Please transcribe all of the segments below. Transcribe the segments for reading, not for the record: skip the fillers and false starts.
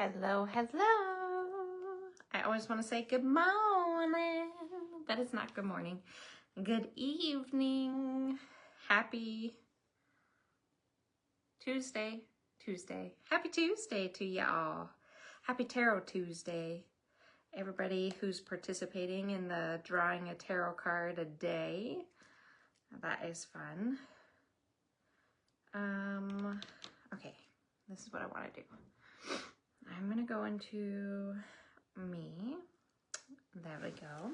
Hello, hello. I always want to say good morning, but it's not good morning. Good evening. Happy Tuesday. Happy Tuesday to y'all. Happy Tarot Tuesday. Everybody who's participating in the drawing a tarot card a day. That is fun. Okay, this is what I want to do. I'm gonna go into me. There we go.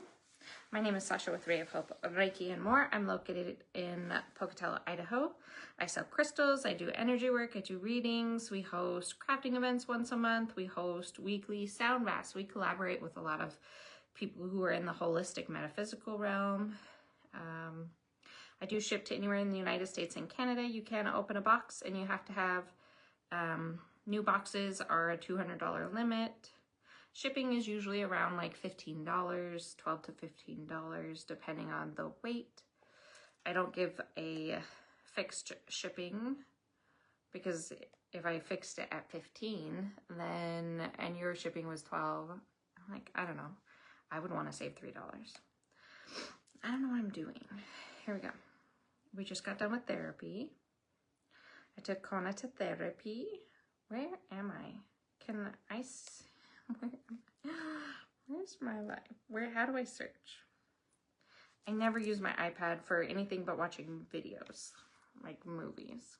My name is Sasha with Ray of Hope, Reiki and more. I'm located in Pocatello, Idaho. I sell crystals, I do energy work, I do readings. We host crafting events once a month. We host weekly sound baths. We collaborate with a lot of people who are in the holistic metaphysical realm. I do ship to anywhere in the United States and Canada. You can open a box and you have to have, new boxes are a $200 limit. Shipping is usually around like $15, $12 to $15, depending on the weight. I don't give a fixed shipping because if I fixed it at 15, then, and your shipping was 12, I'm like, I don't know. I would want to save $3. I don't know what I'm doing. Here we go. We just got done with therapy. I took Kona to therapy. Where am I? Can I? Where's my life? How do I search? I never use my iPad for anything but watching videos, like movies.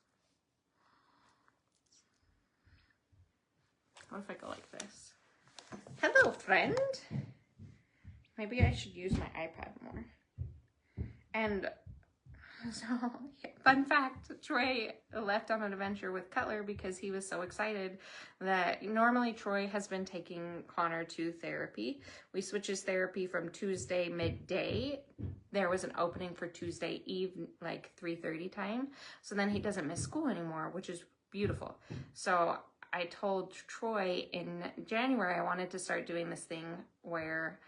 What if I go like this? Hello, friend. Maybe I should use my iPad more. And so, fun fact, Troy left on an adventure with Cutler because he was so excited that normally Troy has been taking Connor to therapy. We switch his therapy from Tuesday midday. There was an opening for Tuesday evening, like 3:30 time. So then he doesn't miss school anymore, which is beautiful. So I told Troy in January I wanted to start doing this thing where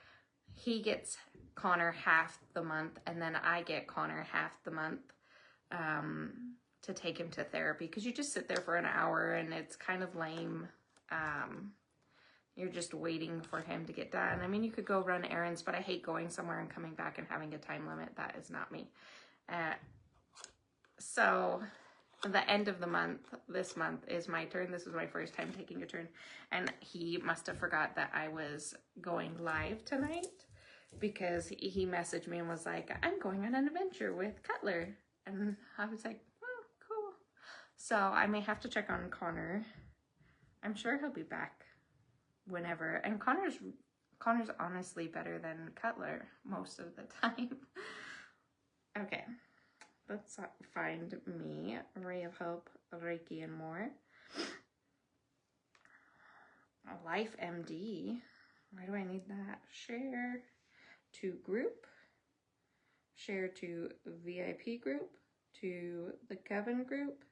he gets Connor half the month and then I get Connor half the month to take him to therapy, because you just sit there for an hour and it's kind of lame. You're just waiting for him to get done. I mean, you could go run errands, but I hate going somewhere and coming back and having a time limit. That is not me. So the end of the month, this month is my turn. This is my first time taking a turn, and he must have forgot that I was going live tonight, because he messaged me and was like, I'm going on an adventure with Cutler. And I was like, oh, cool. So I may have to check on Connor. I'm sure he'll be back whenever. And Connor's honestly better than Cutler most of the time. Okay, let's find me, Ray of Hope, Reiki and more. Life MD. Why do I need that? Share to group, share to VIP group, to the Coven group.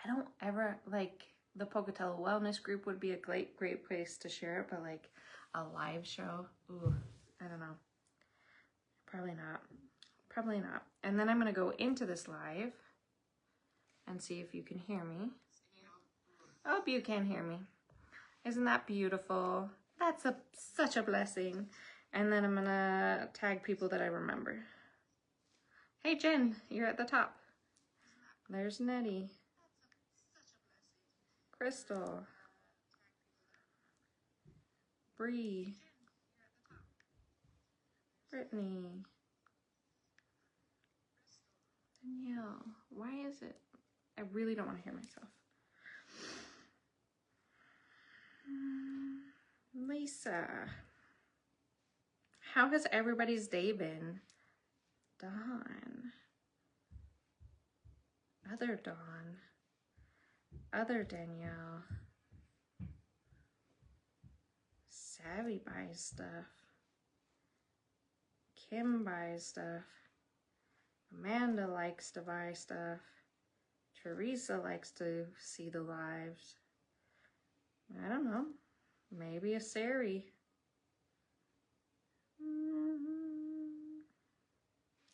I don't ever, like, the Pocatello Wellness group would be a great place to share it, but like a live show, ooh, I don't know. Probably not. And then I'm gonna go into this live and see if you can hear me. I hope you can hear me. Isn't that beautiful? That's such a blessing. And then I'm gonna tag people that I remember. Hey Jen, you're at the top. There's Nettie. Crystal. Bree. Brittany. Danielle. Why is it? I really don't want to hear myself. Lisa. How has everybody's day been? Dawn. Other Dawn. Other Danielle. Savvy buys stuff. Kim buys stuff. Amanda likes to buy stuff. Teresa likes to see the lives. I don't know. Maybe a Sari.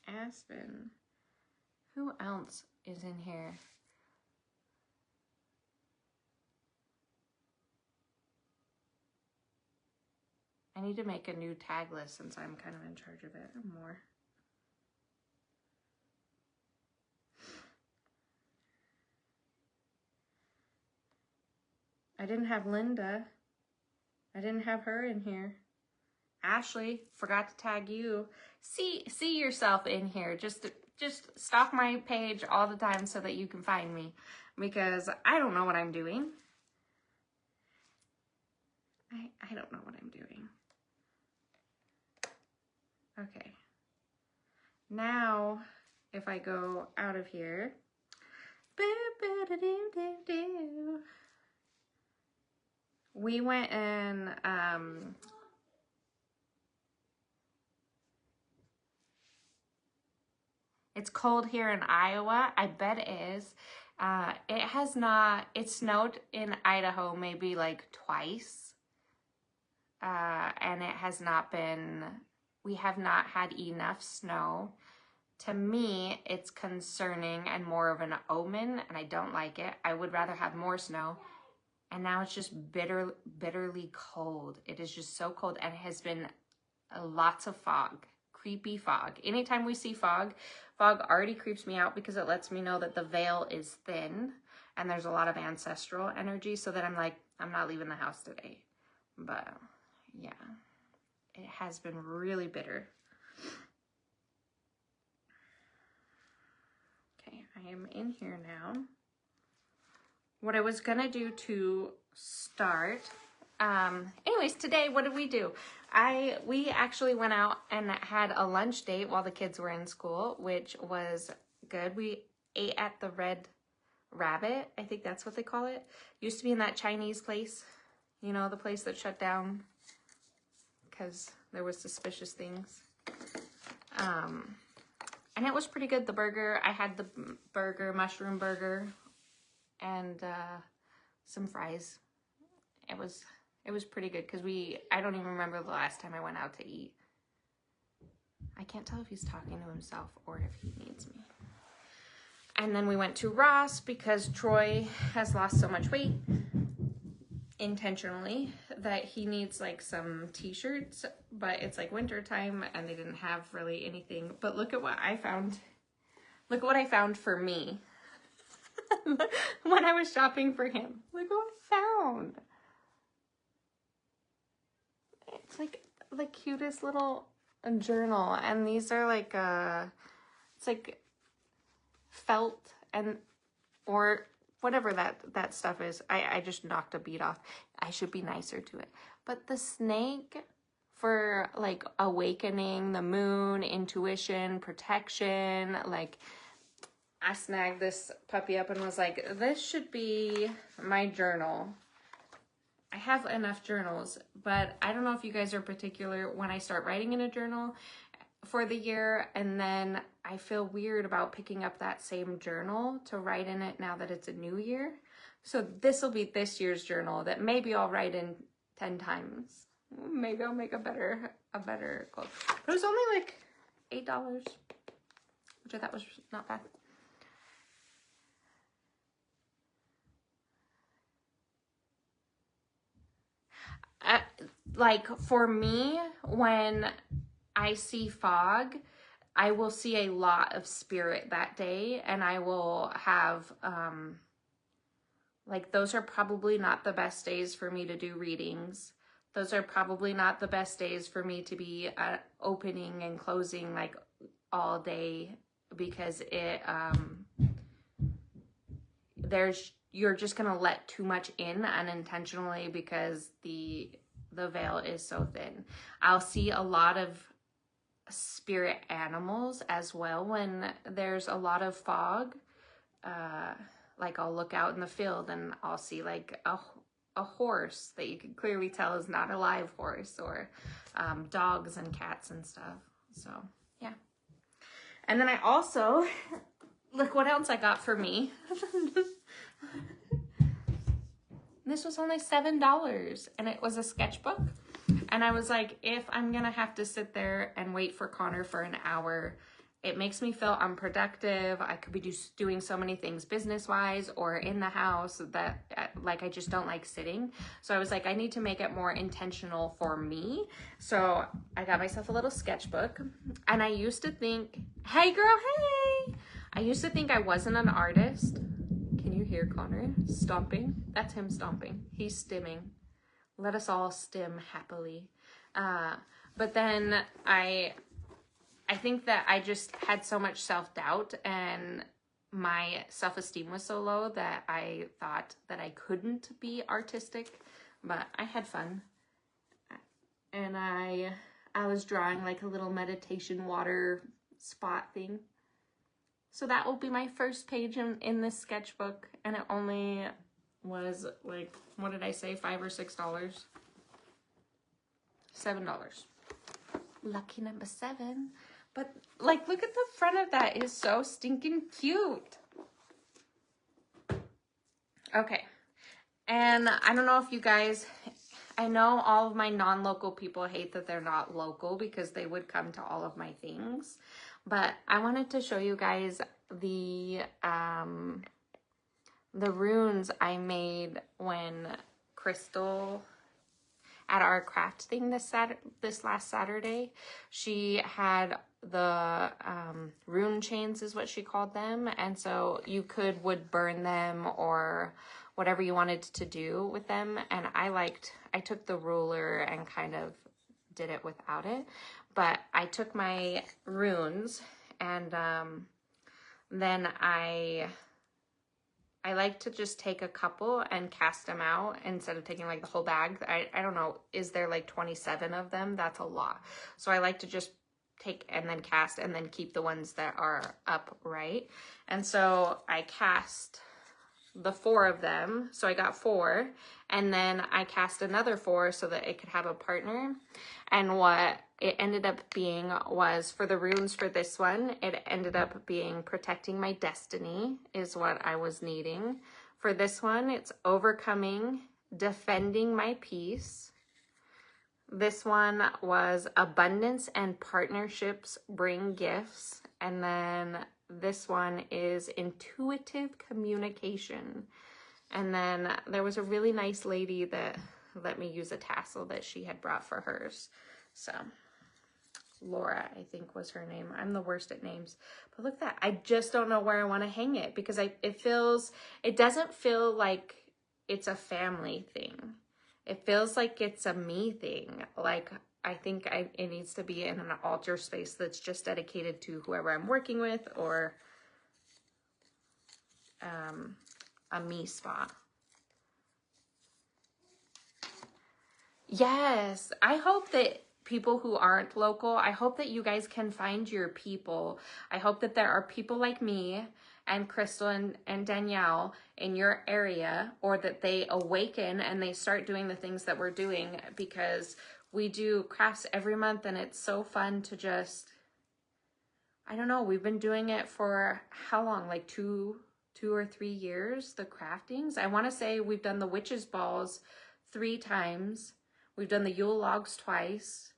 Aspen. Who else is in here? I need to make a new tag list since I'm kind of in charge of it more. I didn't have Linda. I didn't have her in here. Ashley, forgot to tag you. See yourself in here. Just stalk my page all the time so that you can find me, because I don't know what I'm doing. I don't know what I'm doing. Okay. Now, if I go out of here, we went in, it's cold here in Iowa. I bet it is. It has not, it snowed in Idaho maybe like twice. And it has not been, we have not had enough snow. To me, it's concerning and more of an omen, and I don't like it. I would rather have more snow. And now it's just bitterly cold. It is just so cold, and it has been lots of fog, creepy fog. Anytime we see fog already creeps me out because it lets me know that the veil is thin and there's a lot of ancestral energy, so that I'm like, I'm not leaving the house today. But yeah, it has been really bitter. Okay, I am in here now. What I was gonna do to start, anyways, today, what did we do? We actually went out and had a lunch date while the kids were in school, which was good. We ate at the Red Rabbit, I think that's what they call it. Used to be in that Chinese place, you know, the place that shut down because there was suspicious things. And it was pretty good, the burger. I had the burger, mushroom burger, and some fries. It was pretty good because I don't even remember the last time I went out to eat. I can't tell if he's talking to himself or if he needs me. And then we went to Ross because Troy has lost so much weight intentionally that he needs like some t-shirts, but it's like winter time and they didn't have really anything. But look at what I found. Look at what I found for me when I was shopping for him. Look what I found. It's like the cutest little journal, and these are like it's like felt and or whatever that stuff is. I just knocked a bead off. I should be nicer to it. But the snake for like awakening, the moon, intuition, protection, like I snagged this puppy up and was like, this should be my journal. I have enough journals, but I don't know if you guys are particular when I start writing in a journal for the year, and then I feel weird about picking up that same journal to write in it now that it's a new year. So this will be this year's journal that maybe I'll write in 10 times. Maybe I'll make a better quote. But it was only like $8, which I thought was not bad. Like for me, when I see fog, I will see a lot of spirit that day, and I will have, like those are probably not the best days for me to do readings. Those are probably not the best days for me to be opening and closing like all day, because it, you're just gonna let too much in unintentionally because the veil is so thin. I'll see a lot of spirit animals as well when there's a lot of fog. Like I'll look out in the field and I'll see like a horse that you can clearly tell is not a live horse, or dogs and cats and stuff. So yeah. And then I also, look what else I got for me. This was only $7, and it was a sketchbook. And I was like, if I'm gonna have to sit there and wait for Connor for an hour it makes me feel unproductive. I could be just doing so many things business-wise or in the house that like I just don't like sitting. So I was like, I need to make it more intentional for me. So I got myself a little sketchbook, and I used to think, hey girl, hey. I used to think I wasn't an artist. Can you hear Connor stomping? That's him stomping. He's stimming. Let us all stim happily. But then I think that I just had so much self-doubt, and my self-esteem was so low that I thought that I couldn't be artistic, but I had fun. And I was drawing like a little meditation water spot thing. So that will be my first page in this sketchbook, and it only was like, what did I say, $5 or $6? $7. Lucky number 7. But like, look at the front of that. It is so stinking cute. Okay. And I don't know if you guys, I know all of my non-local people hate that they're not local because they would come to all of my things. But I wanted to show you guys the runes I made when Crystal, at our craft thing this last Saturday, she had the rune chains is what she called them, and so you would burn them or whatever you wanted to do with them. And I took the ruler and kind of did it without it, but I took my runes and then I like to just take a couple and cast them out instead of taking like the whole bag. I don't know, is there like 27 of them? That's a lot. So I like to just take and then cast and then keep the ones that are upright. And so I cast the 4 of them. So I got 4, and then I cast another 4 so that it could have a partner. And what it ended up being was, for the runes for this one, it ended up being protecting my destiny is what I was needing. For this one, it's overcoming, defending my peace. This one was abundance and partnerships bring gifts. And then this one is intuitive communication. And then there was a really nice lady that let me use a tassel that she had brought for hers. So Laura, I think was her name. I'm the worst at names. But look at that. I just don't know where I want to hang it because it doesn't feel like it's a family thing. It feels like it's a me thing. Like, I think it needs to be in an altar space that's just dedicated to whoever I'm working with, or a me spot. Yes, I hope that people who aren't local, I hope that you guys can find your people. I hope that there are people like me and Crystal and Danielle in your area, or that they awaken and they start doing the things that we're doing, because we do crafts every month and it's so fun to just, I don't know, we've been doing it for how long? Like two or 3 years, the craftings. I want to say we've done the witches balls 3 times. We've done the Yule logs twice.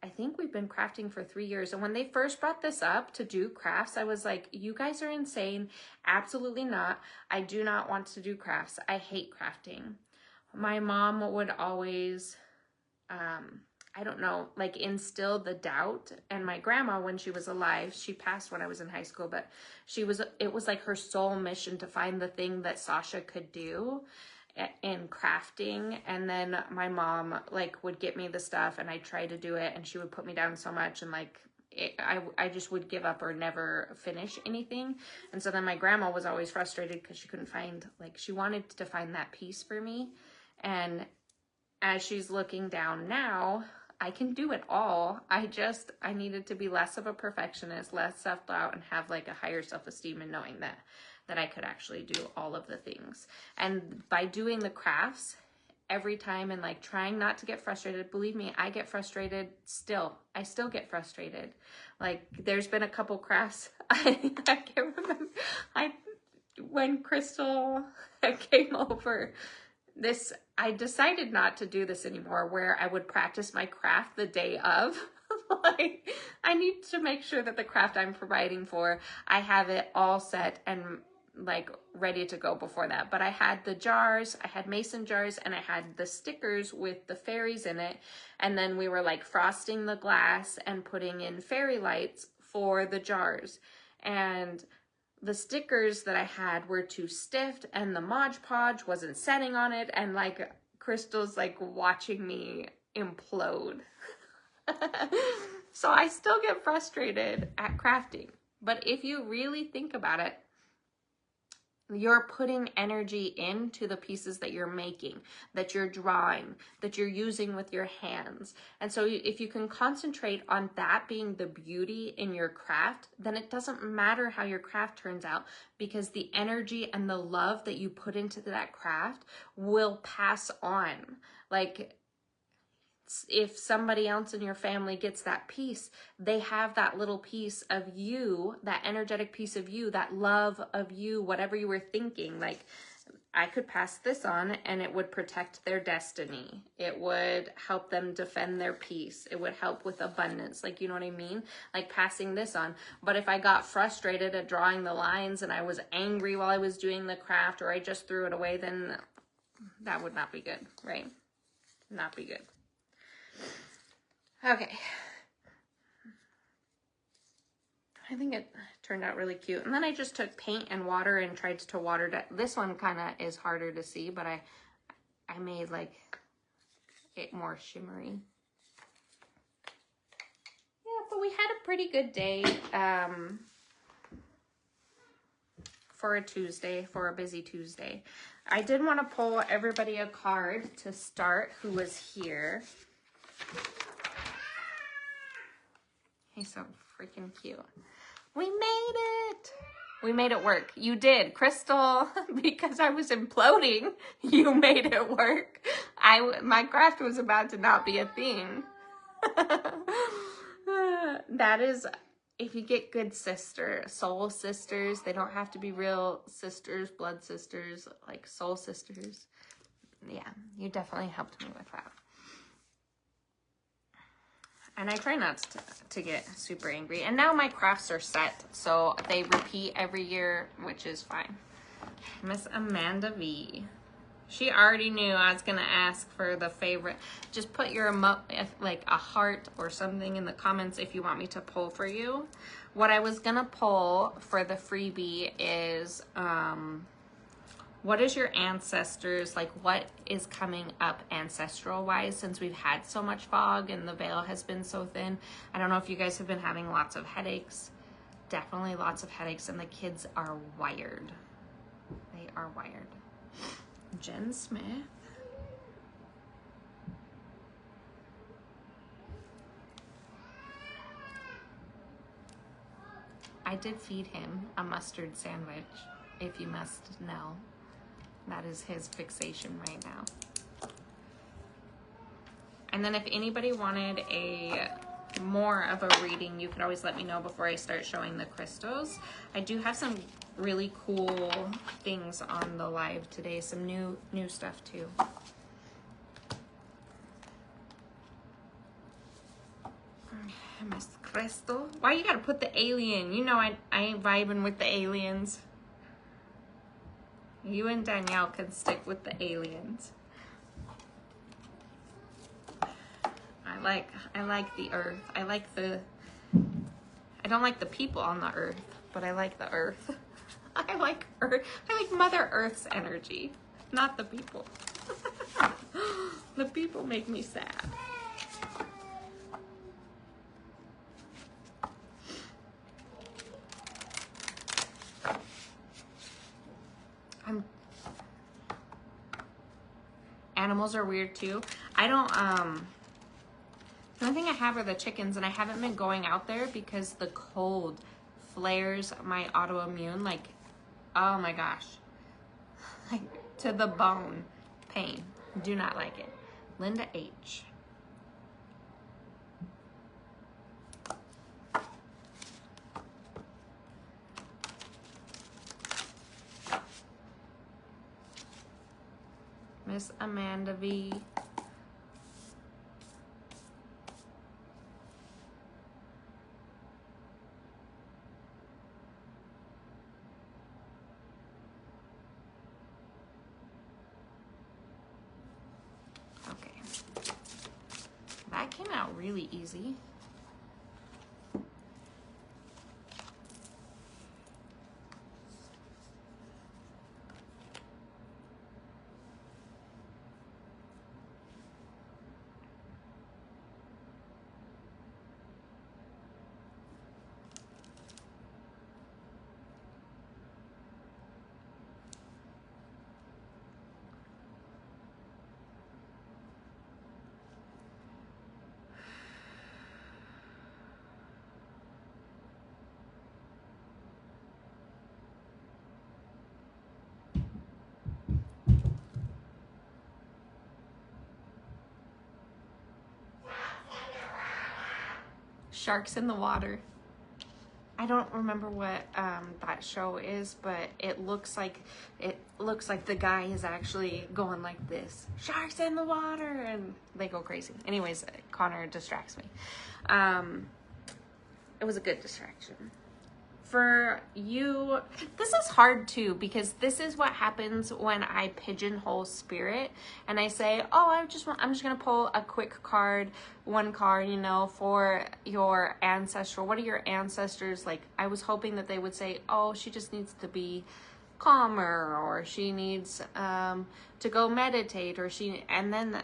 I think we've been crafting for 3 years. And when they first brought this up to do crafts, I was like, you guys are insane. Absolutely not. I do not want to do crafts. I hate crafting. My mom would always, I don't know, like instill the doubt. And my grandma, when she was alive, she passed when I was in high school, but it was like her sole mission to find the thing that Sasha could do in crafting. And then my mom like would get me the stuff and I tried to do it and she would put me down so much, and like I just would give up or never finish anything. And so then my grandma was always frustrated because she couldn't find, like, she wanted to find that piece for me. And as she's looking down now, I can do it all. I needed to be less of a perfectionist, less self-doubt, and have like a higher self-esteem, and knowing that I could actually do all of the things. And by doing the crafts every time and like trying not to get frustrated, believe me, I get frustrated still. I still get frustrated. Like, there's been a couple crafts. I can't remember. When Crystal came over, I decided not to do this anymore, where I would practice my craft the day of. Like, I need to make sure that the craft I'm providing for, I have it all set and like ready to go before that. But I had the jars, I had mason jars, and I had the stickers with the fairies in it. And then we were like frosting the glass and putting in fairy lights for the jars. And the stickers that I had were too stiff, and the Mod Podge wasn't setting on it, and like Crystal's like watching me implode. So I still get frustrated at crafting. But if you really think about it, you're putting energy into the pieces that you're making, that you're drawing, that you're using with your hands. And so if you can concentrate on that being the beauty in your craft, then it doesn't matter how your craft turns out, because the energy and the love that you put into that craft will pass on. Like, if somebody else in your family gets that piece, they have that little piece of you, that energetic piece of you, that love of you, whatever you were thinking. Like, I could pass this on and it would protect their destiny. It would help them defend their peace. It would help with abundance. Like, you know what I mean? Like passing this on. But if I got frustrated at drawing the lines and I was angry while I was doing the craft, or I just threw it away, then that would not be good, right? Not be good. Okay. I think it turned out really cute. And then I just took paint and water and tried to water it. This one kind of is harder to see, but I made like it more shimmery. Yeah, but we had a pretty good day for a Tuesday, for a busy Tuesday. I did want to pull everybody a card to start who was here. He's so freaking cute. We made it. We made it work. You did, Crystal, because I was imploding. You made it work. My craft was about to not be a thing. That is, if you get good soul sisters, they don't have to be real sisters, blood sisters, like soul sisters. Yeah, you definitely helped me with that. And I try not to get super angry. And now my crafts are set, so they repeat every year, which is fine. Miss Amanda V. She already knew I was going to ask for the favorite. Just put your like a heart or something in the comments if you want me to pull for you. What I was going to pull for the freebie is... what is your ancestors, like what is coming up ancestral wise, since we've had so much fog and the veil has been so thin? I don't know if you guys have been having lots of headaches. Definitely lots of headaches, and the kids are wired. They are wired. Jen Smith. I did feed him a mustard sandwich, if you must know. That is his fixation right now. And then if anybody wanted more of a reading, you could always let me know before I start showing the crystals. I do have some really cool things on the live today, some new stuff too. Miss Crystal, why you gotta put the alien? You know I ain't vibing with the aliens. You and Danielle can stick with the aliens. I like the earth. I don't like the people on the earth, but I like the earth. I like earth. I like Mother Earth's energy, not the people. The people make me sad. Animals are weird too. I don't, the only thing I have are the chickens, and I haven't been going out there because the cold flares my autoimmune, like, oh my gosh, like to the bone pain. Do not like it. Linda H. Miss Amanda V. that came out really easy. Sharks in the Water. I don't remember what that show is, but it looks like the guy is actually going like this, sharks in the water, and they go crazy. Anyways, Connor distracts me. It was a good distraction. For you, this is hard too, because this is what happens when I pigeonhole spirit and I say, oh, I'm just gonna pull a quick card, one card, you know, for your ancestral. What are your ancestors like? I was hoping that they would say, oh, she just needs to be calmer, or she needs to go meditate, or and then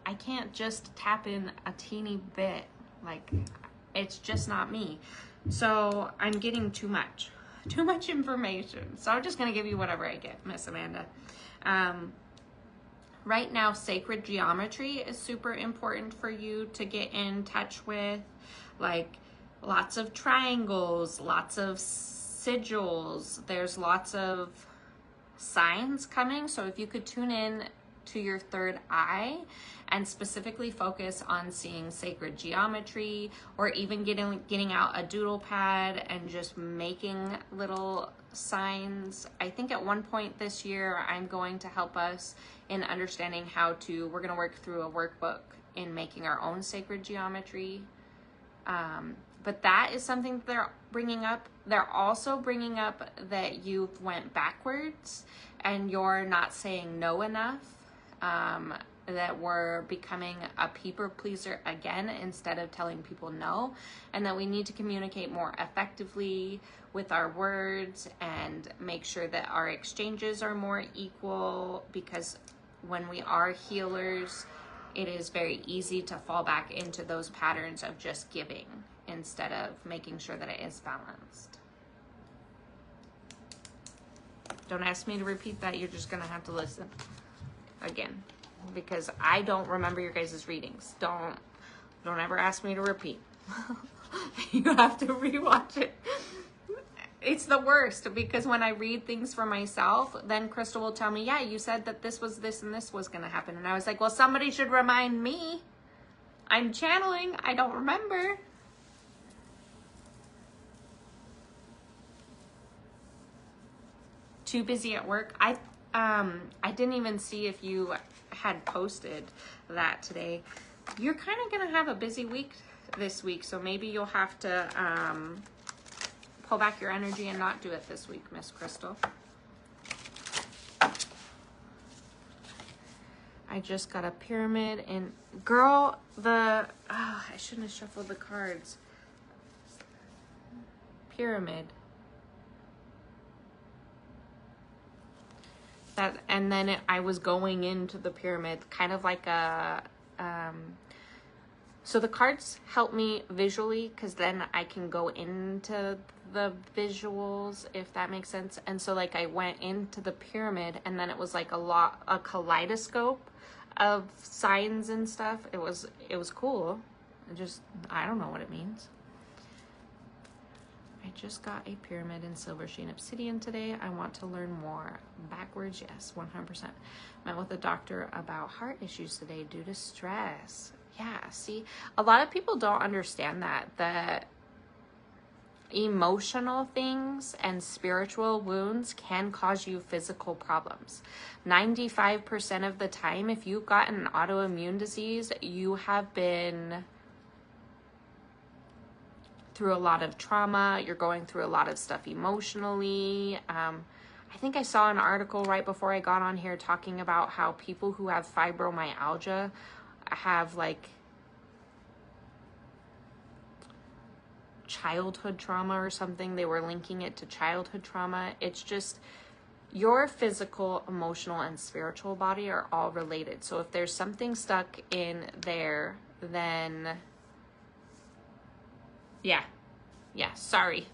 I can't just tap in a teeny bit. Like, it's just not me. So I'm getting too much information. So I'm just going to give you whatever I get, Miss Amanda. Right now, sacred geometry is super important for you to get in touch with. Like, lots of triangles, lots of sigils. There's lots of signs coming. So if you could tune in to your third eye and specifically focus on seeing sacred geometry, or even getting out a doodle pad and just making little signs. I think at one point this year, I'm going to help us in understanding we're going to work through a workbook in making our own sacred geometry. But that is something they're bringing up. They're also bringing up that you've went backwards and you're not saying no enough. That we're becoming a people pleaser again instead of telling people no, and that we need to communicate more effectively with our words and make sure that our exchanges are more equal, because when we are healers, it is very easy to fall back into those patterns of just giving instead of making sure that it is balanced. Don't ask me to repeat that. You're just gonna have to listen again, because I don't remember your guys' readings. Don't ever ask me to repeat. You have to rewatch it. It's the worst, because when I read things for myself, then Crystal will tell me, yeah, you said that this was this and this was going to happen. And I was like, well, somebody should remind me. I'm channeling. I don't remember. Too busy at work. I didn't even see if you had posted that today. You're kind of going to have a busy week this week, so maybe you'll have to pull back your energy and not do it this week, Miss Crystal. I just got a pyramid, and girl, I shouldn't have shuffled the cards. Pyramid. That, and then I was going into the pyramid, kind of like a, so the cards help me visually, because then I can go into the visuals, if that makes sense. And so like I went into the pyramid, and then it was like a kaleidoscope of signs and stuff. It was cool. I don't know what it means. I just got a pyramid in silver sheen obsidian today. I want to learn more. Backwards, yes, 100%. Met with a doctor about heart issues today due to stress. Yeah, see, a lot of people don't understand that emotional things and spiritual wounds can cause you physical problems. 95% of the time, if you've got an autoimmune disease, you have been through a lot of trauma. You're going through a lot of stuff emotionally. I think I saw an article right before I got on here talking about how people who have fibromyalgia, have like childhood trauma or something. They were linking it to childhood trauma. It's just your physical, emotional, and spiritual body are all related. So if there's something stuck in there, then yeah, sorry.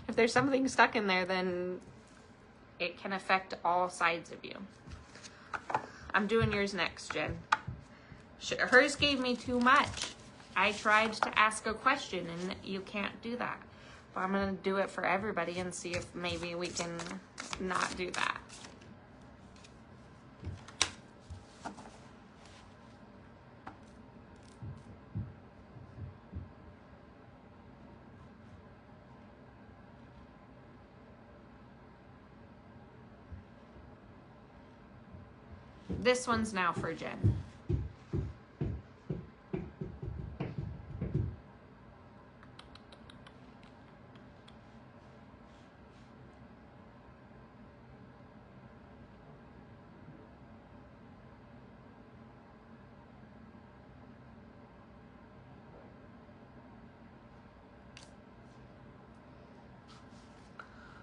If there's something stuck in there, then it can affect all sides of you. I'm doing yours next, Jen. Hers gave me too much. I tried to ask a question and you can't do that. But I'm going to do it for everybody and see if maybe we can not do that. This one's now for Jen.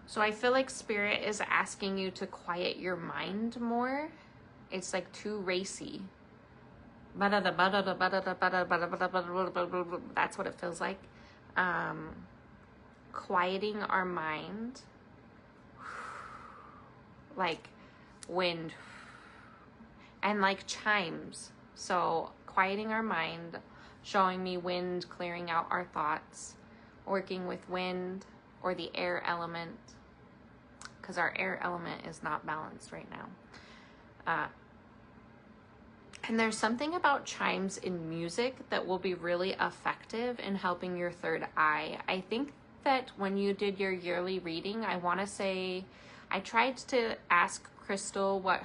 So I feel like Spirit is asking you to quiet your mind more. It's like too racy. That's what it feels like. Quieting our mind. Like wind. And like chimes. So quieting our mind, showing me wind, clearing out our thoughts, working with wind or the air element. Because our air element is not balanced right now. And there's something about chimes in music that will be really effective in helping your third eye. I think that when you did your yearly reading, I want to say, I tried to ask Crystal what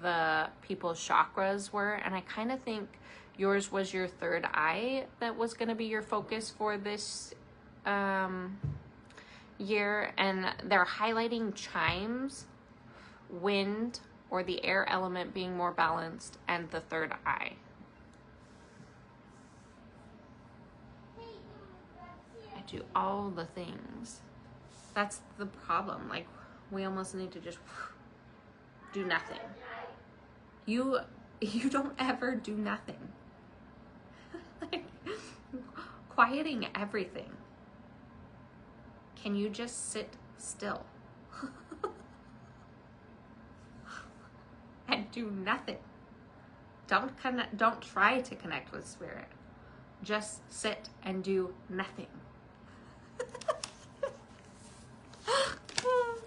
the people's chakras were. And I kind of think yours was your third eye that was going to be your focus for this year. And they're highlighting chimes, wind, or the air element being more balanced, and the third eye. I do all the things. That's the problem. Like, we almost need to just do nothing. You don't ever do nothing. Like, quieting everything. Can you just sit still? And do nothing. Don't try to connect with Spirit. Just sit and do nothing.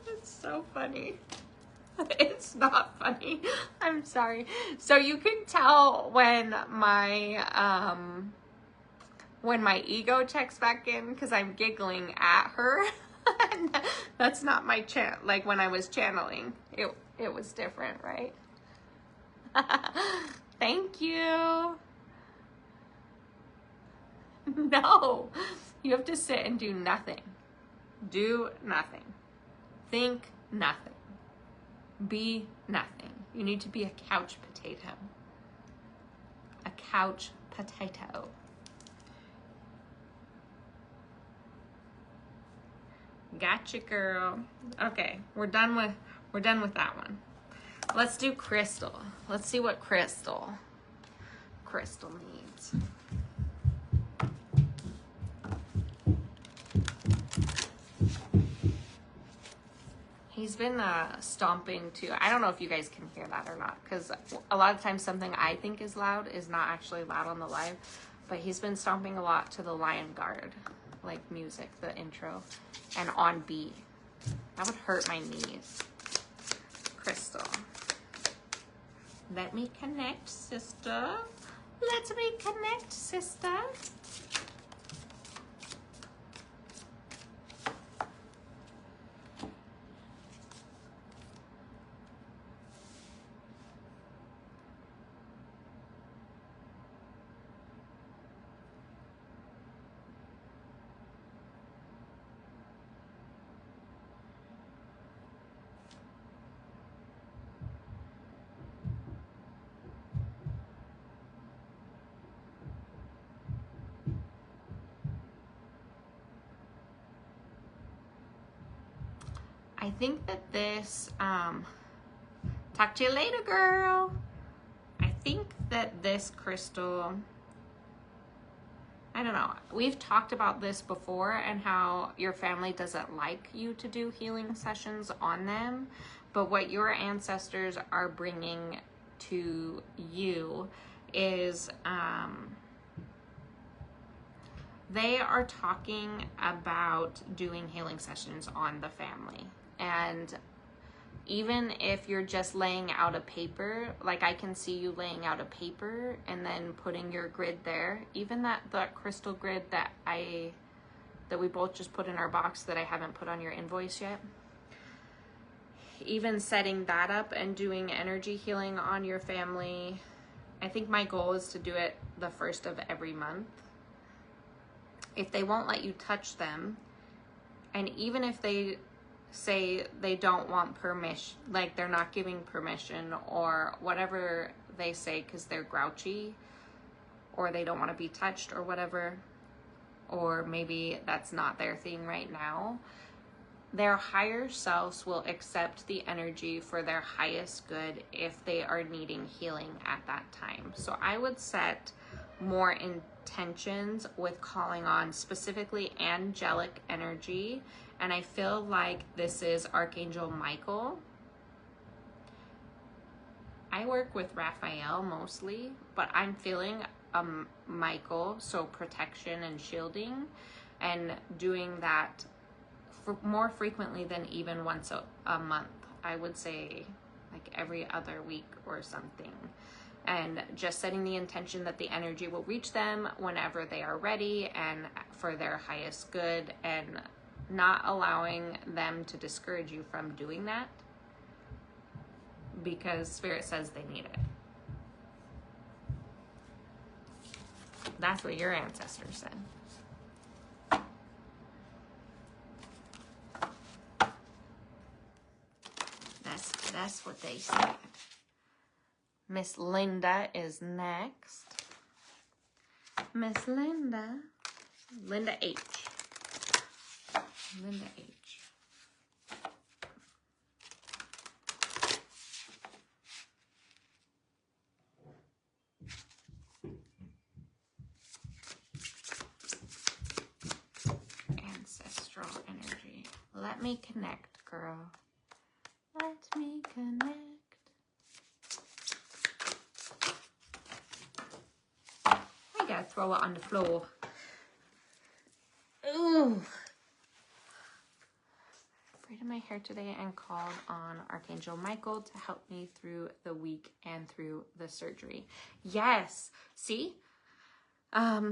It's so funny. It's not funny. I'm sorry. So you can tell when my ego checks back in because I'm giggling at her. That's not my like when I was channeling. It was different, right? Thank you. No, you have to sit and do nothing. Do nothing. Think nothing. Be nothing. You need to be a couch potato. A couch potato. Gotcha, girl. Okay, we're done with that one. Let's do Crystal. Let's see what Crystal needs. He's been stomping too. I don't know if you guys can hear that or not, because a lot of times something I think is loud is not actually loud on the live, but he's been stomping a lot to the Lion Guard, like music, the intro, and on B. That would hurt my knees. Crystal. Let me connect, sister. Let me connect, sister. think that this, talk to you later, girl. I think that this crystal, I don't know, we've talked about this before and how your family doesn't like you to do healing sessions on them, but what your ancestors are bringing to you is they are talking about doing healing sessions on the family. And even if you're just laying out a paper, like I can see you laying out a paper and then putting your grid there, even that crystal grid that we both just put in our box that I haven't put on your invoice yet, even setting that up and doing energy healing on your family. I think my goal is to do it the first of every month. If they won't let you touch them, and even if they say they don't want permission, like they're not giving permission or whatever they say because they're grouchy or they don't want to be touched or whatever, or maybe that's not their thing right now, their higher selves will accept the energy for their highest good if they are needing healing at that time. So I would set more intentions with calling on specifically angelic energy. And I feel like this is Archangel Michael. I work with Raphael mostly, but I'm feeling Michael, so protection and shielding, and doing that more frequently than even once a month. I would say like every other week or something. And just setting the intention that the energy will reach them whenever they are ready and for their highest good, and not allowing them to discourage you from doing that because Spirit says they need it. That's what your ancestors said. That's what they said. Miss Linda is next. Miss Linda. Linda H. Linda H. Ancestral energy. Let me connect, girl. Let me connect. I gotta throw it on the floor. Ooh. Braided my hair today and called on Archangel Michael to help me through the week and through the surgery. Yes. See? I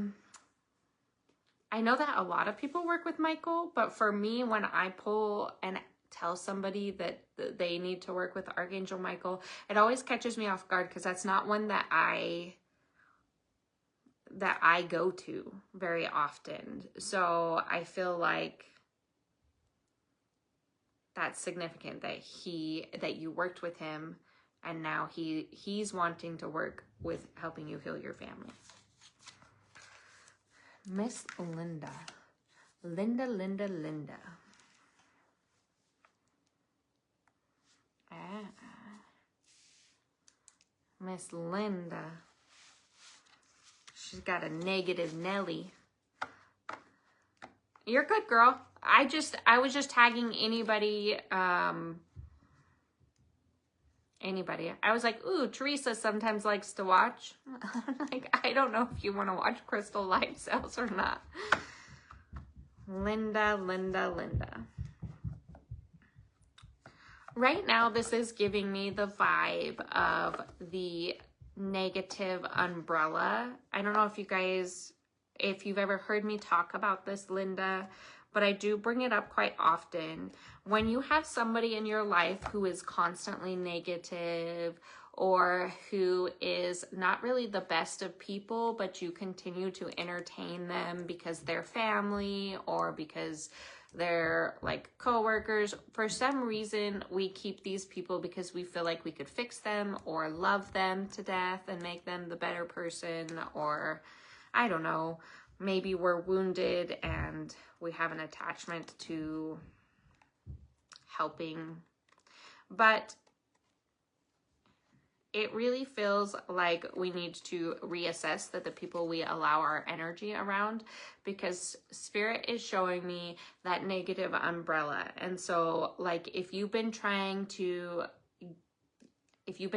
know that a lot of people work with Michael, but for me, when I pull and tell somebody that they need to work with Archangel Michael, it always catches me off guard because that's not one that I go to very often. So I feel like that's significant that you worked with him and now he's wanting to work with helping you heal your family. Miss Linda. Linda. Miss Linda. She's got a negative Nelly. You're good, girl. I was just tagging anybody, anybody. I was like, ooh, Teresa sometimes likes to watch. Like, I don't know if you want to watch Crystal Live Sales or not. Linda. Right now, this is giving me the vibe of the negative umbrella. I don't know if you guys, if you've ever heard me talk about this, Linda, but I do bring it up quite often. When you have somebody in your life who is constantly negative or who is not really the best of people, but you continue to entertain them because they're family or because they're like coworkers, for some reason we keep these people because we feel like we could fix them or love them to death and make them the better person, or I don't know, maybe we're wounded and we have an attachment to helping. But it really feels like we need to reassess that the people we allow our energy around, because Spirit is showing me that negative umbrella. And so like if you've been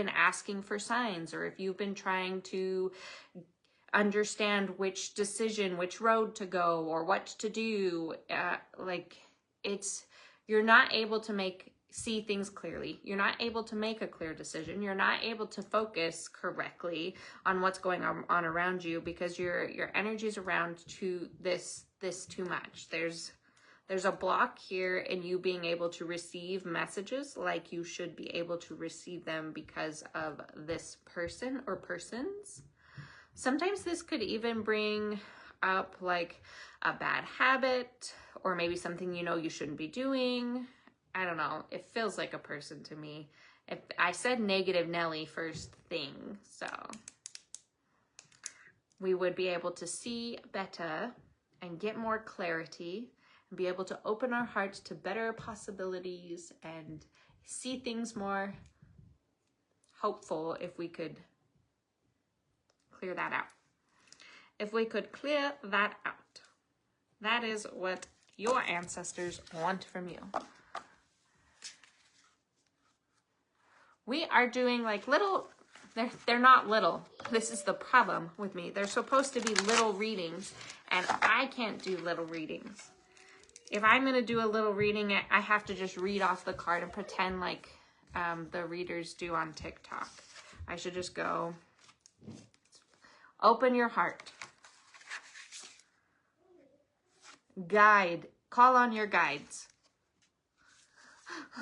asking for signs, or if you've been trying to understand which decision, which road to go, or what to do, you're not able to see things clearly. You're not able to make a clear decision. You're not able to focus correctly on what's going on around you, because your energy's around to this too much. There's a block here in you being able to receive messages like you should be able to receive them because of this person or persons. Sometimes this could even bring up like a bad habit, or maybe something you know you shouldn't be doing. I don't know. It feels like a person to me. If I said negative Nelly first thing, so we would be able to see better and get more clarity and be able to open our hearts to better possibilities and see things more hopeful if we could clear that out. If we could clear that out. That is what your ancestors want from you. We are doing like little, they're not little. This is the problem with me. They're supposed to be little readings, and I can't do little readings. If I'm going to do a little reading, I have to just read off the card and pretend like the readers do on TikTok. I should just go, open your heart. Guide. Call on your guides.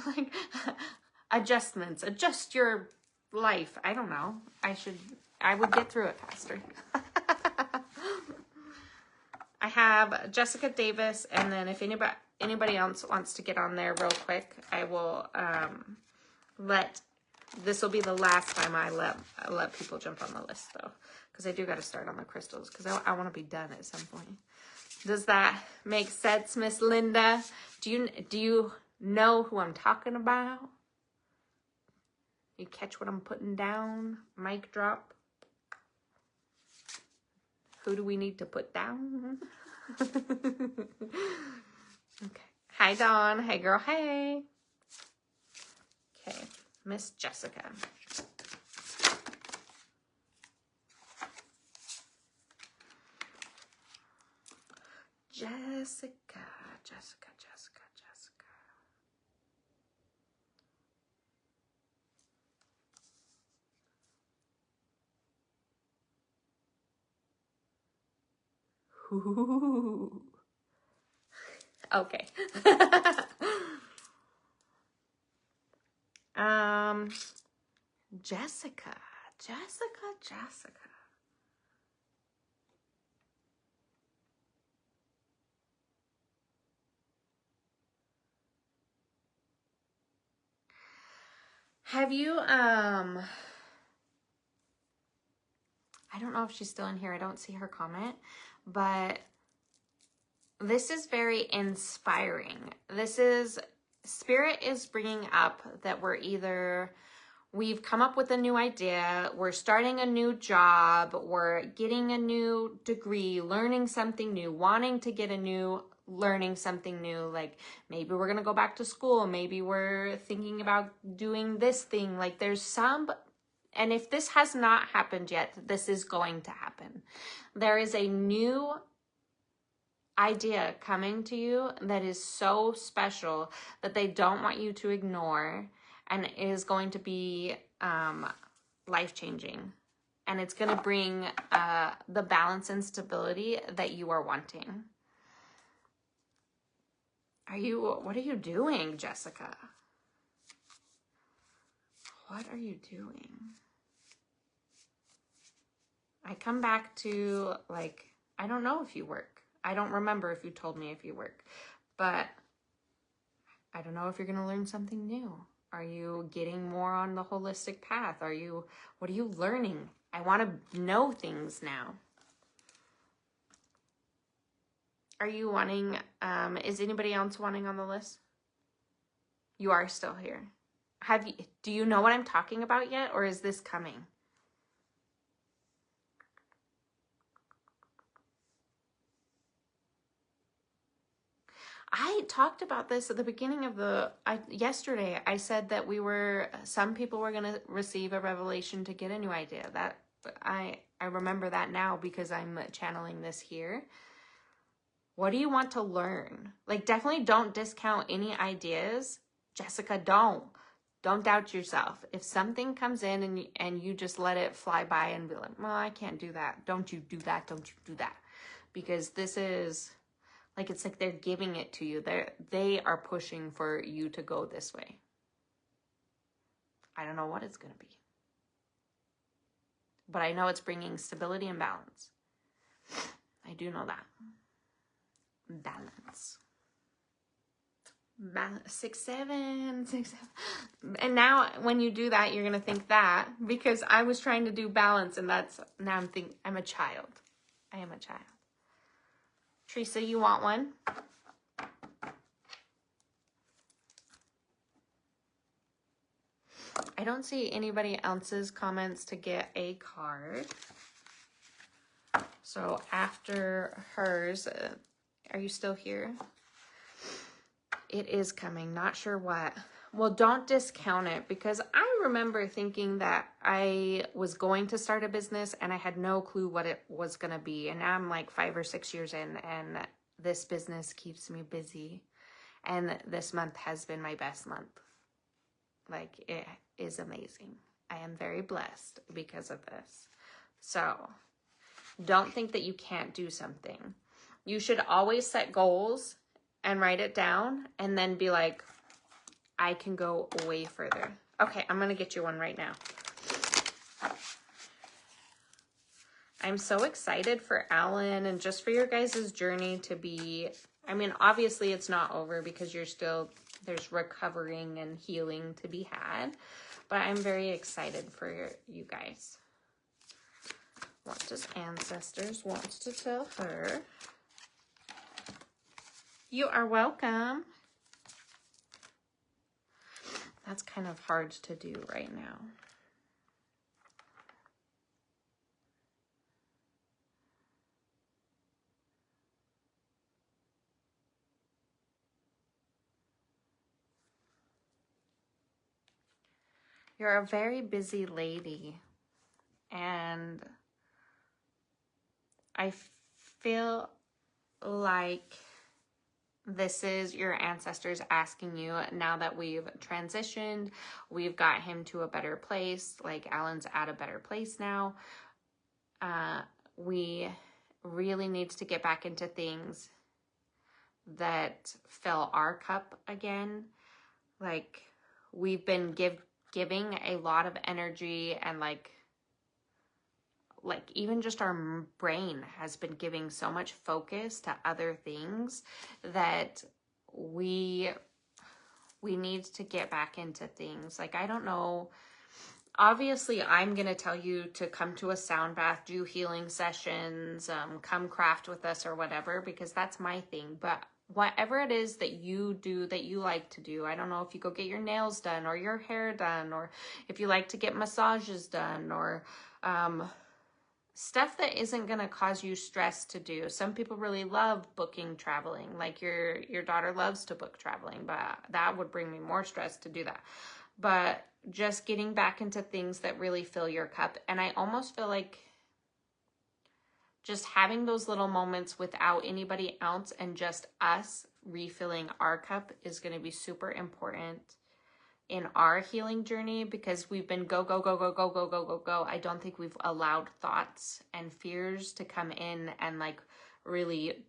Like adjustments. Adjust your life. I don't know. I would get through it faster. I have Jessica Davis, and then if anybody else wants to get on there real quick, I will this will be the last time I let people jump on the list, though, because I do got to start on the crystals, because I want to be done at some point. Does that make sense, Miss Linda? Do you know who I'm talking about? You catch what I'm putting down? Mic drop. Who do we need to put down? Okay. Hi, Dawn. Hey, girl. Hey. Okay. Miss Jessica. Jessica. Ooh. Okay. Jessica. Have you, I don't know if she's still in here. I don't see her comment, but this is very inspiring. Spirit is bringing up that we've come up with a new idea, we're starting a new job, we're getting a new degree, learning something new, wanting to get learning something new, like maybe we're gonna go back to school, maybe we're thinking about doing this thing, like and if this has not happened yet, this is going to happen. There is a new idea coming to you that is so special that they don't want you to ignore, and is going to be life-changing, and it's going to bring the balance and stability that you are wanting. What are you doing, Jessica? What are you doing? I come back to, like, I don't know if you work. I don't remember if you told me if you work, but I don't know if you're going to learn something new. Are you getting more on the holistic path? What are you learning? I want to know things now. Are you wanting, is anybody else wanting on the list? You are still here. Do you know what I'm talking about yet, or is this coming? I talked about this at the beginning of yesterday. I said that some people were going to receive a revelation to get a new idea. That I remember that now because I'm channeling this here. What do you want to learn? Like, definitely don't discount any ideas. Jessica, don't doubt yourself. If something comes in and you just let it fly by and be like, well, I can't do that. Don't you do that. Don't you do that. Because this is like, it's like they're giving it to you. They are pushing for you to go this way. I don't know what it's going to be. But I know it's bringing stability and balance. I do know that. Balance. 6, 7. And now when you do that, you're going to think that, because I was trying to do balance, and now I'm thinking I'm a child. I am a child. Teresa, you want one? I don't see anybody else's comments to get a card. So after hers, are you still here? It is coming, not sure what. Well, don't discount it, because I remember thinking that I was going to start a business and I had no clue what it was going to be. And now I'm like 5 or 6 years in, and this business keeps me busy. And this month has been my best month. Like, it is amazing. I am very blessed because of this. So don't think that you can't do something. You should always set goals and write it down and then be like, I can go way further. Okay, I'm going to get you one right now. I'm so excited for Alan and just for your guys' journey to be, I mean, obviously it's not over because there's recovering and healing to be had, but I'm very excited for you guys. What does Ancestors want to tell her? You are welcome. That's kind of hard to do right now. You're a very busy lady, and I feel like this is your ancestors asking you, now that we've transitioned, we've got him to a better place, like Alan's at a better place now. We really need to get back into things that fill our cup again. Like, we've been giving a lot of energy, and like even just our brain has been giving so much focus to other things that we need to get back into things. Like, I don't know, obviously I'm going to tell you to come to a sound bath, do healing sessions, come craft with us or whatever, because that's my thing. But whatever it is that you do, that you like to do, I don't know if you go get your nails done or your hair done, or if you like to get massages done, or stuff that isn't going to cause you stress to do. Some people really love booking traveling, like your daughter loves to book traveling, but that would bring me more stress to do that. But just getting back into things that really fill your cup. And I almost feel like just having those little moments without anybody else and just us refilling our cup is going to be super important in our healing journey, because we've been go. I don't think we've allowed thoughts and fears to come in and like really,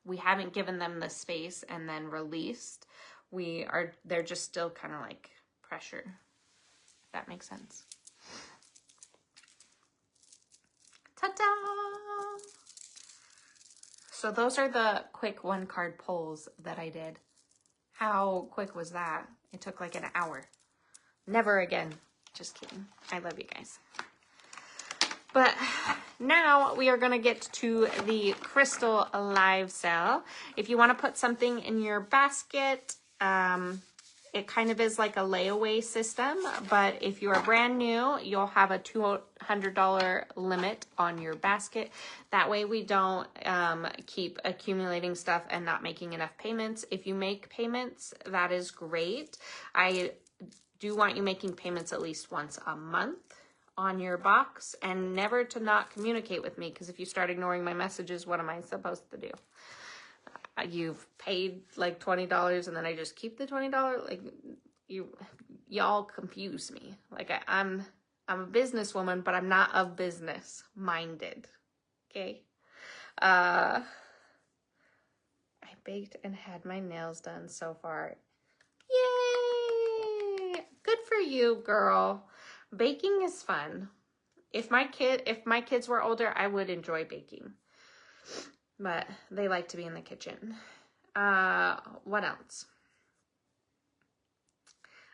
we haven't given them the space and then released. They're just still kind of like pressure, if that makes sense. Ta-da! So those are the quick 1-card pulls that I did. How quick was that? It took like an hour. Never again. Just kidding. I love you guys. But now we are going to get to the crystal live sale. If you want to put something in your basket, It kind of is like a layaway system, but if you are brand new, you'll have a $200 limit on your basket. That way we don't keep accumulating stuff and not making enough payments. If you make payments, that is great. I do want you making payments at least once a month on your box, and never to not communicate with me, because if you start ignoring my messages, what am I supposed to do? You've paid like $20 and then I just keep the $20. Like, y'all confuse me. Like, I'm a businesswoman, but I'm not of business minded. Okay. I baked and had my nails done so far. Yay! Good for you, girl. Baking is fun. If my kids were older, I would enjoy baking. But they like to be in the kitchen. What else?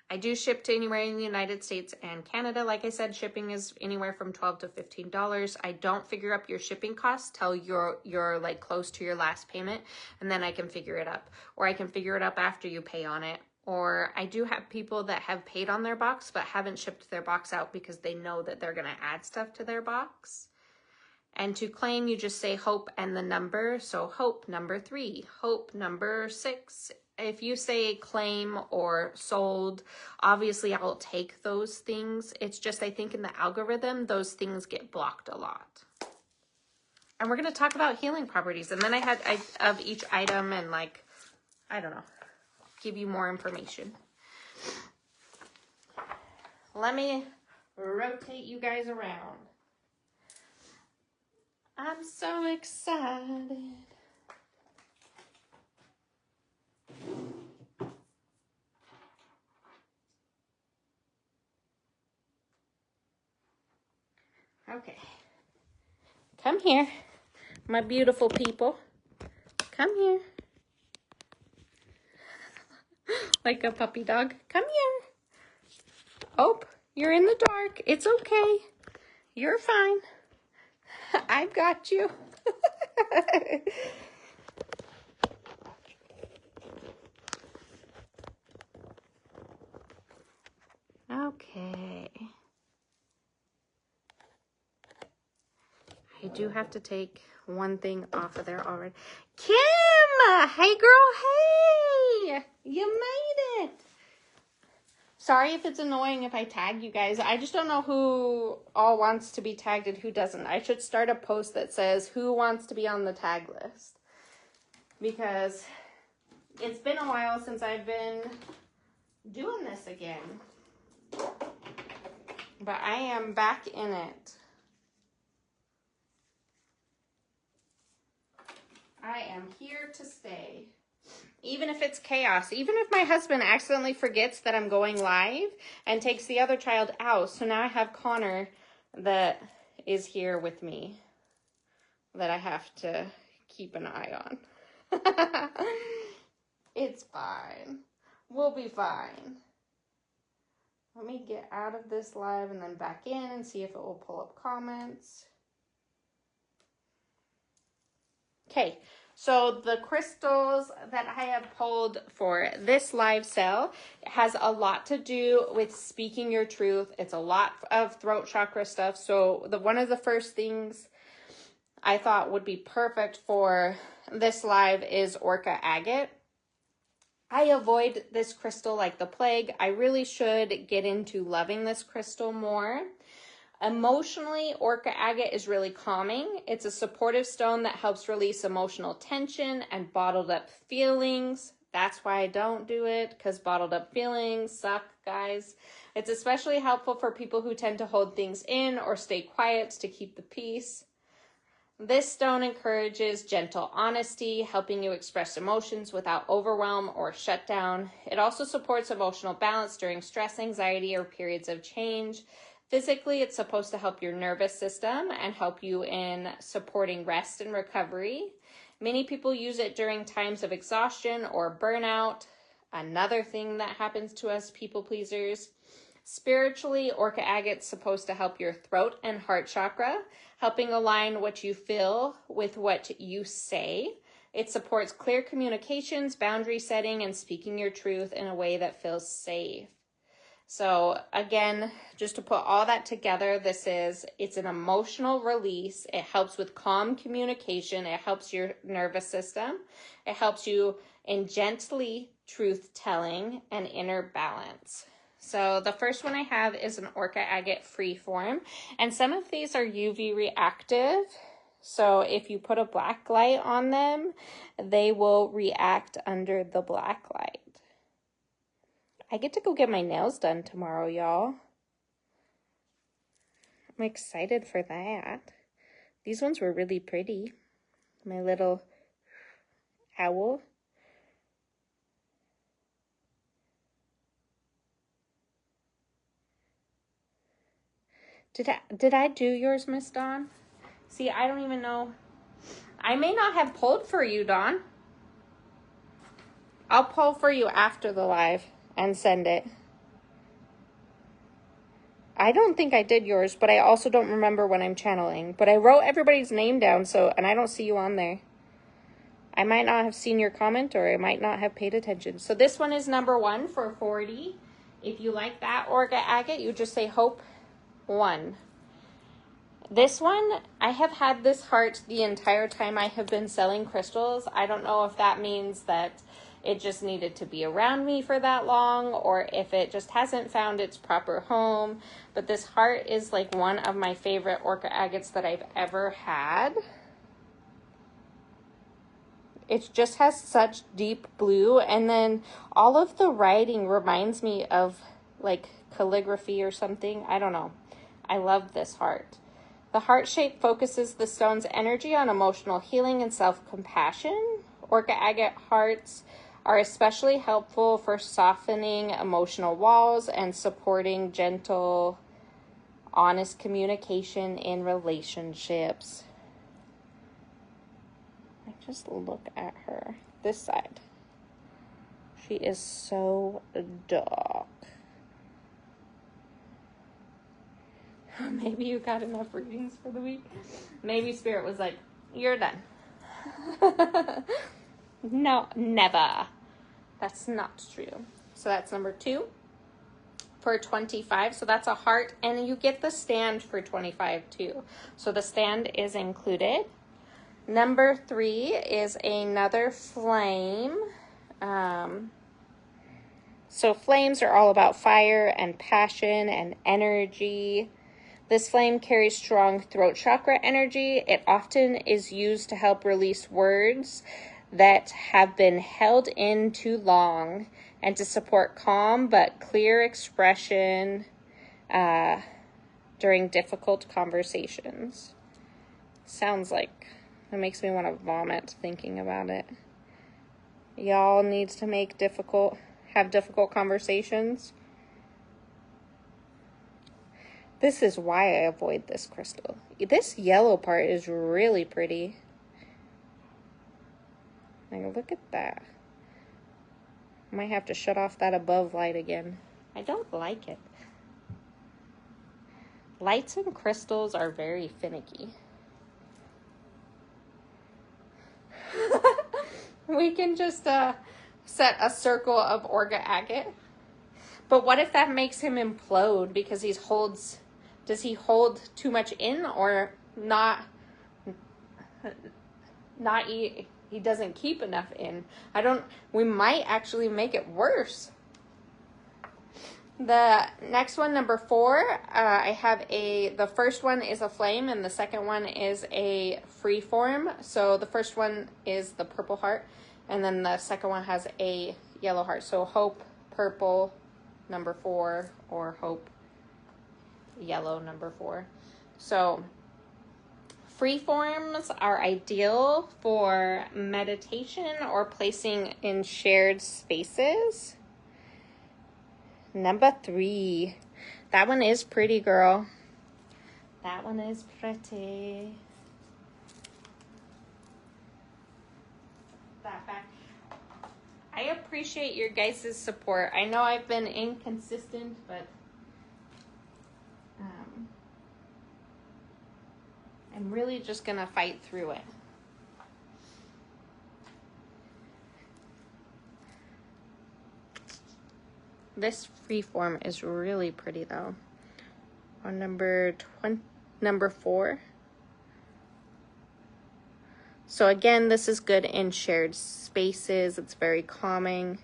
I do ship to anywhere in the United States and Canada. Like I said, shipping is anywhere from $12 to $15. I don't figure up your shipping costs till you're like close to your last payment, and then I can figure it up. Or I can figure it up after you pay on it. Or I do have people that have paid on their box but haven't shipped their box out because they know that they're going to add stuff to their box. And to claim, you just say Hope and the number. So Hope number 3, Hope number 6. If you say claim or sold, obviously I'll take those things. It's just, I think in the algorithm, those things get blocked a lot. And we're going to talk about healing properties. And then I of each item and like, I don't know, give you more information. Let me rotate you guys around. I'm so excited. Okay. Come here, my beautiful people. Come here. Like a puppy dog. Come here. Oh, you're in the dark. It's okay. You're fine. I've got you. Okay. I do have to take one thing off of there already. Kim! Hey, girl, hey! You made it! Sorry if it's annoying if I tag you guys. I just don't know who all wants to be tagged and who doesn't. I should start a post that says who wants to be on the tag list. Because it's been a while since I've been doing this again. But I am back in it. I am here to stay. Even if it's chaos. Even if my husband accidentally forgets that I'm going live and takes the other child out. So now I have Connor that is here with me that I have to keep an eye on. It's fine. We'll be fine. Let me get out of this live and then back in and see if it will pull up comments. Okay, so the crystals that I have pulled for this live sale has a lot to do with speaking your truth. It's a lot of throat chakra stuff. So one of the first things I thought would be perfect for this live is Orca Agate. I avoid this crystal like the plague. I really should get into loving this crystal more. Emotionally, Orca Agate is really calming. It's a supportive stone that helps release emotional tension and bottled up feelings. That's why I don't do it, because bottled up feelings suck, guys. It's especially helpful for people who tend to hold things in or stay quiet to keep the peace. This stone encourages gentle honesty, helping you express emotions without overwhelm or shutdown. It also supports emotional balance during stress, anxiety, or periods of change. Physically, it's supposed to help your nervous system and help you in supporting rest and recovery. Many people use it during times of exhaustion or burnout. Another thing that happens to us people pleasers. Spiritually, Orca Agate's supposed to help your throat and heart chakra, helping align what you feel with what you say. It supports clear communications, boundary setting, and speaking your truth in a way that feels safe. So again, just to put all that together, it's an emotional release. It helps with calm communication. It helps your nervous system. It helps you in gently truth telling and inner balance. So the first one I have is an Orca Agate Freeform, and some of these are UV reactive. So if you put a black light on them, they will react under the black light. I get to go get my nails done tomorrow, y'all. I'm excited for that. These ones were really pretty. My little owl. Did I do yours, Miss Dawn? See, I don't even know. I may not have pulled for you, Dawn. I'll pull for you after the live and send it. I don't think I did yours, but I also don't remember when I'm channeling. But I wrote everybody's name down, and I don't see you on there. I might not have seen your comment, or I might not have paid attention. So this one is number 1 for 40. If you like that Orca Agate, you just say Hope 1. This one, I have had this heart the entire time I have been selling crystals. I don't know if that means that it just needed to be around me for that long, or if it just hasn't found its proper home. But this heart is like one of my favorite Orca Agates that I've ever had. It just has such deep blue, and then all of the writing reminds me of like calligraphy or something. I don't know. I love this heart. The heart shape focuses the stone's energy on emotional healing and self-compassion. Orca Agate hearts are especially helpful for softening emotional walls and supporting gentle, honest communication in relationships. Just look at her. This side. She is so dark. Maybe you got enough readings for the week. Maybe Spirit was like, you're done. No, never. That's not true. So that's number 2 for 25. So that's a heart, and you get the stand for 25 too. So the stand is included. Number 3 is another flame. So flames are all about fire and passion and energy. This flame carries strong throat chakra energy. It often is used to help release words that have been held in too long, and to support calm but clear expression during difficult conversations. Sounds like it makes me want to vomit thinking about it. Y'all needs to have difficult conversations. This is why I avoid this crystal. This yellow part is really pretty. Like, look at that. Might have to shut off that above light again. I don't like it. Lights and crystals are very finicky. We can just set a circle of Orca Agate. But what if that makes him implode because does he hold too much in, or not he doesn't keep enough in? We might actually make it worse. The next one, number 4, I have the first one is a flame, and the second one is a free form. So the first one is the purple heart, and then the second one has a yellow heart. So Hope purple, number 4, or Hope yellow, number 4. So free forms are ideal for meditation or placing in shared spaces. Number 3. That one is pretty, girl. That one is pretty. That back. I appreciate your guys' support. I know I've been inconsistent, but I'm really just gonna fight through it. This freeform is really pretty though. On number 4. So again, this is good in shared spaces. It's very calming.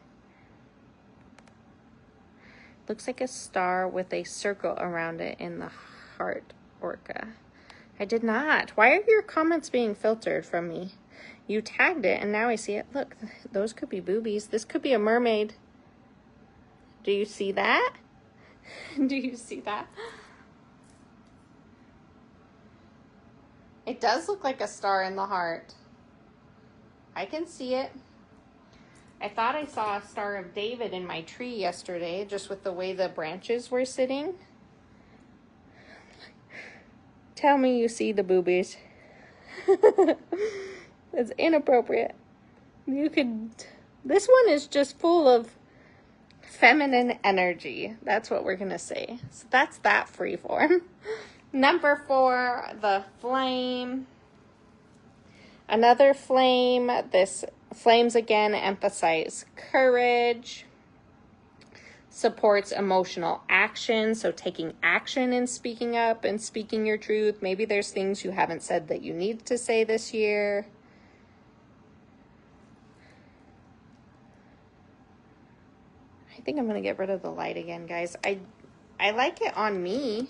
Looks like a star with a circle around it in the heart orca. I did not. Why are your comments being filtered from me? You tagged it and now I see it. Look, those could be boobies. This could be a mermaid. Do you see that? Do you see that? It does look like a star in the heart. I can see it. I thought I saw a Star of David in my tree yesterday, just with the way the branches were sitting. Tell me you see the boobies. It's inappropriate. You could... This one is just full of feminine energy. That's what we're gonna say. So that's that freeform. Number 4, the flame. Another flame. This flames again emphasize courage, supports emotional action, so taking action and speaking up and speaking your truth. Maybe there's things you haven't said that you need to say this year. I think I'm going to get rid of the light again, guys. I like it on me.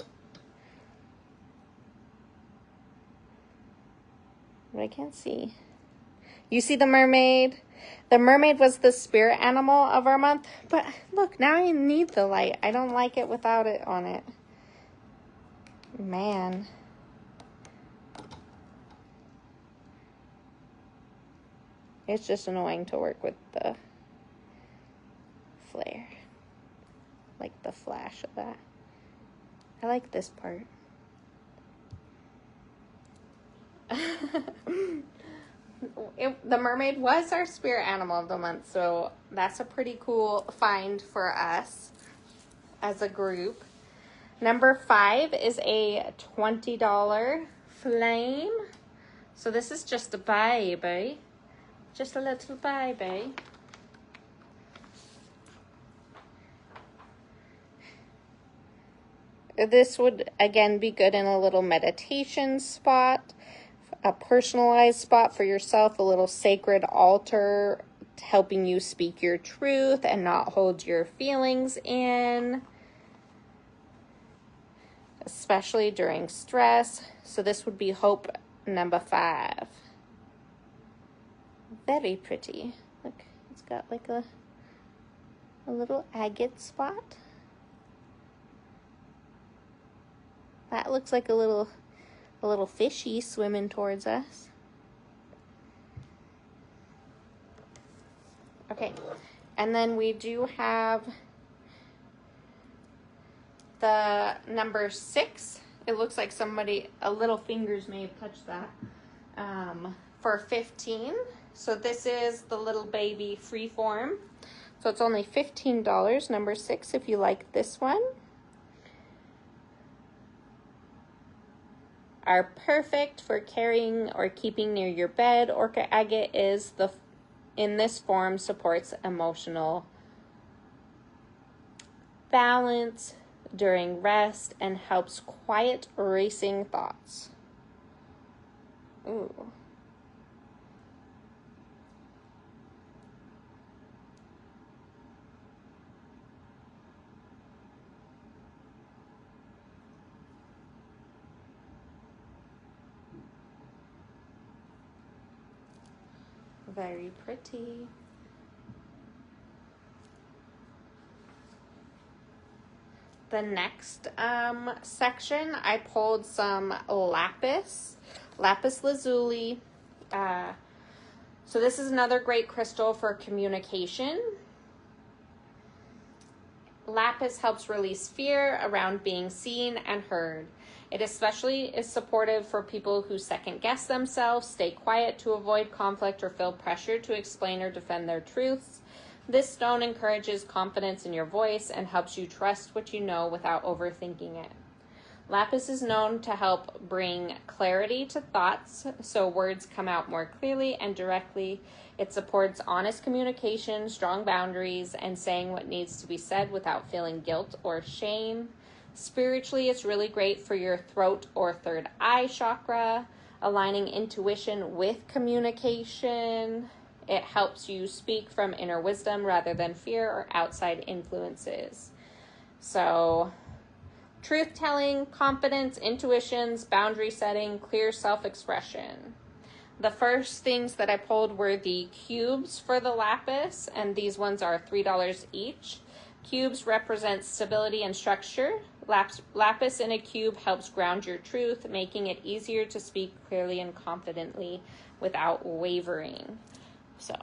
But I can't see. You see the mermaid? The mermaid was the spirit animal of our month. But look, now I need the light. I don't like it without it on it. Man. It's just annoying to work with the flare. Like the flash of that. I like this part. The mermaid was our spirit animal of the month, so that's a pretty cool find for us as a group. Number 5 is a $20 flame. So this is just a baby. Just a little baby. This would, again, be good in a little meditation spot, a personalized spot for yourself, a little sacred altar helping you speak your truth and not hold your feelings in, especially during stress. So this would be hope number 5. Very pretty. Look, it's got like a little agate spot. That looks like a little fishy swimming towards us. Okay, and then we do have the number 6. It looks like a little fingers may have touched that, for 15. So this is the little baby freeform. So it's only $15, number 6, if you like this one. Are perfect for carrying or keeping near your bed. Orca agate is in this form supports emotional balance during rest and helps quiet racing thoughts. Ooh. Very pretty. The next section, I pulled some lapis lazuli. So this is another great crystal for communication. Lapis helps release fear around being seen and heard. It especially is supportive for people who second guess themselves, stay quiet to avoid conflict, or feel pressure to explain or defend their truths. This stone encourages confidence in your voice and helps you trust what you know without overthinking it. Lapis is known to help bring clarity to thoughts, so words come out more clearly and directly. It supports honest communication, strong boundaries, and saying what needs to be said without feeling guilt or shame. Spiritually, it's really great for your throat or third eye chakra, aligning intuition with communication. It helps you speak from inner wisdom rather than fear or outside influences. So, truth-telling, confidence, intuitions, boundary setting, clear self-expression. The first things that I pulled were the cubes for the lapis, and these ones are $3 each. Cubes represent stability and structure. Lapis in a cube helps ground your truth, making it easier to speak clearly and confidently without wavering. So,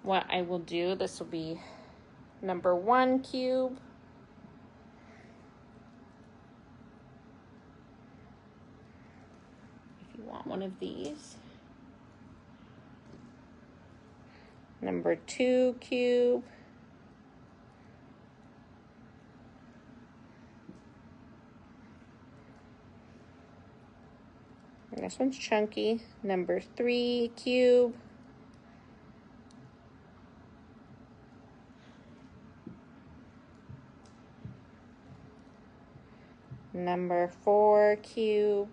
what I will do, this will be number 1 cube. Want one of these. Number 2 cube. And this one's chunky. Number 3 cube. Number 4 cube.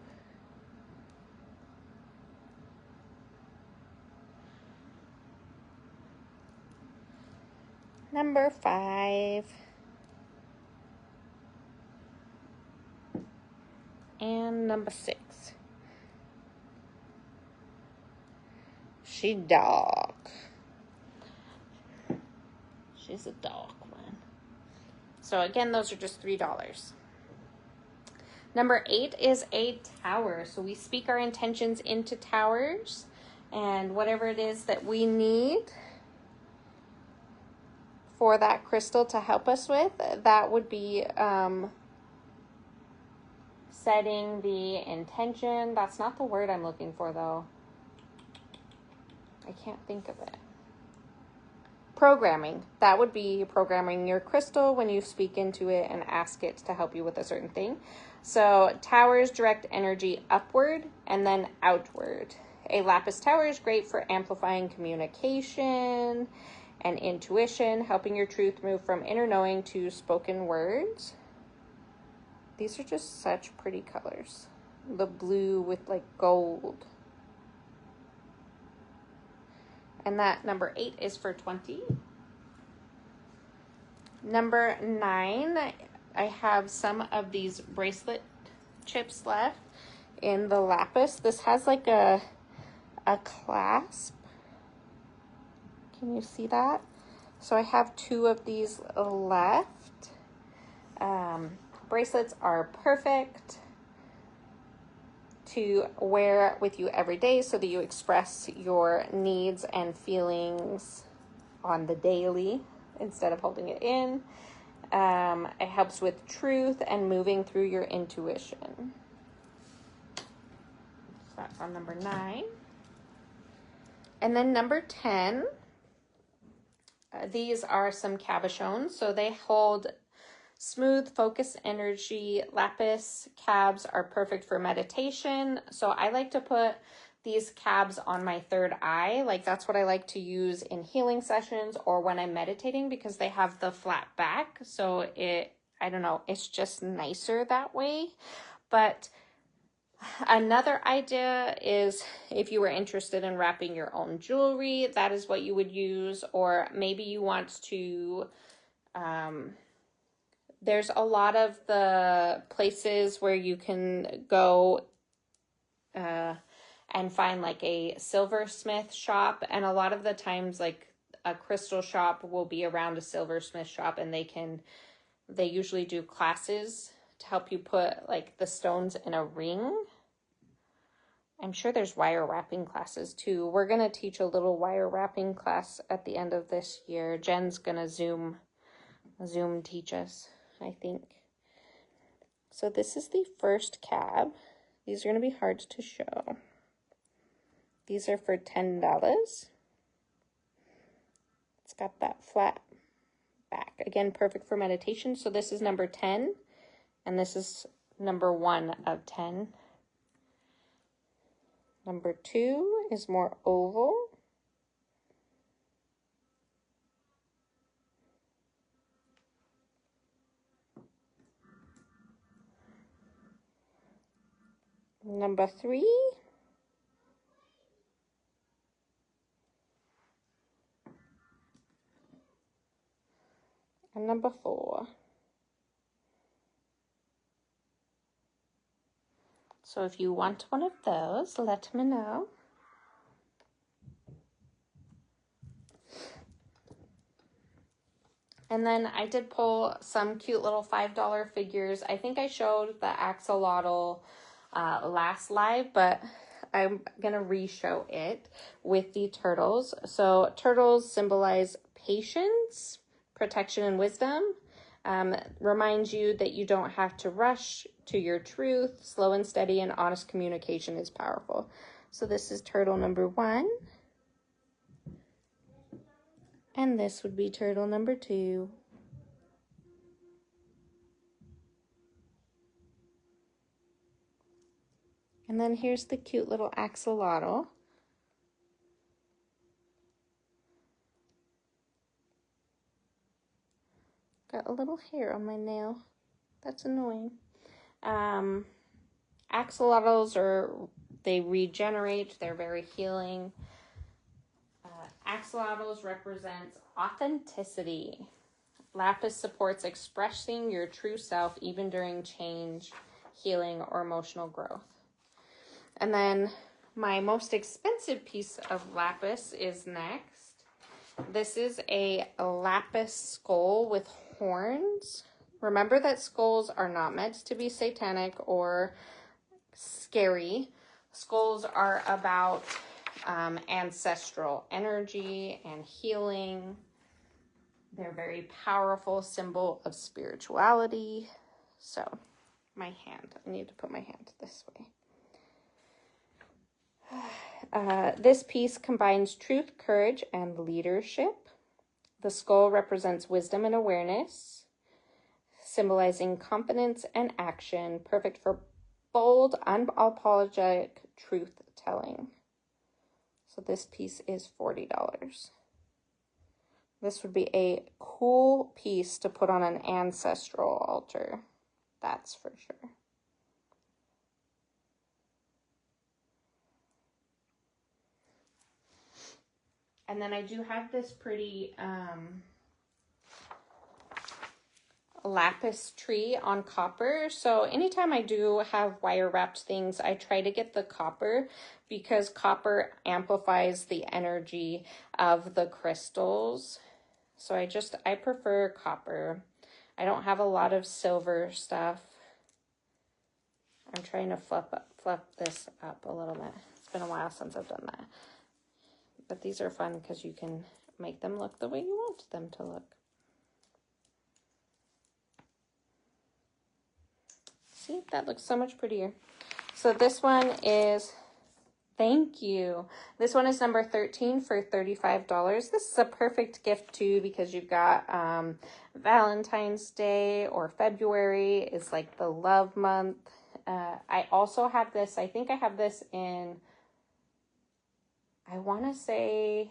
Number 5. And number 6. She dark. She's a dark one. So again, those are just $3. Number 8 is a tower. So we speak our intentions into towers, and whatever it is that we need for that crystal to help us with, that would be setting the intention. That's not the word I'm looking for, though. I can't think of it. Programming. That would be programming your crystal when you speak into it and ask it to help you with a certain thing. So towers direct energy upward and then outward. A lapis tower is great for amplifying communication and intuition, helping your truth move from inner knowing to spoken words. These are just such pretty colors. The blue with like gold. And that number 8 is for 20. Number 9, I have some of these bracelet chips left in the lapis. This has like a clasp. Can you see that? So I have 2 of these left. Bracelets are perfect to wear with you every day so that you express your needs and feelings on the daily instead of holding it in. It helps with truth and moving through your intuition. So that's on number 9. And then number 10, these are some cabochons. So they hold smooth, focused energy. Lapis cabs are perfect for meditation. So I like to put these cabs on my third eye. Like that's what I like to use in healing sessions or when I'm meditating because they have the flat back. So I don't know, it's just nicer that way. But another idea is if you were interested in wrapping your own jewelry, that is what you would use. Or maybe you want to, there's a lot of the places where you can go and find like a silversmith shop. And a lot of the times like a crystal shop will be around a silversmith shop, and they usually do classes to help you put like the stones in a ring. I'm sure there's wire wrapping classes too. We're going to teach a little wire wrapping class at the end of this year. Jen's going to Zoom teach us, I think. So this is the first cab. These are going to be hard to show. These are for $10. It's got that flat back. Again, perfect for meditation. So this is number 10. And this is number 1 of 10. Number 2 is more oval. Number 3. And number 4. So if you want one of those, let me know. And then I did pull some cute little $5 figures. I think I showed the axolotl last live, but I'm going to re-show it with the turtles. So turtles symbolize patience, protection, and wisdom. Reminds you that you don't have to rush to your truth. Slow and steady and honest communication is powerful. So this is turtle number 1. And this would be turtle number 2. And then here's the cute little axolotl. Got a little hair on my nail. That's annoying. Axolotls they regenerate. They're very healing. Axolotls represents authenticity. Lapis supports expressing your true self even during change, healing, or emotional growth. And then my most expensive piece of lapis is next. This is a lapis skull with horns. Remember that skulls are not meant to be satanic or scary. Skulls are about ancestral energy and healing. They're a very powerful symbol of spirituality. So my hand, I need to put my hand this way. This piece combines truth, courage, and leadership. The skull represents wisdom and awareness, symbolizing confidence and action, perfect for bold, unapologetic truth-telling. So this piece is $40. This would be a cool piece to put on an ancestral altar. That's for sure. And then I do have this pretty lapis tree on copper. So anytime I do have wire wrapped things, I try to get the copper because copper amplifies the energy of the crystals. So I prefer copper. I don't have a lot of silver stuff. I'm trying to fluff this up a little bit. It's been a while since I've done that. But these are fun because you can make them look the way you want them to look. See, that looks so much prettier. So this one is, thank you. This one is number 13 for $35. This is a perfect gift too because you've got Valentine's Day or February is like the love month. I also have this, I think I have this in, I want to say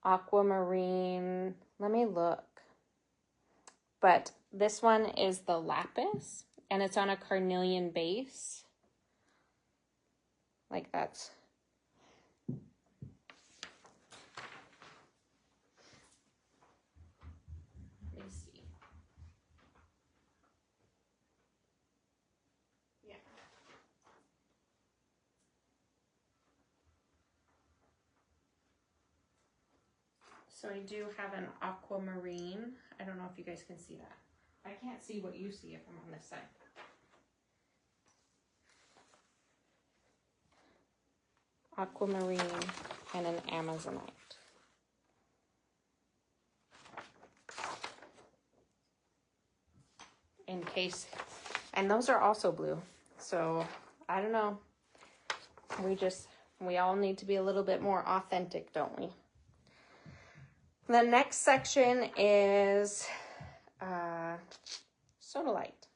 aquamarine. Let me look. But this one is the lapis, and it's on a carnelian base. Like that's. Let me see. Yeah. So I do have an aquamarine. I don't know if you guys can see that. I can't see what you see if I'm on this side. Aquamarine and an Amazonite. In case, and those are also blue. So I don't know. We all need to be a little bit more authentic, don't we? The next section is Sodalite.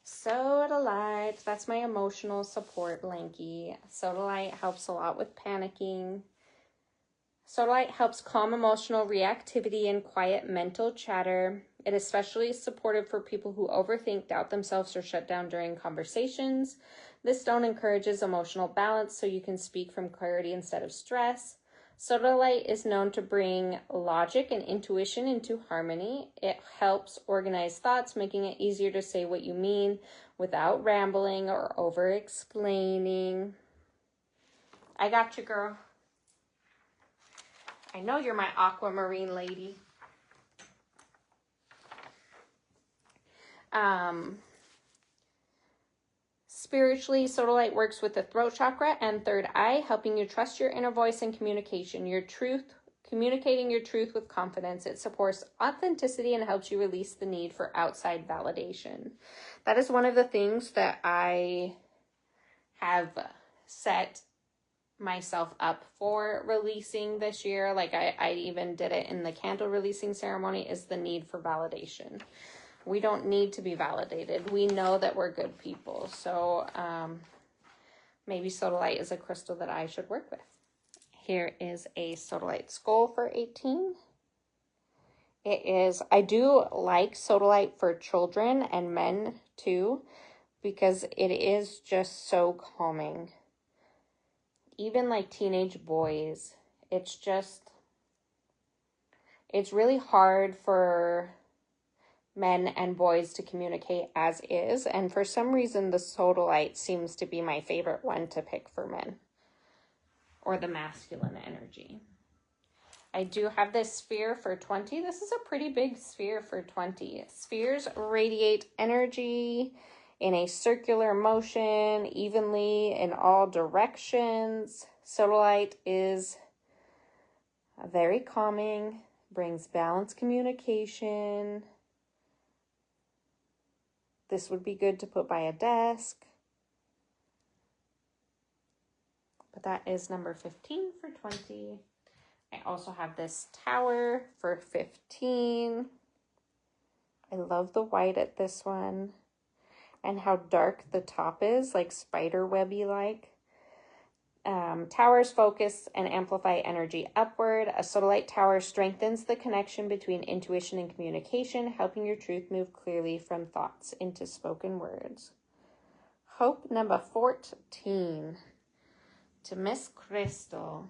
Sodalite, that's my emotional support blankie. Sodalite helps a lot with panicking. Sodalite helps calm emotional reactivity and quiet mental chatter. It is especially supportive for people who overthink, doubt themselves, or shut down during conversations. This stone encourages emotional balance so you can speak from clarity instead of stress. Sodalite is known to bring logic and intuition into harmony. It helps organize thoughts, making it easier to say what you mean without rambling or over-explaining. I got you, girl. I know you're my aquamarine lady. Spiritually, Sodalite works with the throat chakra and third eye, helping you trust your inner voice and communicating your truth with confidence. It supports authenticity and helps you release the need for outside validation. That is one of the things that I have set myself up for releasing this year. Like I even did it in the candle releasing ceremony, is the need for validation. We don't need to be validated. We know that we're good people. So maybe Sodalite is a crystal that I should work with. Here is a Sodalite skull for 18. I do like Sodalite for children and men too, because it is just so calming. Even like teenage boys, it's really hard for men and boys to communicate as is. And for some reason, the Sodalite seems to be my favorite one to pick for men, or the masculine energy. I do have this sphere for 20. This is a pretty big sphere for 20. Spheres radiate energy in a circular motion, evenly in all directions. Sodalite is very calming, brings balanced communication. This would be good to put by a desk. But that is number 15 for 20. I also have this tower for 15. I love the white at this one. And how dark the top is, like spider webby like. Towers focus and amplify energy upward. A Sodalite tower strengthens the connection between intuition and communication, helping your truth move clearly from thoughts into spoken words. Hope number 14 to Miss Crystal.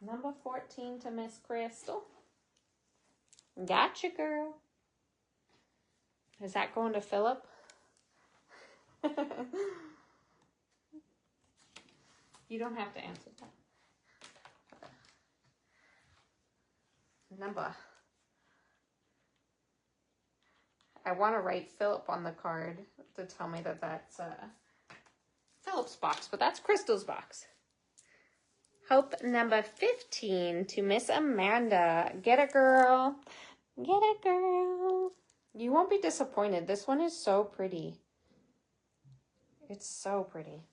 Number 14 to Miss Crystal. Gotcha, girl. Is that going to Philip? You don't have to answer that. Number. I want to write Philip on the card to tell me that that's Philip's box, but that's Crystal's box. Hope number 15 to Miss Amanda. Get it, girl. Get it, girl. You won't be disappointed. This one is so pretty. It's so pretty.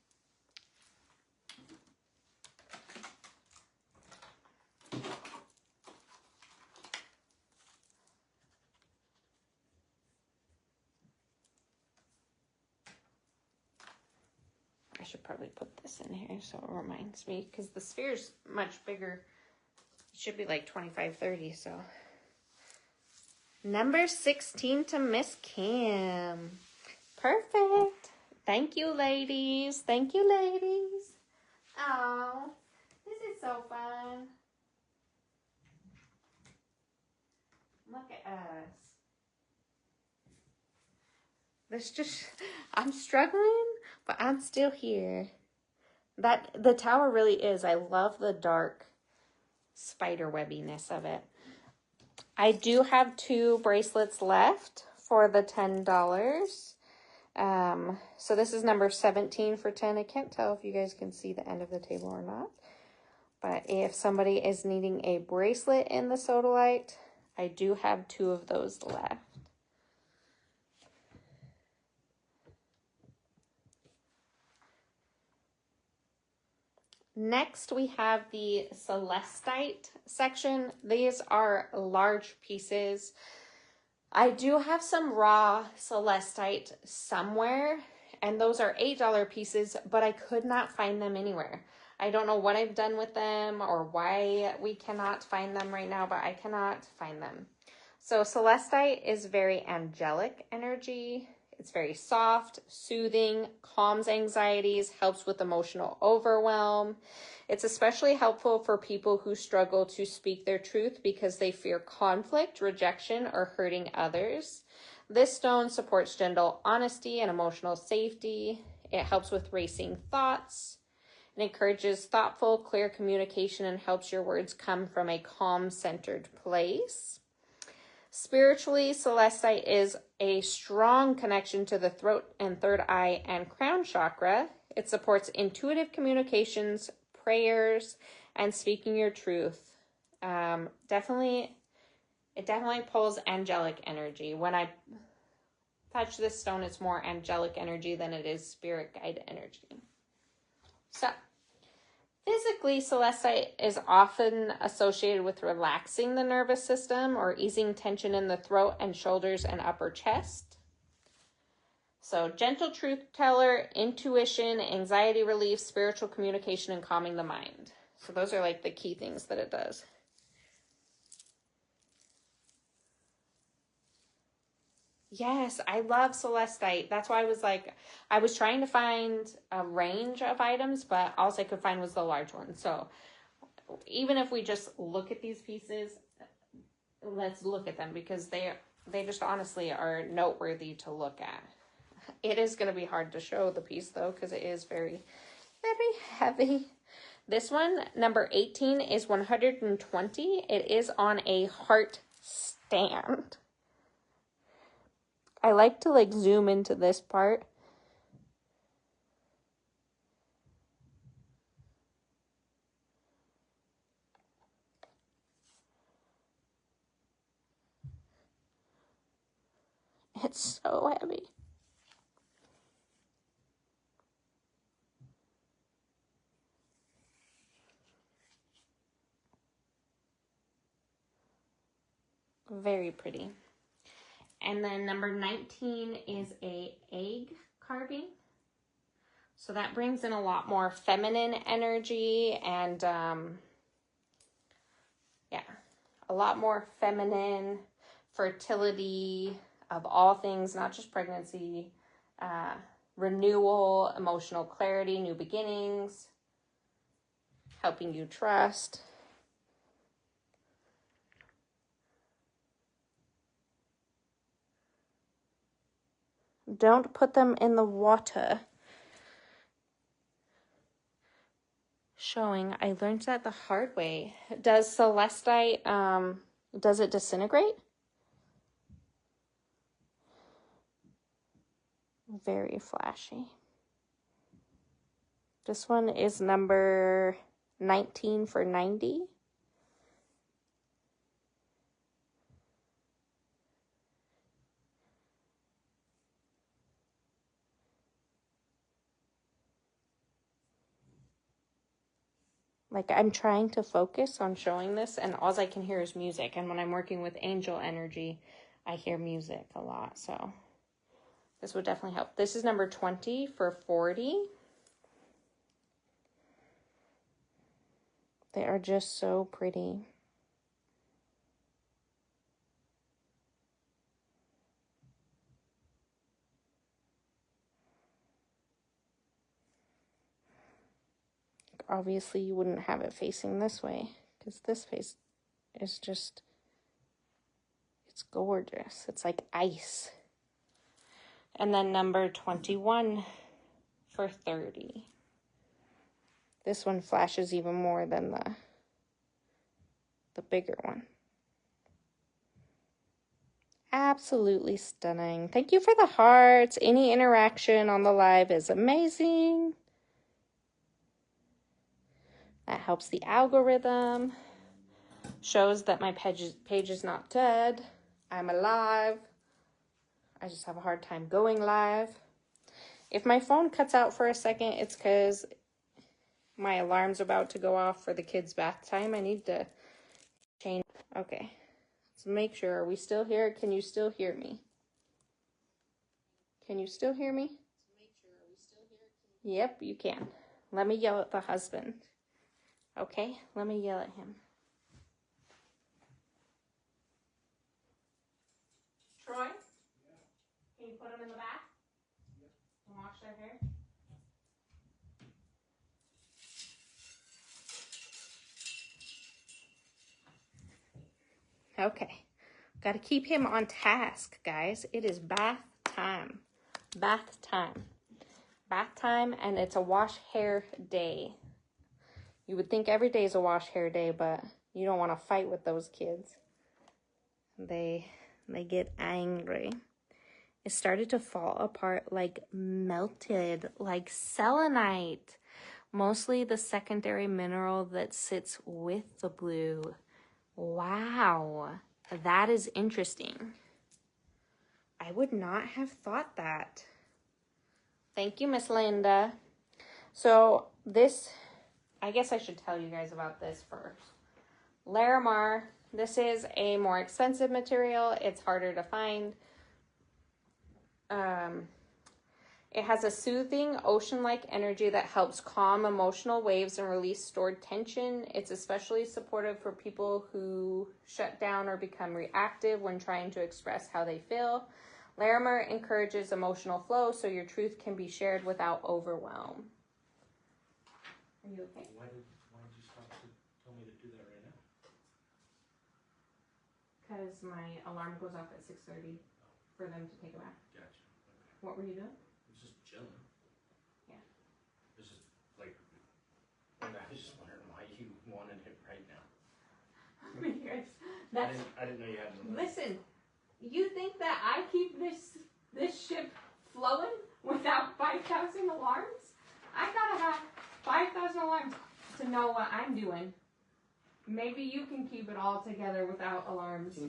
I should probably put this in here so it reminds me, because the sphere's much bigger. It should be like 25, 30, so. Number 16 to Miss Kim. Perfect. Thank you, ladies. Thank you, ladies. Oh, this is so fun. Look at us. I'm struggling, but I'm still here. The tower really is. I love the dark spider webbiness of it. I do have 2 bracelets left for the $10. So this is number 17 for 10. I can't tell if you guys can see the end of the table or not. But if somebody is needing a bracelet in the Sodalite, I do have 2 of those left. Next, we have the Celestite section. These are large pieces. I do have some raw celestite somewhere, and those are $8 pieces, but I could not find them anywhere. I don't know what I've done with them or why we cannot find them right now, but I cannot find them. So celestite is very angelic energy. It's very soft, soothing, calms anxieties, helps with emotional overwhelm. It's especially helpful for people who struggle to speak their truth because they fear conflict, rejection, or hurting others. This stone supports gentle honesty and emotional safety. It helps with racing thoughts. It encourages thoughtful, clear communication and helps your words come from a calm, centered place. Spiritually, celestite is a strong connection to the throat and third eye and crown chakra. It supports intuitive communications, prayers, and speaking your truth. It definitely pulls angelic energy. When I touch this stone, it's more angelic energy than it is spirit guide energy. So, physically, celestite is often associated with relaxing the nervous system or easing tension in the throat and shoulders and upper chest. So, gentle truth teller, intuition, anxiety relief, spiritual communication, and calming the mind. So those are like the key things that it does. Yes, I love celestite. That's why I was trying to find a range of items, but all I could find was the large one. So even if we just look at these pieces, let's look at them because they just honestly are noteworthy to look at. It is going to be hard to show the piece though because it is very, very heavy. This one, number 18, is 120. It is on a heart stand. I like to zoom into this part. It's so heavy. Very pretty. And then number 19 is a egg carving. So that brings in a lot more feminine energy and a lot more feminine fertility of all things, not just pregnancy, renewal, emotional clarity, new beginnings, helping you trust. Don't put them in the water. Showing, I learned that the hard way. Does celestite, does it disintegrate? Very flashy. This one is number 19 for 90. I'm trying to focus on showing this and all I can hear is music. And when I'm working with angel energy, I hear music a lot. So this would definitely help. This is number 20 for 40. They are just so pretty. Obviously, you wouldn't have it facing this way because this face is just, it's gorgeous. It's like ice. And then number 21 for 30. This one flashes even more than the bigger one. Absolutely stunning. Thank you for the hearts. Any interaction on the live is amazing. That helps the algorithm. Shows that my page is not dead. I'm alive. I just have a hard time going live. If my phone cuts out for a second, it's because my alarm's about to go off for the kids' bath time. I need to change. Okay. Let's make sure. Are we still here? Can you still hear me? Can you still hear me? Yep, you can. Let me yell at the husband. Okay, let me yell at him. Troy? Can you put him in the bath? And wash their hair? Okay. Got to keep him on task, guys. It is bath time. Bath time. Bath time, and it's a wash hair day. You would think every day is a wash hair day, but you don't want to fight with those kids. They get angry. It started to fall apart like melted, like selenite. Mostly the secondary mineral that sits with the blue. Wow, that is interesting. I would not have thought that. Thank you, Miss Linda. So this, I guess I should tell you guys about this first. Larimar, this is a more expensive material. It's harder to find. It has a soothing, ocean-like energy that helps calm emotional waves and release stored tension. It's especially supportive for people who shut down or become reactive when trying to express how they feel. Larimar encourages emotional flow so your truth can be shared without overwhelm. Are you okay? Why did you stop to tell me to do that right now? Because my alarm goes off at 6:30 for them to take a bath. Gotcha. Okay. What were you doing? I was just chilling. Yeah. It's just like, I was just wondering why you wanted it right now. Because that's, I didn't know you had to. listen, you think that I keep this ship flowing without 5,000 alarms? I gotta have 5,000 alarms to know what I'm doing. Maybe you can keep it all together without alarms,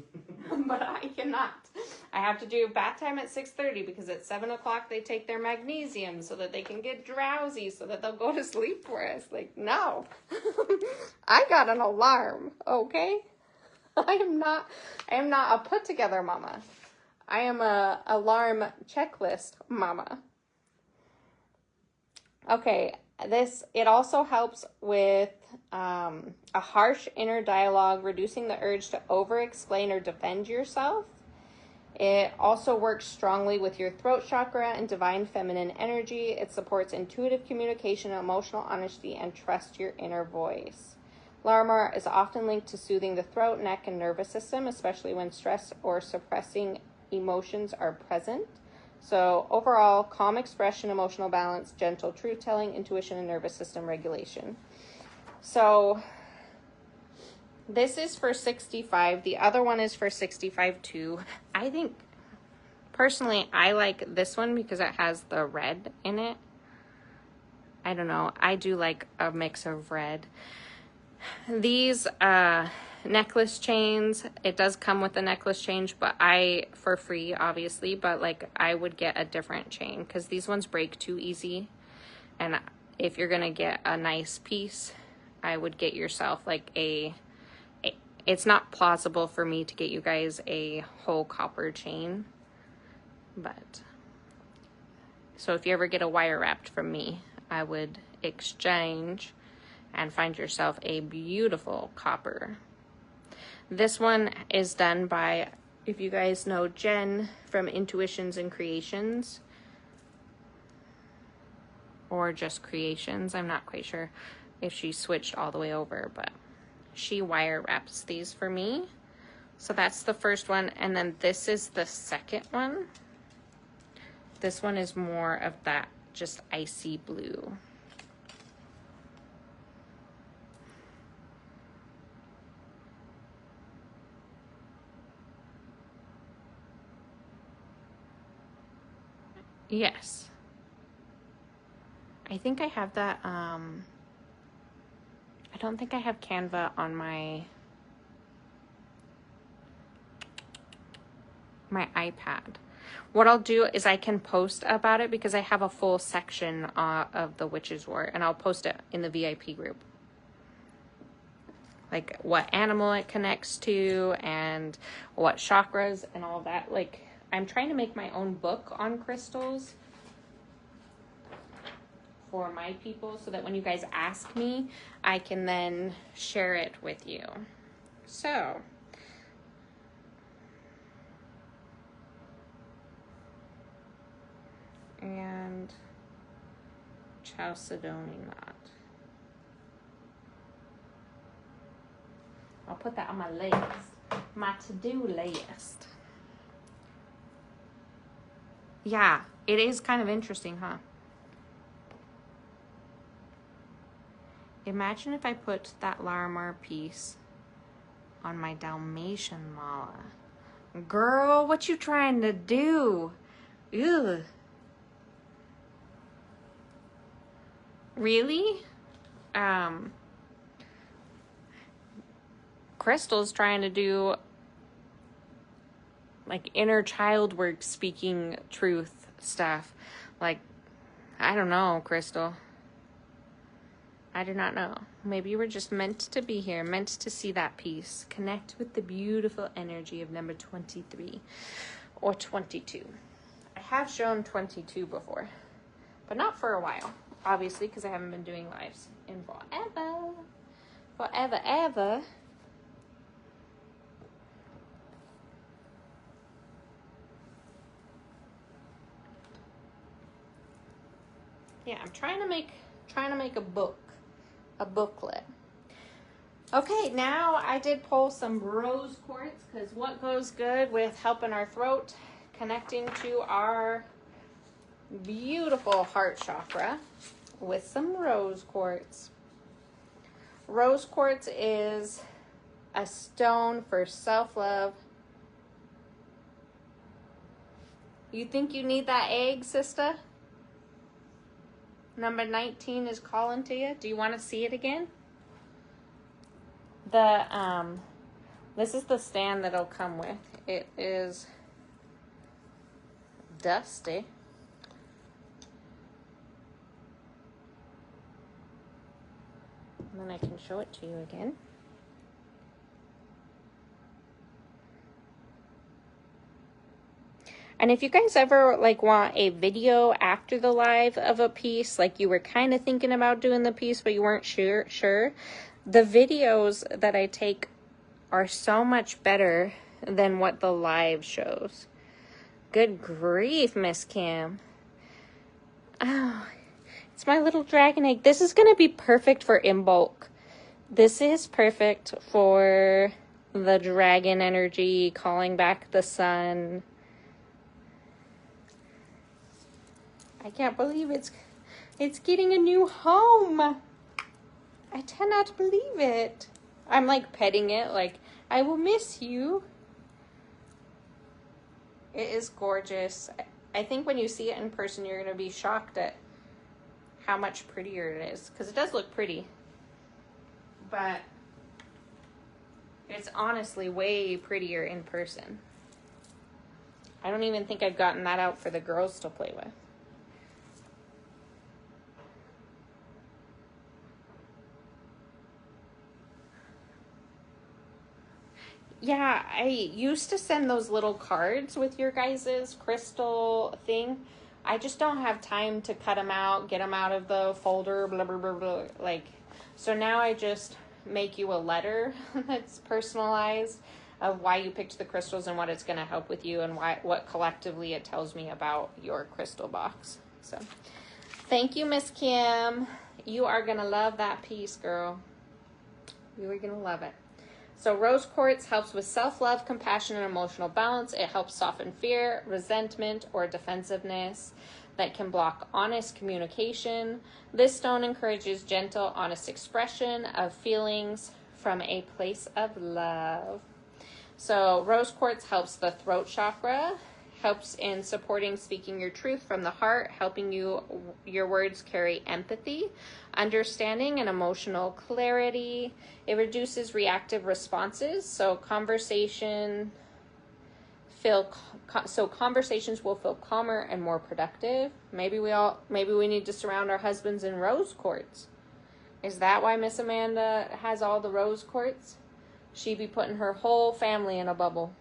but I cannot. I have to do bath time at 6:30 because at 7 o'clock they take their magnesium so that they can get drowsy so that they'll go to sleep for us. Like, no, I got an alarm, okay? I am not a put together mama. I am a alarm checklist mama. Okay, it also helps with a harsh inner dialogue, reducing the urge to over-explain or defend yourself. It also works strongly with your throat chakra and divine feminine energy. It supports intuitive communication, emotional honesty, and trust your inner voice. Larimar is often linked to soothing the throat, neck, and nervous system, especially when stress or suppressing emotions are present. So overall, calm expression, emotional balance, gentle truth-telling, intuition, and nervous system regulation. So this is for 65. The other one is for 65 too. I think, personally, I like this one because it has the red in it. I don't know. I do like a mix of red. These necklace chains, it does come with a necklace chain, but for free, obviously, but like I would get a different chain because these ones break too easy. And if you're gonna get a nice piece, I would get yourself like it's not plausible for me to get you guys a whole copper chain, but so if you ever get a wire wrapped from me, I would exchange and find yourself a beautiful copper. This one is done by, if you guys know Jen from Intuitions and Creations, or just Creations. I'm not quite sure if she switched all the way over, but she wire wraps these for me. So that's the first one, and then this is the second one. This one is more of that just icy blue. Yes. I think I have that, I don't think I have Canva on my iPad. What I'll do is I can post about it because I have a full section of the Witches War, and I'll post it in the VIP group. like what animal it connects to and what chakras and all that. Like, I'm trying to make my own book on crystals for my people so that when you guys ask me, I can then share it with you. So, and Chalcedony knot. I'll put that on my list, my to-do list. Yeah, it is kind of interesting, huh? Imagine if I put that Larimar piece on my Dalmatian mala. Girl, what you trying to do? Ugh. Really? Crystal's trying to do like inner child work, speaking truth stuff. Like, I don't know, Crystal. I do not know. Maybe you were just meant to be here, meant to see that piece. Connect with the beautiful energy of number 23 or 22. I have shown 22 before, but not for a while. Obviously, because I haven't been doing lives in forever. Forever, ever. Yeah, I'm trying to make a booklet. Okay, now I did pull some rose quartz, because what goes good with helping our throat, connecting to our beautiful heart chakra with some rose quartz. Rose quartz is a stone for self-love. You think you need that egg, sister? Number 19 is calling to you. Do you want to see it again? This is the stand that it'll come with. It is dusty. And then I can show it to you again. And if you guys ever like want a video after the live of a piece, like you were kind of thinking about doing the piece, but you weren't sure, the videos that I take are so much better than what the live shows. Good grief, Miss Kim. Oh, it's my little dragon egg. This is going to be perfect for in bulk. This is perfect for the dragon energy, calling back the sun. I can't believe it's getting a new home. I cannot believe it. I'm like petting it, like, I will miss you. It is gorgeous. I think when you see it in person, you're going to be shocked at how much prettier it is. Because it does look pretty. But it's honestly way prettier in person. I don't even think I've gotten that out for the girls to play with. Yeah, I used to send those little cards with your guys' crystal thing. I just don't have time to cut them out, get them out of the folder, blah, blah, blah, blah. Like, so now I just make you a letter that's personalized of why you picked the crystals and what it's going to help with you and what collectively it tells me about your crystal box. So, thank you, Miss Kim. You are going to love that piece, girl. You are going to love it. So rose quartz helps with self-love, compassion, and emotional balance. It helps soften fear, resentment, or defensiveness that can block honest communication. This stone encourages gentle, honest expression of feelings from a place of love. So rose quartz helps the throat chakra, helps in supporting speaking your truth from the heart, helping your words carry empathy, understanding, and emotional clarity. It reduces reactive responses, so conversations will feel calmer and more productive. Maybe we need to surround our husbands in rose quartz. Is that why Miss Amanda has all the rose quartz? She be putting her whole family in a bubble.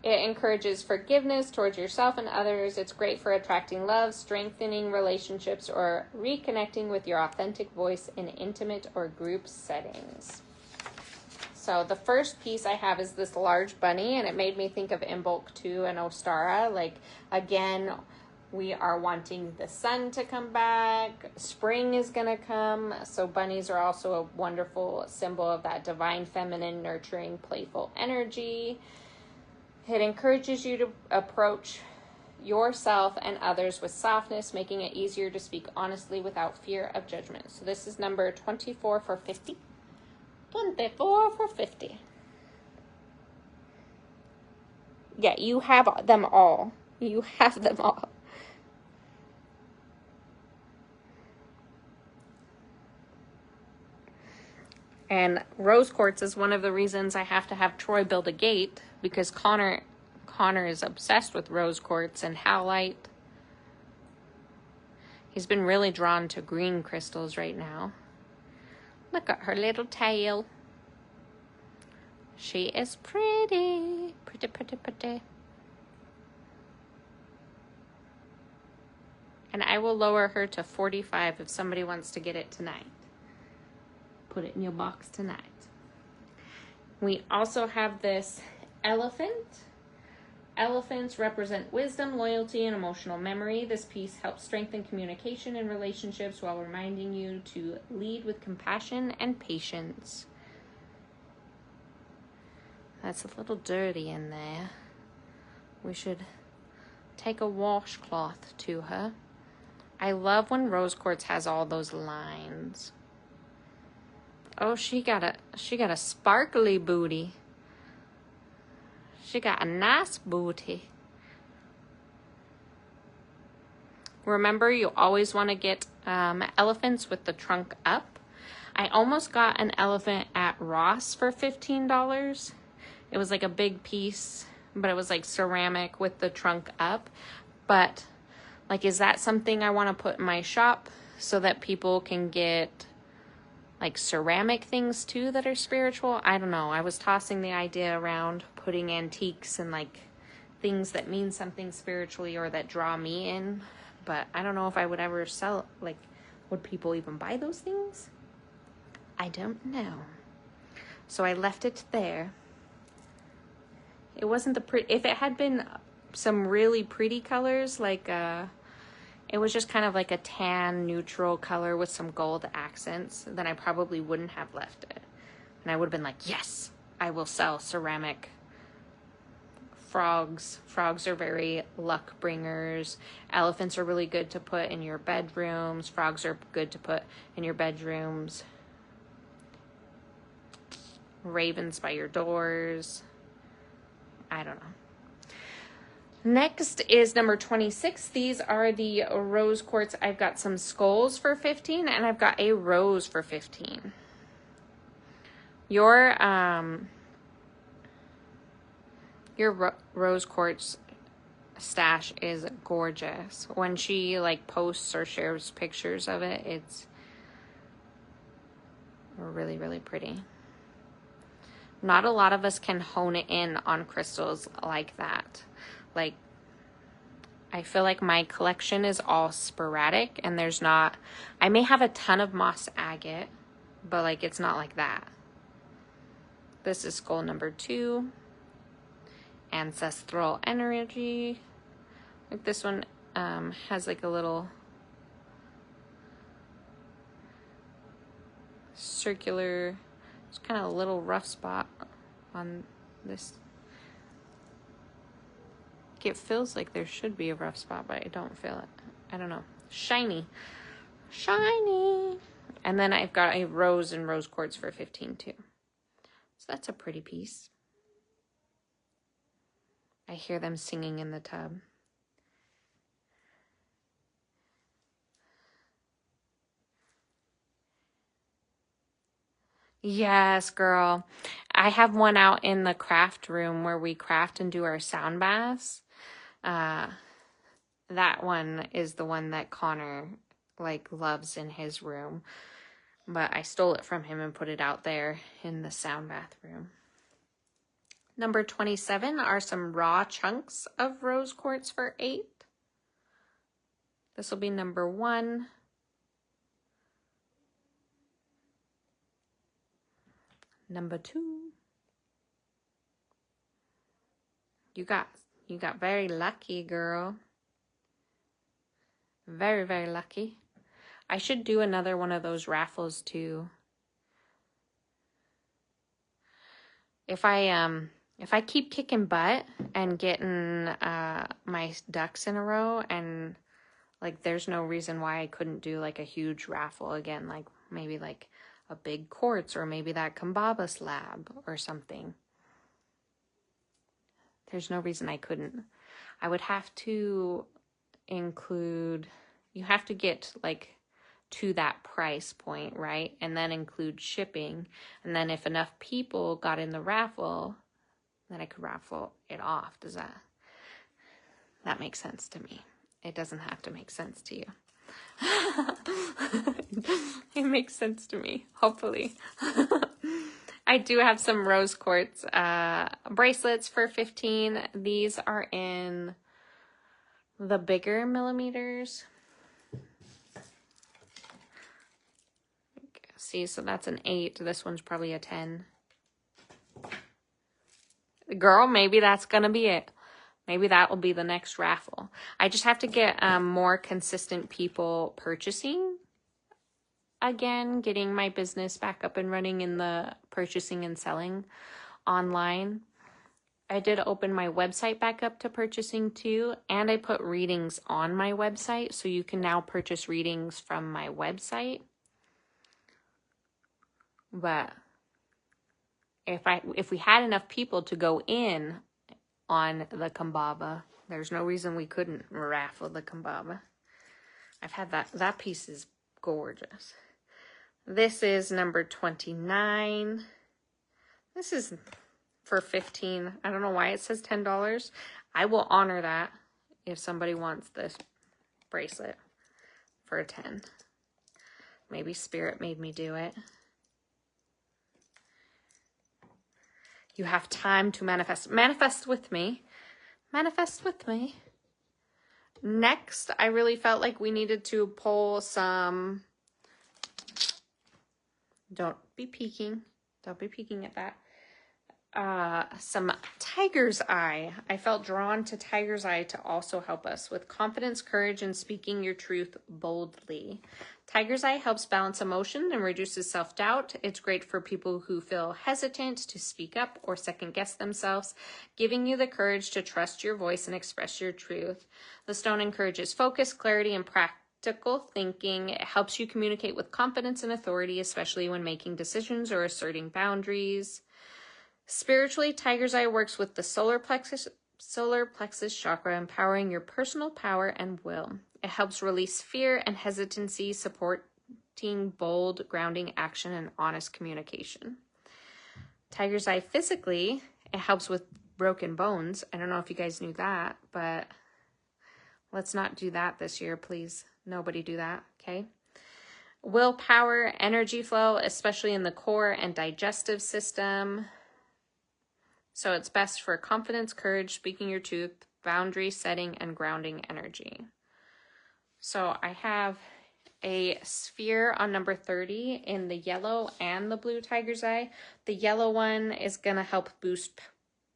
It encourages forgiveness towards yourself and others. It's great for attracting love, strengthening relationships, or reconnecting with your authentic voice in intimate or group settings. So the first piece I have is this large bunny, and it made me think of Imbolc 2 and Ostara. Like, again, we are wanting the sun to come back. Spring is going to come. So bunnies are also a wonderful symbol of that divine, feminine, nurturing, playful energy. It encourages you to approach yourself and others with softness, making it easier to speak honestly without fear of judgment. So this is number 24 for 50. 24 for 50. Yeah, you have them all. You have them all. And rose quartz is one of the reasons I have to have Troy build a gate, because Connor is obsessed with rose quartz and howlite. He's been really drawn to green crystals right now. Look at her little tail. She is pretty. Pretty, pretty, pretty. And I will lower her to 45 if somebody wants to get it tonight. Put it in your box tonight. We also have this elephant. Elephants represent wisdom, loyalty, and emotional memory. This piece helps strengthen communication and relationships while reminding you to lead with compassion and patience. That's a little dirty in there. We should take a washcloth to her. I love when rose quartz has all those lines. Oh, she got a sparkly booty. She got a nice booty. Remember, you always want to get elephants with the trunk up. I almost got an elephant at Ross for $15. It was like a big piece, but it was like ceramic with the trunk up. But, like, is that something I want to put in my shop so that people can get like ceramic things too that are spiritual? I don't know. I was tossing the idea around putting antiques and like things that mean something spiritually or that draw me in, but I don't know if I would ever sell, like, would people even buy those things? I don't know. So I left it there. It wasn't the pretty, if it had been some really pretty colors, like it was just kind of like a tan neutral color with some gold accents, then I probably wouldn't have left it. And I would have been like, yes, I will sell ceramic frogs. Frogs are very luck bringers. Elephants are really good to put in your bedrooms. Frogs are good to put in your bedrooms. Ravens by your doors. I don't know. Next is number 26. These are the rose quartz. I've got some skulls for 15 and I've got a rose for 15. Your rose quartz stash is gorgeous. When she like posts or shares pictures of it, it's really, really pretty. Not a lot of us can hone in on crystals like that. Like, I feel like my collection is all sporadic and there's not, I may have a ton of moss agate, but like it's not like that. This is skull number 2. Ancestral energy. Like this one has like a little circular, it's kind of a little rough spot on this. It feels like there should be a rough spot, but I don't feel it. I don't know. Shiny. Shiny. And then I've got a rose and rose quartz for 15 too. So that's a pretty piece. I hear them singing in the tub. Yes, girl. I have one out in the craft room where we craft and do our sound baths. that one is the one that Connor like loves in his room. But I stole it from him and put it out there in the sound bathroom. Number 27 are some raw chunks of rose quartz for 8. This will be number 1. Number 2. You got very lucky, girl. Very, very lucky. I should do another one of those raffles too. If I keep kicking butt and getting my ducks in a row, and like there's no reason why I couldn't do like a huge raffle again, like maybe like a big quartz or maybe that Kambaba slab or something. There's no reason I couldn't. I would have to include, you have to get like to that price point, right? And then include shipping. And then if enough people got in the raffle, then I could raffle it off. Does that make sense to me? It doesn't have to make sense to you. It makes sense to me, hopefully. I do have some rose quartz bracelets for 15. These are in the bigger millimeters. See, so that's an 8. This one's probably a 10. Girl, maybe that's gonna be it. Maybe that will be the next raffle. I just have to get more consistent people purchasing. Again, getting my business back up and running in the purchasing and selling online. I did open my website back up to purchasing too, and I put readings on my website, so you can now purchase readings from my website. But if we had enough people to go in on the Kambaba, there's no reason we couldn't raffle the Kambaba. I've had that piece is gorgeous. This is number 29. This is for 15. I don't know why it says $10. I will honor that if somebody wants this bracelet for a 10. Maybe Spirit made me do it. You have time to manifest. Manifest with me. Manifest with me. Next, I really felt like we needed to pull some... Don't be peeking. Don't be peeking at that. Some Tiger's Eye. I felt drawn to Tiger's Eye to also help us with confidence, courage, and speaking your truth boldly. Tiger's Eye helps balance emotion and reduces self-doubt. It's great for people who feel hesitant to speak up or second-guess themselves, giving you the courage to trust your voice and express your truth. The stone encourages focus, clarity, and practical thinking. It helps you communicate with confidence and authority, especially when making decisions or asserting boundaries. Spiritually, Tiger's Eye works with the solar plexus chakra, empowering your personal power and will. It helps release fear and hesitancy, supporting bold, grounding action and honest communication. Tiger's Eye physically, it helps with broken bones. I don't know if you guys knew that, but let's not do that this year, please. Nobody do that, okay? Willpower, energy flow, especially in the core and digestive system. So it's best for confidence, courage, speaking your truth, boundary setting, and grounding energy. So I have a sphere on number 30 in the yellow and the blue Tiger's Eye. The yellow one is going to help boost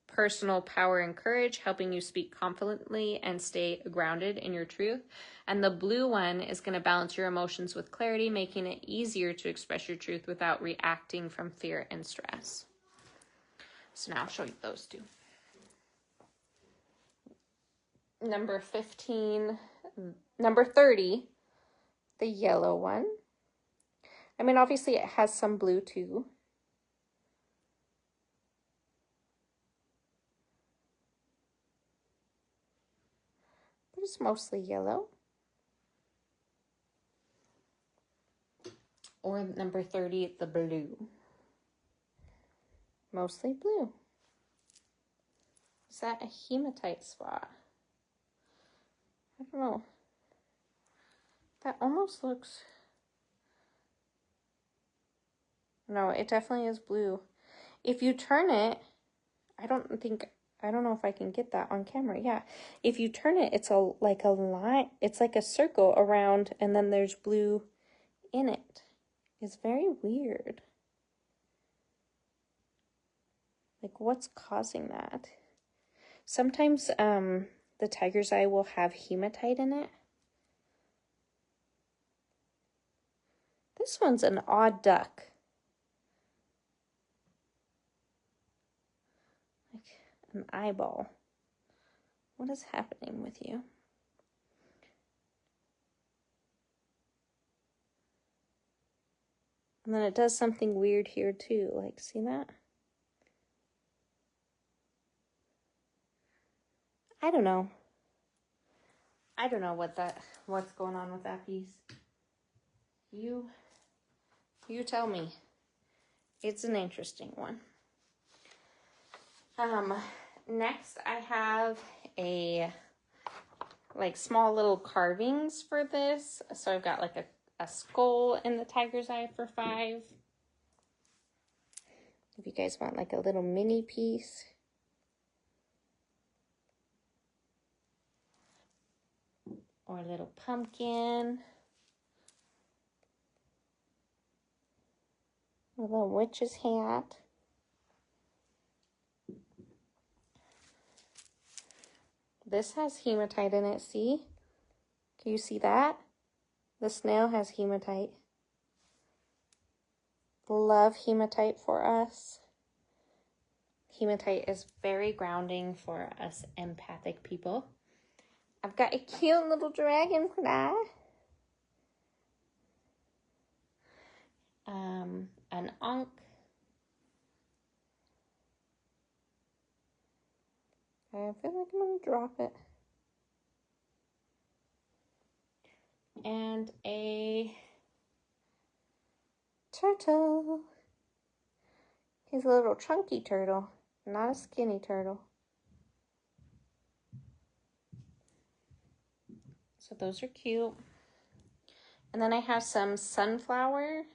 personal power and courage, helping you speak confidently and stay grounded in your truth. And the blue one is going to balance your emotions with clarity, making it easier to express your truth without reacting from fear and stress. So now I'll show you those two. Number 15, number 30, the yellow one. I mean, obviously it has some blue too. But it's mostly yellow. Or number 30, the blue. Mostly blue. Is that a hematite spot? I don't know. That almost looks... No, it definitely is blue. If you turn it, I don't know if I can get that on camera. Yeah. If you turn it, it's like a line. It's like a circle around, and then there's blue in it. It's very weird. Like, what's causing that? Sometimes the tiger's eye will have hematite in it. This one's an odd duck. Like an eyeball. What is happening with you? And then it does something weird here too. Like, see that? I don't know. I don't know what's going on with that piece. You tell me. It's an interesting one. Next I have a like small little carvings for this. So I've got like a skull in the tiger's eye for $5. If you guys want like a little mini piece. Or a little pumpkin. A little witch's hat. This has hematite in it, see? Can you see that? The snail has hematite. Love hematite for us. Hematite is very grounding for us empathic people. I've got a cute little dragonfly. An ankh. I feel like I'm going to drop it. And a turtle. He's a little chunky turtle, not a skinny turtle. So those are cute. And then I have some sunflower.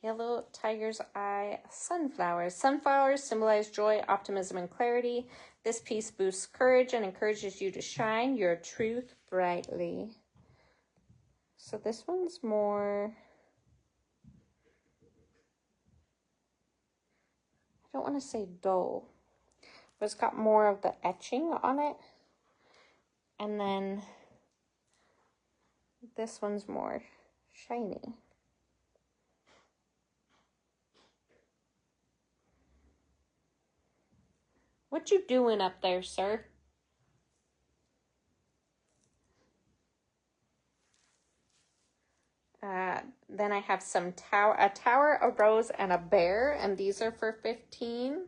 Yellow tiger's eye sunflowers. Sunflowers symbolize joy, optimism, and clarity. This piece boosts courage and encourages you to shine your truth brightly. So this one's more... I don't want to say dull, but it's got more of the etching on it. And then this one's more shiny. What you doing up there, sir? Then I have some a tower, a rose, and a bear, and these are for $15.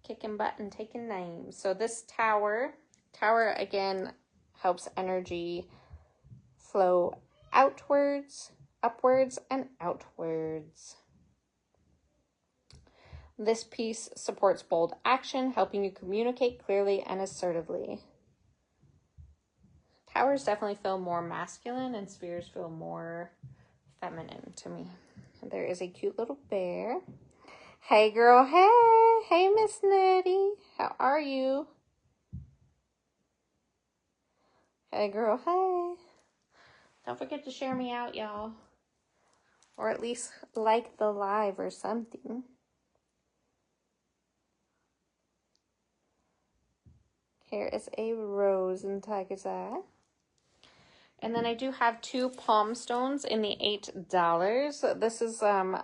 Kicking butt and taking names. So this tower again helps energy flow outwards, upwards, and outwards. This piece supports bold action, helping you communicate clearly and assertively. Towers definitely feel more masculine and spears feel more feminine to me. There is a cute little bear. Hey girl, hey! Hey Miss Nettie, how are you? Hey girl, hey! Don't forget to share me out, y'all. Or at least like the live or something. Here is a rose in tiger's eye. And then I do have 2 palm stones in the $8. This is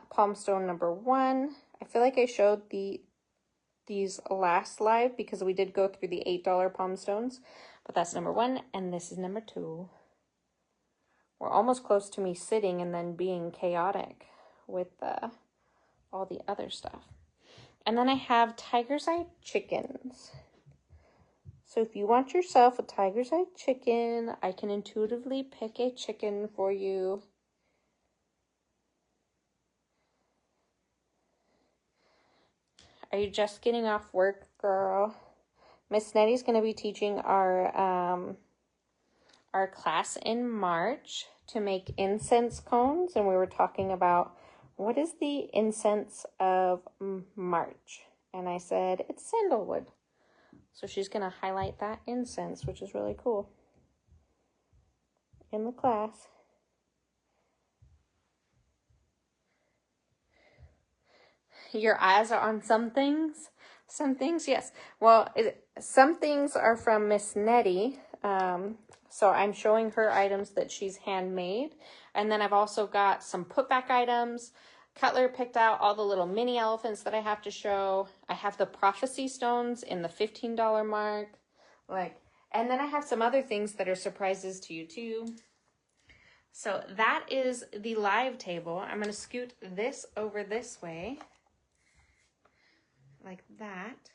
palm stone number 1. I feel like I showed these last live because we did go through the $8 palm stones. But that's number 1, and this is number 2. We're almost close to me sitting and then being chaotic with all the other stuff. And then I have tiger's eye chickens. So if you want yourself a tiger's eye chicken, I can intuitively pick a chicken for you. Are you just getting off work, girl? Miss Nettie's going to be teaching our class in March to make incense cones, and we were talking about what is the incense of March, and I said it's sandalwood. So she's going to highlight that incense, which is really cool, in the class. Your eyes are on some things? Some things, yes. Well, some things are from Miss Nettie. So I'm showing her items that she's handmade. And then I've also got some put-back items. Cutler picked out all the little mini elephants that I have to show. I have the prophecy stones in the $15 mark. And then I have some other things that are surprises to you too. So that is the live table. I'm going to scoot this over this way. Like that.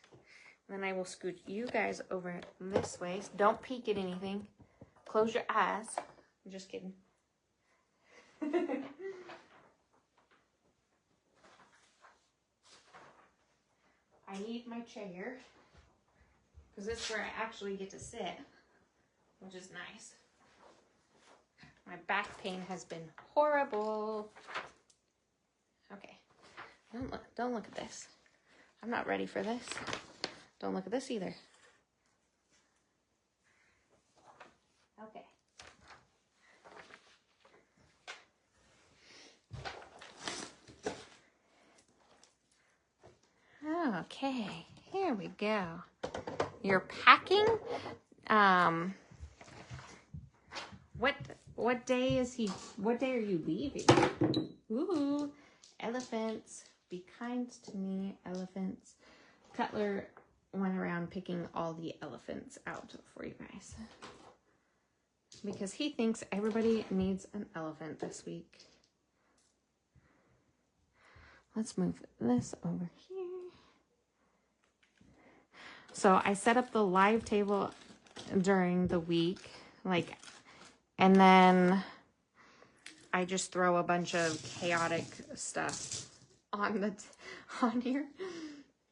Then I will scoot you guys over this way. Don't peek at anything. Close your eyes. I'm just kidding. I need my chair because this is where I actually get to sit, which is nice. My back pain has been horrible. Okay. Don't look at this. I'm not ready for this. Don't look at this either. Okay. Okay, here we go. You're packing. What day is he? What day are you leaving? Ooh, elephants. Be kind to me, elephants. Cutler went around picking all the elephants out for you guys because he thinks everybody needs an elephant this week. Let's move this over here. So I set up the live table during the week, and then I just throw a bunch of chaotic stuff on here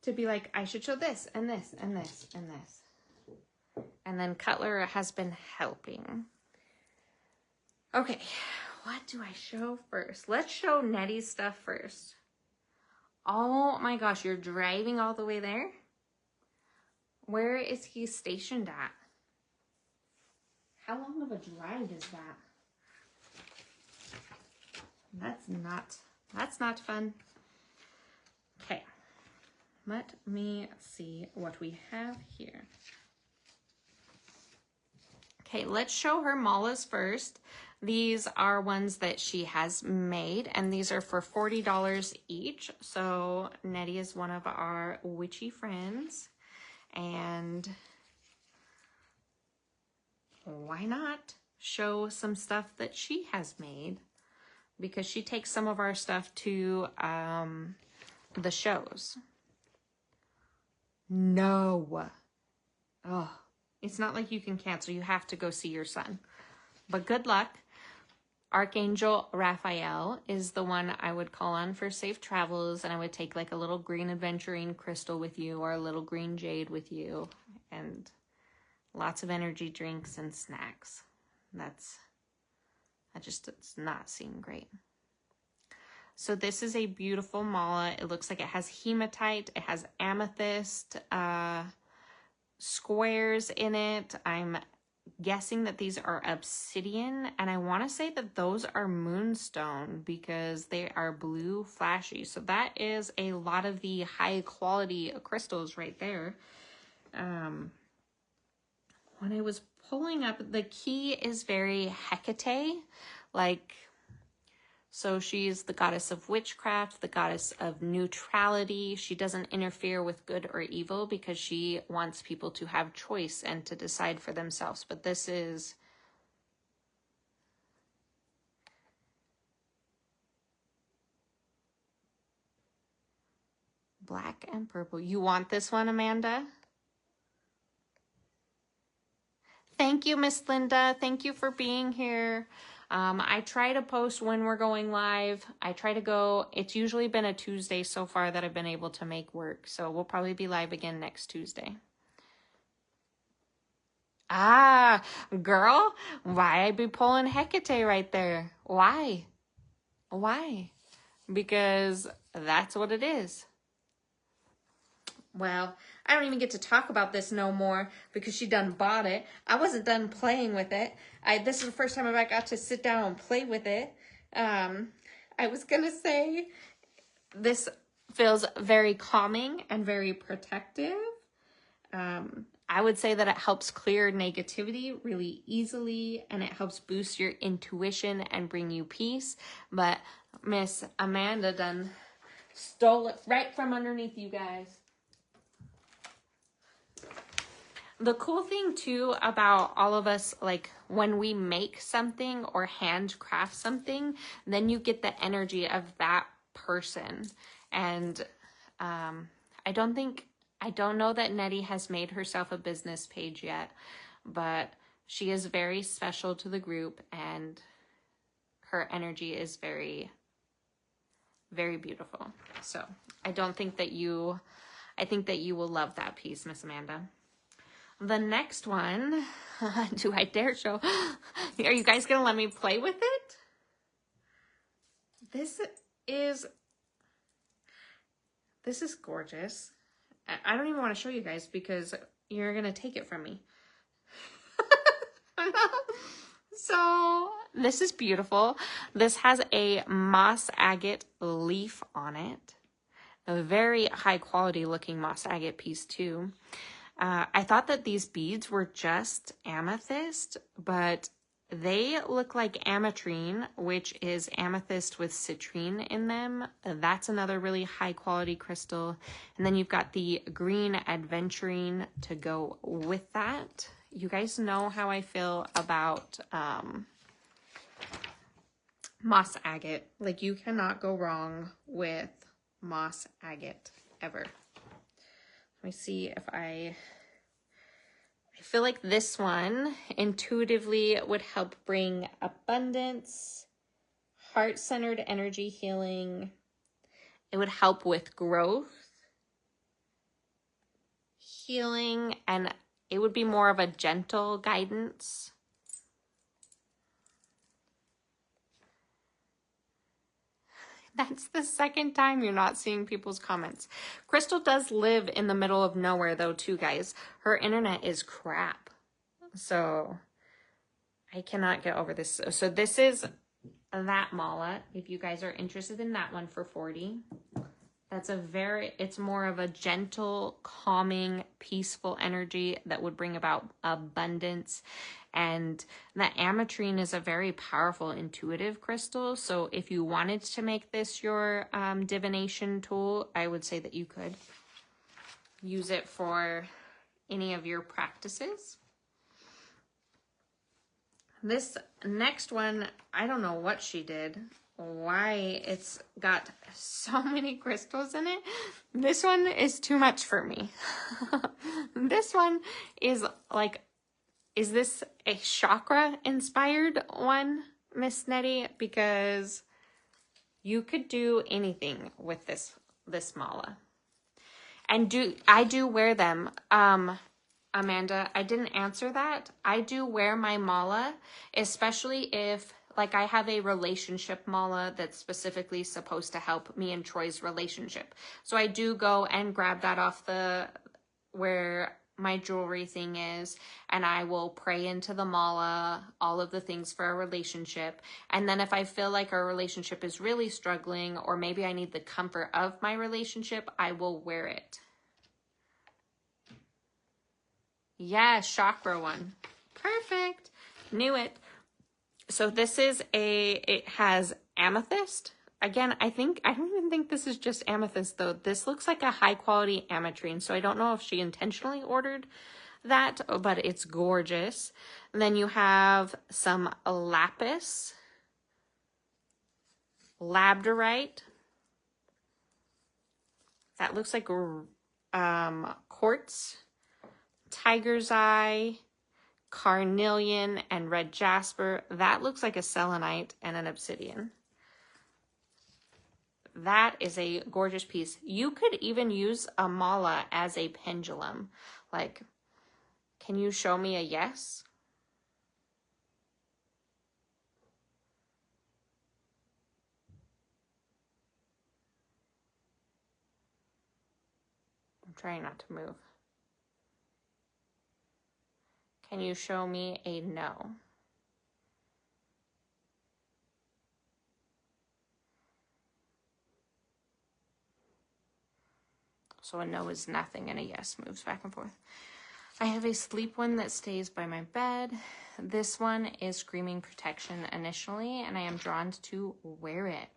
to be like, I should show this and this and this and this. And then Cutler has been helping. Okay, what do I show first? Let's show Nettie's stuff first. Oh my gosh, you're driving all the way there? Where is he stationed at? How long of a drive is that? That's not fun. Okay, let me see what we have here. Okay, let's show her malas first. These are ones that she has made, and these are for $40 each. So Nettie is one of our witchy friends, and why not show some stuff that she has made, because she takes some of our stuff to the shows. No. Oh, it's not like you can cancel. You have to go see your son. But good luck. Archangel Raphael is the one I would call on for safe travels, and I would take like a little green aventurine crystal with you or a little green jade with you, and lots of energy drinks and snacks. It's not seem great. So this is a beautiful mala. It looks like it has hematite. It has amethyst squares in it. I'm guessing that these are obsidian, and I want to say that those are moonstone because they are blue flashy. So that is a lot of the high quality crystals right there. When I was pulling up, the key is very Hecate, so she's the goddess of witchcraft, the goddess of neutrality. She doesn't interfere with good or evil because she wants people to have choice and to decide for themselves. But this is black and purple. You want this one, Amanda? Thank you, Miss Linda. Thank you for being here. I try to post when we're going live. It's usually been a Tuesday so far that I've been able to make work. So we'll probably be live again next Tuesday. Ah, girl, why I be pulling Hecate right there? Why? Why? Because that's what it is. Well, I don't even get to talk about this no more because she done bought it. I wasn't done playing with it. This is the first time I got to sit down and play with it. I was gonna say this feels very calming and very protective. I would say that it helps clear negativity really easily and it helps boost your intuition and bring you peace. But Miss Amanda done stole it right from underneath you guys. The cool thing too about all of us, like when we make something or handcraft something, then you get the energy of that person. And I don't know that Nettie has made herself a business page yet, but she is very special to the group and her energy is very, very beautiful. So I think that you will love that piece, Miss Amanda. The next one, do I dare show? Are you guys gonna let me play with it? This is gorgeous. I don't even want to show you guys because you're gonna take it from me. So this is beautiful. This has a moss agate leaf on it. A very high quality looking moss agate piece too. I thought that these beads were just amethyst, but they look like ametrine, which is amethyst with citrine in them. That's another really high quality crystal. And then you've got the green aventurine to go with that. You guys know how I feel about moss agate. Like, you cannot go wrong with moss agate ever. Let me see if I feel like this one intuitively would help bring abundance, heart-centered energy healing. It would help with growth, healing, and it would be more of a gentle guidance. That's the second time you're not seeing people's comments. Crystal does live in the middle of nowhere though too, guys. Her internet is crap. So I cannot get over this. So this is that mala. If you guys are interested in that one for $40. It's more of a gentle, calming, peaceful energy that would bring about abundance. And the ametrine is a very powerful intuitive crystal. So if you wanted to make this your divination tool, I would say that you could use it for any of your practices. This next one, I don't know what she did. Why it's got so many crystals in it. This one is too much for me. This one is like, is this a chakra inspired one, Miss Nettie? Because you could do anything with this mala. And I do wear them. Amanda, I didn't answer that. I do wear my mala, especially if, like, I have a relationship mala that's specifically supposed to help me and Troy's relationship. So I do go and grab that off where my jewelry thing is, and I will pray into the mala, all of the things for our relationship. And then if I feel like our relationship is really struggling, or maybe I need the comfort of my relationship, I will wear it. Yeah, chakra one. Perfect. Knew it. So this is it has amethyst. Again, I don't even think this is just amethyst though. This looks like a high quality ametrine. So I don't know if she intentionally ordered that, but it's gorgeous. And then you have some lapis, labradorite. That looks like quartz, tiger's eye, carnelian, and red jasper. That looks like a selenite and an obsidian. That is a gorgeous piece. You could even use a mala as a pendulum. Like, Can you show me a yes? I'm trying not to move. Can you show me a no? So a no is nothing and a yes moves back and forth. I have a sleep one that stays by my bed. This one is Screaming Protection initially, and I am drawn to wear it.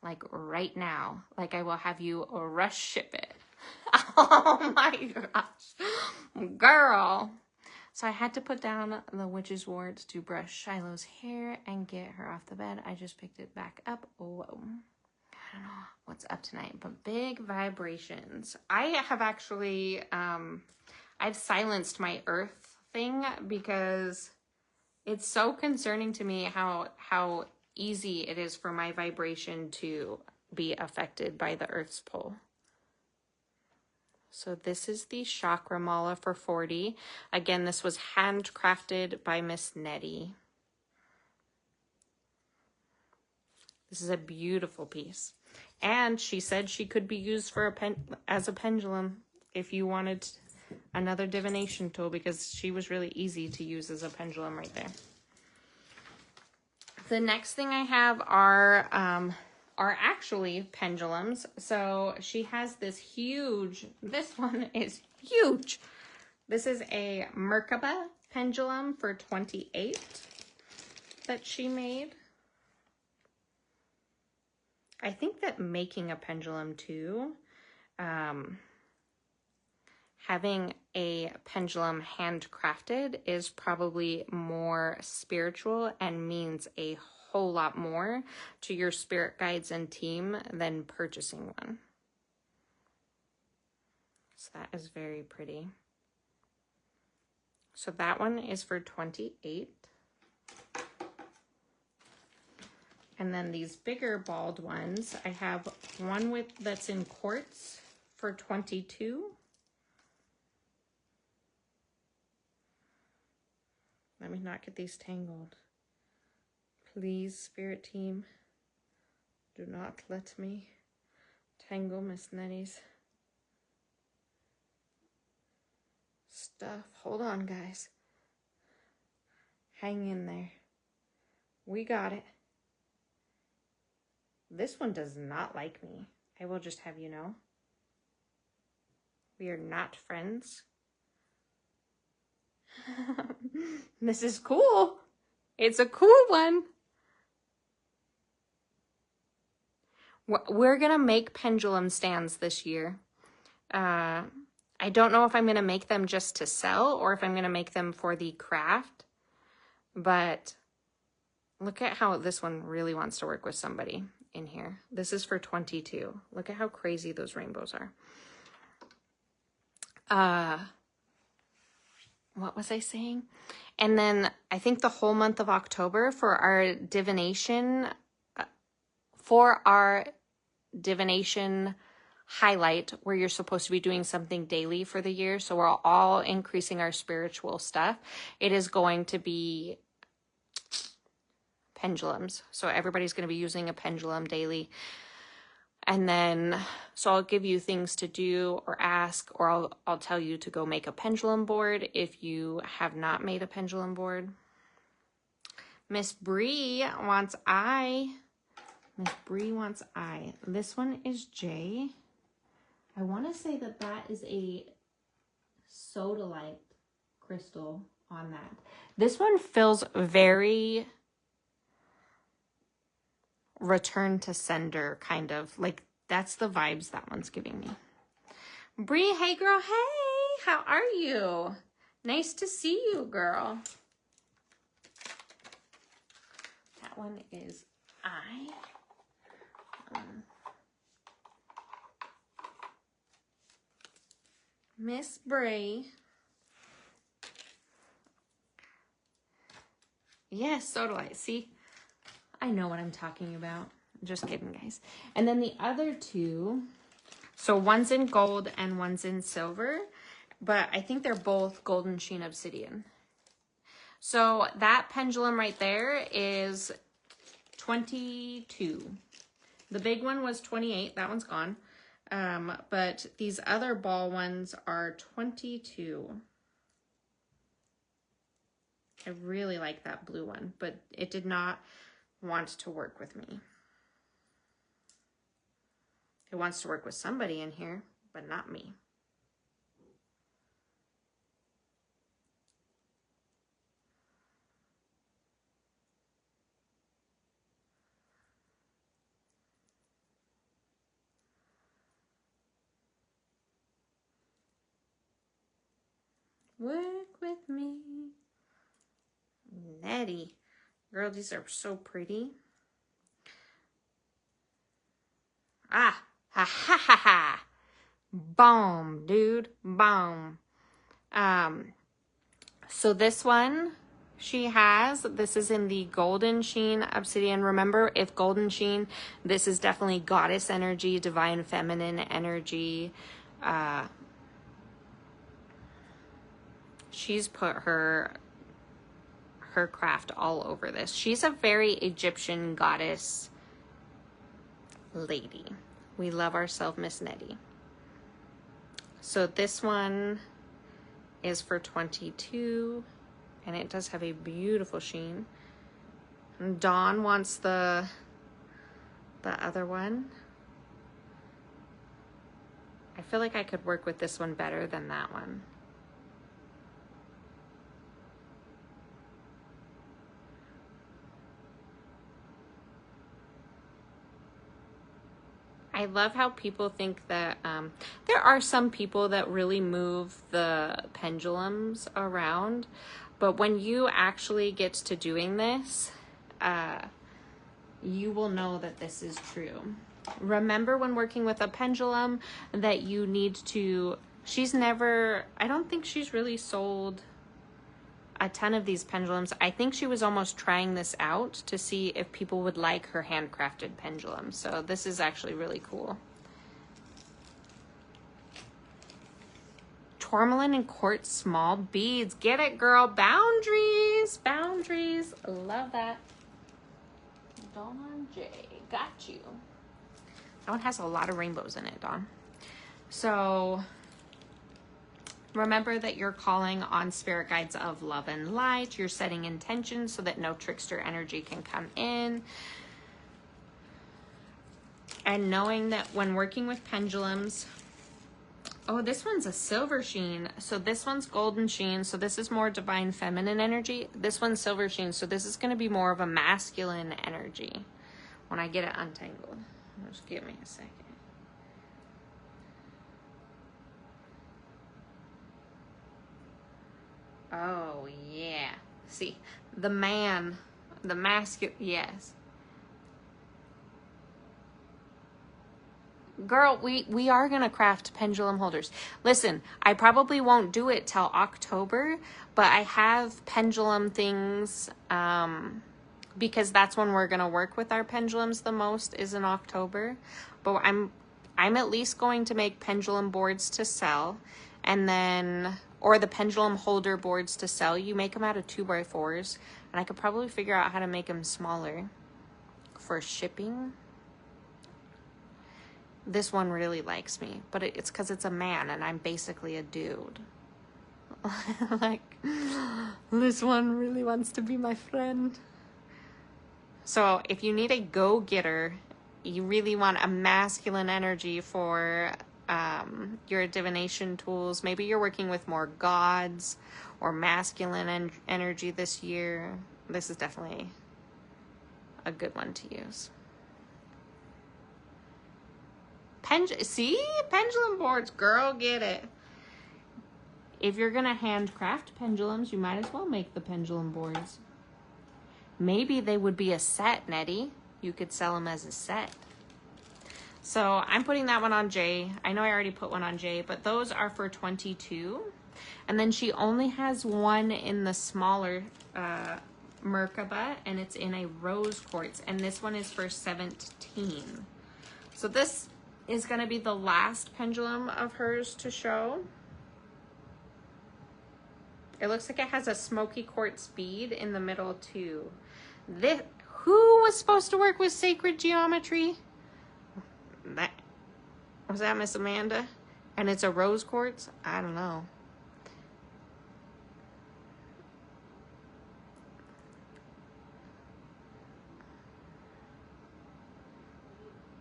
Like right now. Like I will have you rush ship it. Oh my gosh. Girl. So I had to put down the witch's wards to brush Shiloh's hair and get her off the bed. I just picked it back up. Whoa. I don't know what's up tonight, but big vibrations. I have actually, I've silenced my earth thing because it's so concerning to me how easy it is for my vibration to be affected by the earth's pull. So this is the Chakra Mala for 40. Again, this was handcrafted by Miss Nettie. This is a beautiful piece. And she said she could be used for as a pendulum if you wanted another divination tool, because she was really easy to use as a pendulum right there. The next thing I have are actually pendulums. So she has this huge, this one is huge. This is a Merkaba pendulum for 28 that she made. I think that making a pendulum too, having a pendulum handcrafted is probably more spiritual and means a whole lot more to your spirit guides and team than purchasing one. So that is very pretty. So that one is for 28. And then these bigger balled ones, I have one that's in quartz for 22. Let me not get these tangled. Please, spirit team, do not let me tangle Miss Nettie's stuff. Hold on, guys. Hang in there. We got it. This one does not like me. I will just have you know. We are not friends. This is cool. It's a cool one. We're going to make pendulum stands this year. I don't know if I'm going to make them just to sell or if I'm going to make them for the craft. But look at how this one really wants to work with somebody in here. This is for 22. Look at how crazy those rainbows are. What was I saying? And then I think the whole month of October for our divination highlight, where you're supposed to be doing something daily for the year, so we're all increasing our spiritual stuff, it is going to be pendulums. So everybody's going to be using a pendulum daily. And then, so I'll give you things to do or ask, or I'll tell you to go make a pendulum board if you have not made a pendulum board. Miss Bree wants I. Miss Bree wants I. This one is J. I want to say that is a sodalite crystal on that. This one feels very return to sender, kind of. Like, that's the vibes that one's giving me. Bree, hey girl, hey! How are you? Nice to see you, girl. That one is I. Miss Bree. Yes, sodalite. See? I know what I'm talking about. Just kidding, guys. And then the other two, so one's in gold and one's in silver. but I think they're both Golden Sheen Obsidian. So that pendulum right there is 22. The big one was 28. That one's gone. But these other ball ones are 22. I really like that blue one, but it did not want to work with me. It wants to work with somebody in here, but not me. Work with me. Nettie. Girl, these are so pretty. Ah, ha ha ha ha. Boom, dude, boom. So this one this is in the Golden Sheen Obsidian. Remember, if Golden Sheen, this is definitely goddess energy, divine feminine energy. She's put her craft all over this. She's a very Egyptian goddess lady. We love ourselves Miss Nettie. So this one is for 22, and it does have a beautiful sheen. And Dawn wants the other one. I feel like I could work with this one better than that one. I love how people think that there are some people that really move the pendulums around, but when you actually get to doing this, you will know that this is true. Remember when working with a pendulum that you need to, I don't think she's really sold a ton of these pendulums. I think she was almost trying this out to see if people would like her handcrafted pendulum. So this is actually really cool. Tourmaline and quartz small beads. Get it, girl. Boundaries. Boundaries. Love that. Dawn J. Got you. That one has a lot of rainbows in it, Dawn. So remember that you're calling on spirit guides of love and light. You're setting intentions so that no trickster energy can come in. And knowing that when working with pendulums, oh, this one's a silver sheen. So this one's golden sheen. So this is more divine feminine energy. This one's silver sheen. So this is going to be more of a masculine energy when I get it untangled. Just give me a second. Oh, yeah. See, the man, the masculine, yes. Girl, we are going to craft pendulum holders. Listen, I probably won't do it till October, but I have pendulum things, because that's when we're going to work with our pendulums the most, is in October. But I'm at least going to make pendulum boards to sell, and then, or the pendulum holder boards to sell. You make them out of 2x4s, and I could probably figure out how to make them smaller for shipping. This one really likes me, but it's because it's a man and I'm basically a dude. Like, this one really wants to be my friend. So if you need a go-getter, you really want a masculine energy for your divination tools. Maybe you're working with more gods or masculine energy this year. This is definitely a good one to use. See? Pendulum boards, girl, get it. If you're going to handcraft pendulums, you might as well make the pendulum boards. Maybe they would be a set, Nettie. You could sell them as a set. So I'm putting that one on Jay. I know I already put one on Jay, but those are for 22. And then she only has one in the smaller Merkaba, and it's in a rose quartz. And this one is for 17. So this is going to be the last pendulum of hers to show. It looks like it has a smoky quartz bead in the middle too. This, who was supposed to work with sacred geometry? That was that Miss Amanda? And it's a rose quartz? I don't know.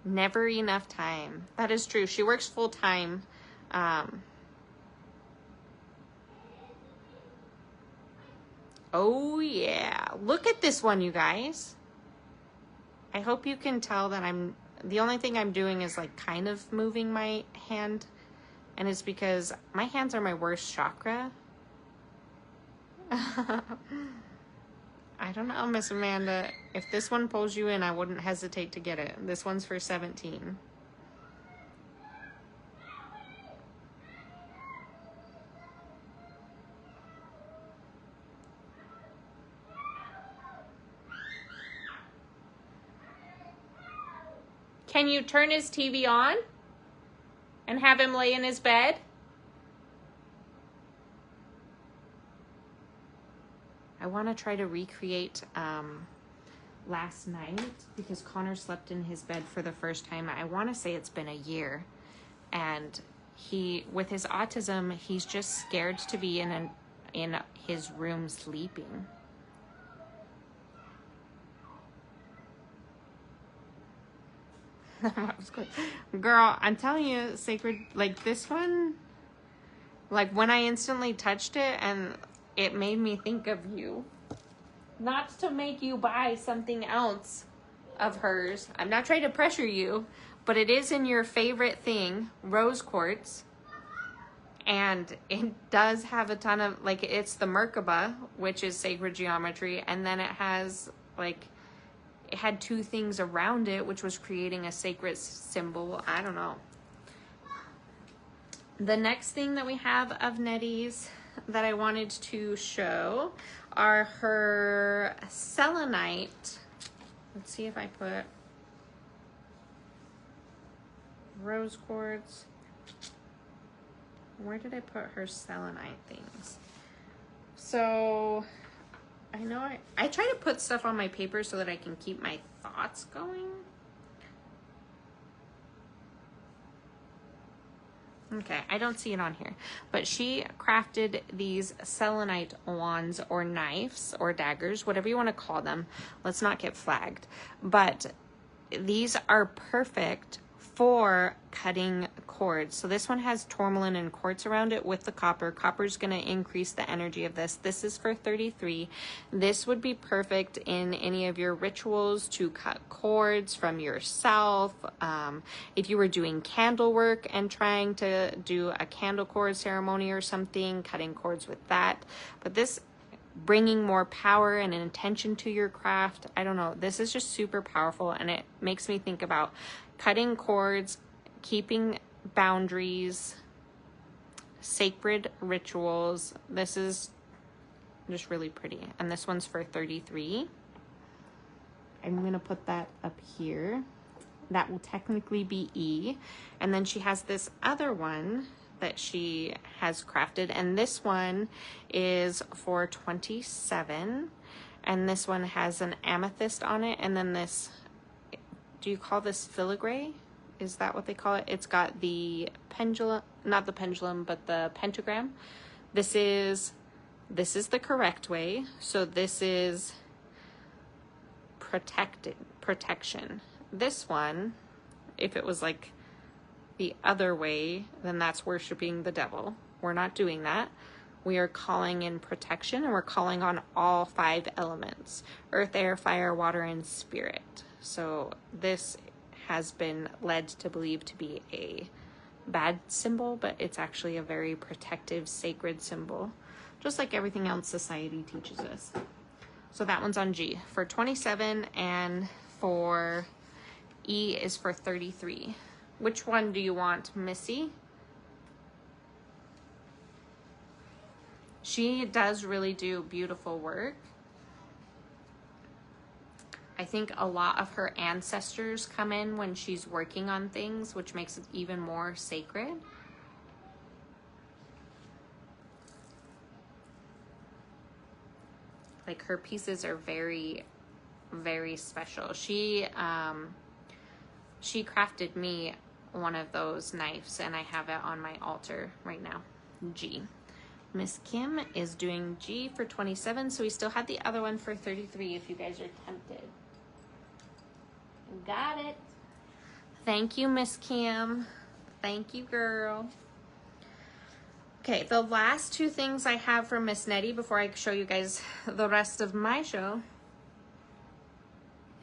Never enough time. That is true. She works full time. Oh yeah. Look at this one, you guys. I hope you can tell that the only thing I'm doing is like kind of moving my hand, and it's because my hands are my worst chakra. I don't know, Miss Amanda. If this one pulls you in, I wouldn't hesitate to get it. This one's for 17. Can you turn his TV on and have him lay in his bed? I want to try to recreate last night because Connor slept in his bed for the first time. I want to say it's been a year, and with his autism, he's just scared to be in his room sleeping. That was good. Girl, I'm telling you, sacred, like this one, like when I instantly touched it and it made me think of you. Not to make you buy something else of hers. I'm not trying to pressure you, but it is in your favorite thing, rose quartz. And it does have a ton of, like, it's the Merkaba, which is sacred geometry. And then it has, like, it had two things around it, which was creating a sacred symbol. I don't know. The next thing that we have of Nettie's that I wanted to show are her selenite. Let's see if I put rose quartz. Where did I put her selenite things? So I know I try to put stuff on my paper so that I can keep my thoughts going. Okay, I don't see it on here, but she crafted these selenite wands or knives or daggers, whatever you want to call them. Let's not get flagged. But these are perfect for cutting cords. So this one has tourmaline and quartz around it with the copper. Copper is going to increase the energy of this. This is for 33. This would be perfect in any of your rituals to cut cords from yourself. If you were doing candle work and trying to do a candle cord ceremony or something, cutting cords with that. But this bringing more power and intention to your craft. I don't know. This is just super powerful, and it makes me think about cutting cords, keeping boundaries, sacred rituals. This is just really pretty. And this one's for 33. I'm going to put that up here. That will technically be E. And then she has this other one that she has crafted, and this one is for 27, and this one has an amethyst on it, and then this, do you call this filigree? Is that what they call it? It's got the pendulum, not the pendulum, but the pentagram. This is the correct way. So this is protection. This one, if it was like the other way, then that's worshiping the devil. We're not doing that. We are calling in protection, and we're calling on all 5 elements: earth, air, fire, water, and spirit. So this has been led to believe to be a bad symbol, but it's actually a very protective, sacred symbol, just like everything else society teaches us. So that one's on G for 27, and for E is for 33. Which one do you want, Missy? She does really do beautiful work. I think a lot of her ancestors come in when she's working on things, which makes it even more sacred. Like, her pieces are very, very special. She crafted me one of those knives, and I have it on my altar right now. G. Miss Kim is doing G for 27, so we still had the other one for 33 if you guys are tempted. Got it. Thank you, Miss Kim. Thank you, girl. Okay, the last two things I have from Miss Nettie before I show you guys the rest of my show.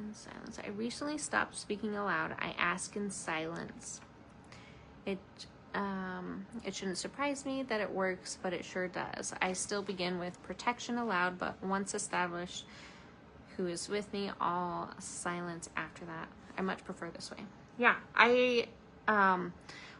In silence. I recently stopped speaking aloud. I ask in silence. It shouldn't surprise me that it works, but it sure does. I still begin with protection aloud, but once established who is with me, all silence after that. I much prefer this way. Yeah,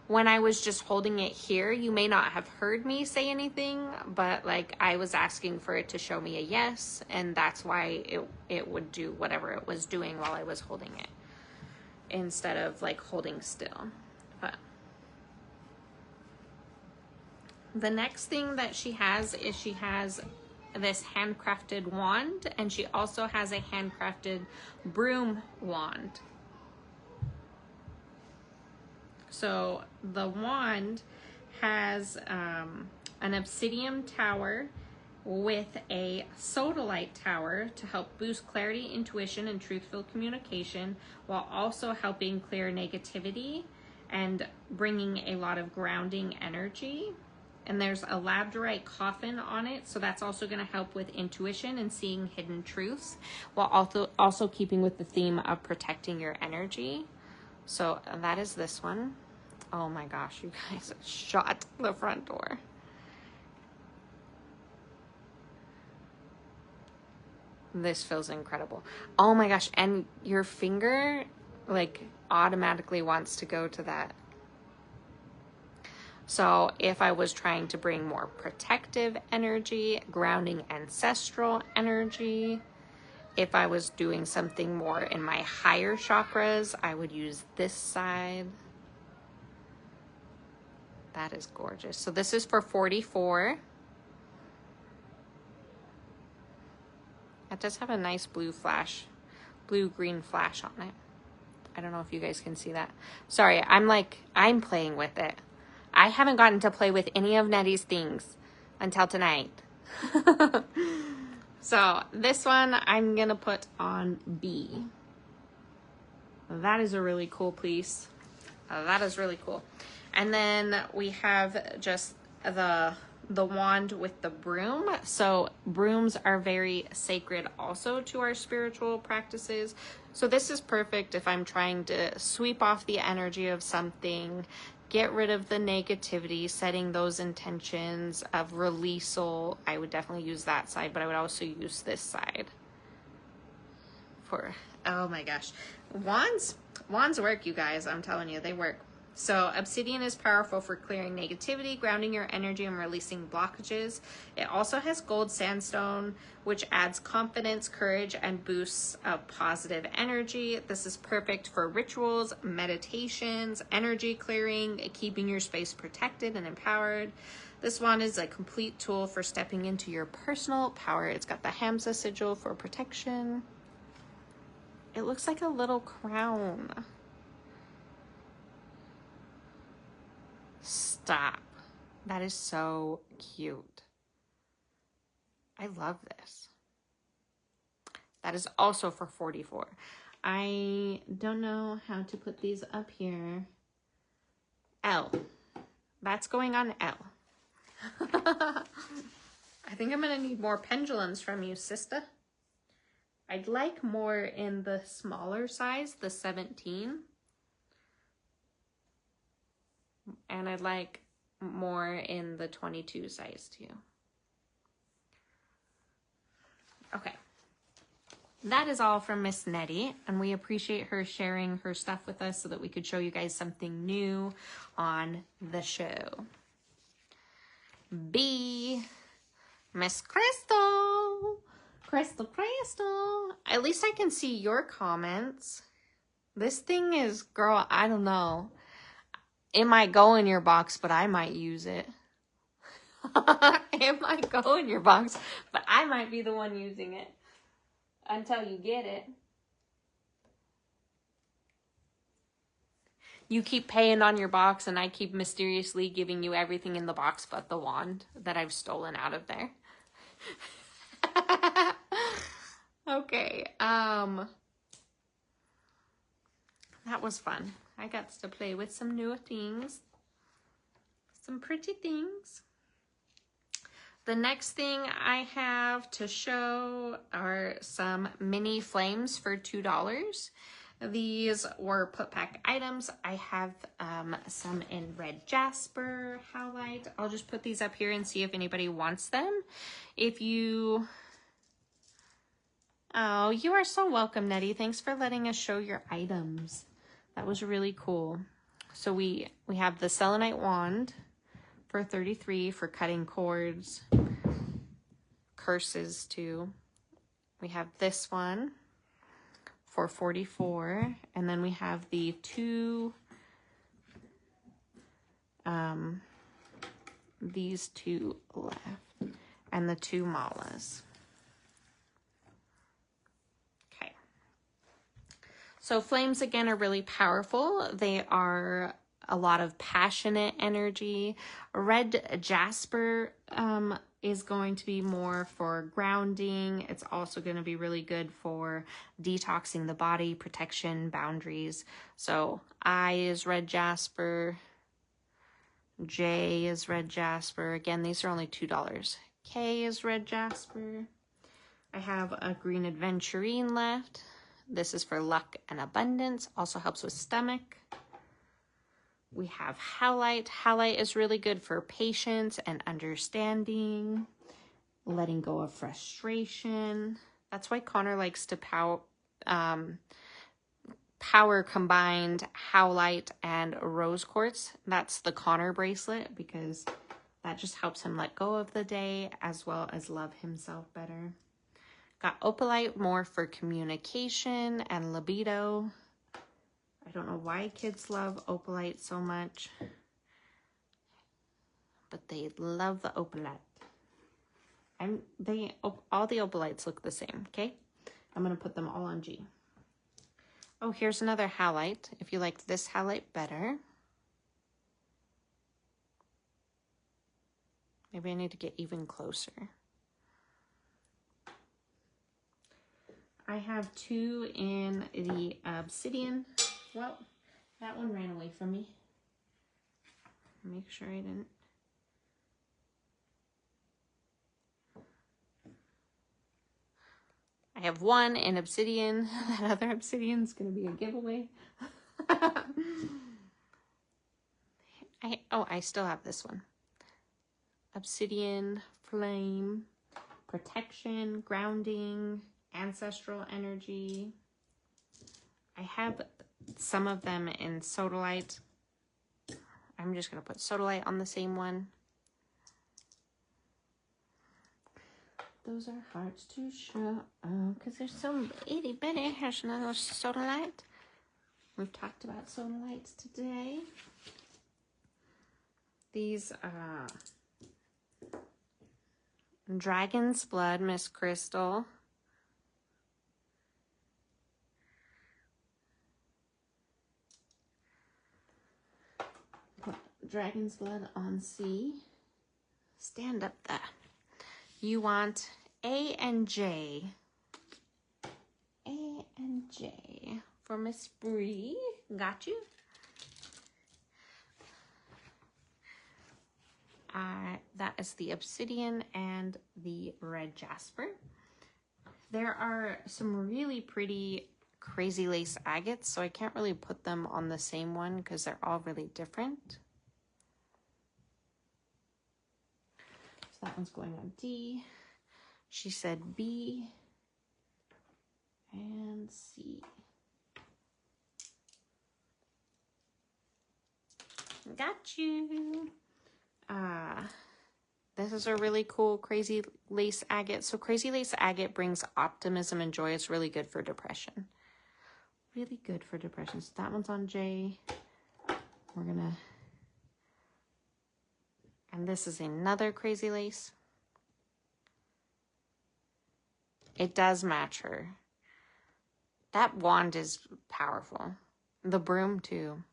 when I was just holding it here, you may not have heard me say anything, but like I was asking for it to show me a yes, and that's why it would do whatever it was doing while I was holding it, instead of like holding still. But the next thing that she has is she has this handcrafted wand, and she also has a handcrafted broom wand. So the wand has an obsidian tower with a sodalite tower to help boost clarity, intuition, and truthful communication, while also helping clear negativity and bringing a lot of grounding energy. And there's a labradorite coffin on it, so that's also going to help with intuition and seeing hidden truths, while also keeping with the theme of protecting your energy. So that is this one. Oh my gosh, you guys, shut the front door. This feels incredible. Oh my gosh, and your finger like automatically wants to go to that. So if I was trying to bring more protective energy, grounding ancestral energy, if I was doing something more in my higher chakras, I would use this side. That is gorgeous. So this is for 44. It does have a nice blue-green flash on it. I don't know if you guys can see that. Sorry, I'm playing with it. I haven't gotten to play with any of Nettie's things until tonight. So this one I'm gonna put on B. That is a really cool piece. That is really cool. And then we have just the wand with the broom. So brooms are very sacred also to our spiritual practices. So this is perfect if I'm trying to sweep off the energy of something, get rid of the negativity, setting those intentions of releasal. I would definitely use that side, but I would also use this side for, oh my gosh. Wands work, you guys. I'm telling you, they work. So obsidian is powerful for clearing negativity, grounding your energy, and releasing blockages. It also has gold sandstone, which adds confidence, courage, and boosts of positive energy. This is perfect for rituals, meditations, energy clearing, keeping your space protected and empowered. This wand is a complete tool for stepping into your personal power. It's got the Hamza sigil for protection. It looks like a little crown. Stop. That is so cute. I love this. That is also for 44. I don't know how to put these up here. L. That's going on L. I think I'm going to need more pendulums from you, sister. I'd like more in the smaller size, the 17. And I'd like more in the 22 size too. Okay. That is all from Miss Nettie, and we appreciate her sharing her stuff with us so that we could show you guys something new on the show. B. Miss Crystal. Crystal. At least I can see your comments. This thing is, girl, I don't know. It might go in your box, but I might use it. It might go in your box, but I might be the one using it until you get it. You keep paying on your box, and I keep mysteriously giving you everything in the box but the wand that I've stolen out of there. Okay, that was fun. I got to play with some new things. Some pretty things. The next thing I have to show are some mini flames for $2. These were put back items. I have some in red jasper, howlite. I'll just put these up here and see if anybody wants them. If you... Oh, you are so welcome, Nettie. Thanks for letting us show your items. That was really cool. So we have the selenite wand for $33 for cutting cords, curses too. We have this one for $44, and then we have the two, these two left, and the two malas. Okay. So flames again are really powerful. They are a lot of passionate energy. Red jasper is going to be more for grounding. It's also going to be really good for detoxing the body, protection, boundaries. So I is red jasper. J is red jasper. Again, these are only $2. K is red jasper. I have a green aventurine left. This is for luck and abundance. Also helps with stomach. We have howlite. Howlite is really good for patience and understanding, letting go of frustration. That's why Connor likes to power combined howlite and rose quartz. That's the Connor bracelet, because that just helps him let go of the day as well as love himself better. Got opalite, more for communication and libido. I don't know why kids love opalite so much, but they love the opalite. All the opalites look the same, okay? I'm going to put them all on G. Oh, here's another howlite, if you like this howlite better. Maybe I need to get even closer. I have two in the obsidian. Well, that one ran away from me. Make sure I didn't. I have one in obsidian. That other obsidian is going to be a giveaway. I still have this one. Obsidian, flame, protection, grounding, ancestral energy. I have some of them in sodalite. I'm just going to put sodalite on the same one. Those are hard to show because they're so itty bitty. Here's another sodalite. We've talked about sodalites today. These Dragon's Blood, Miss Crystal. Put Dragon's Blood on C. Stand up there. You want A and J. A and J for Miss Bree. Got you. That is the obsidian and the red jasper. There are some really pretty crazy lace agates, so I can't really put them on the same one because they're all really different. So that one's going on D. She said B and C. Got you. This is a really cool crazy lace agate. So crazy lace agate brings optimism and joy. It's really good for depression. Really good for depression. So that one's on J. We're gonna And this is another crazy lace. It does match her. That wand is powerful. The broom too.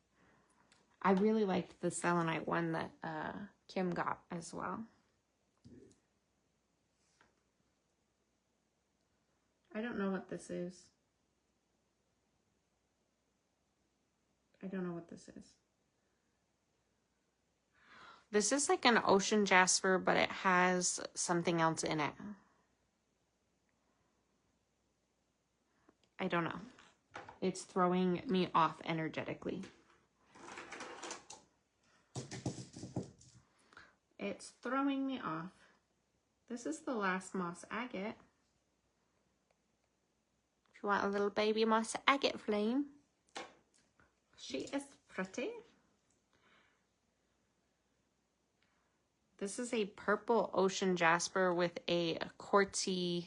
I really liked the selenite one that Kim got as well. I don't know what this is. I don't know what this is. This is like an ocean jasper, but it has something else in it. I don't know. It's throwing me off energetically. It's throwing me off. This is the last moss agate. If you want a little baby moss agate flame. She is pretty. This is a purple ocean jasper with a quartzy,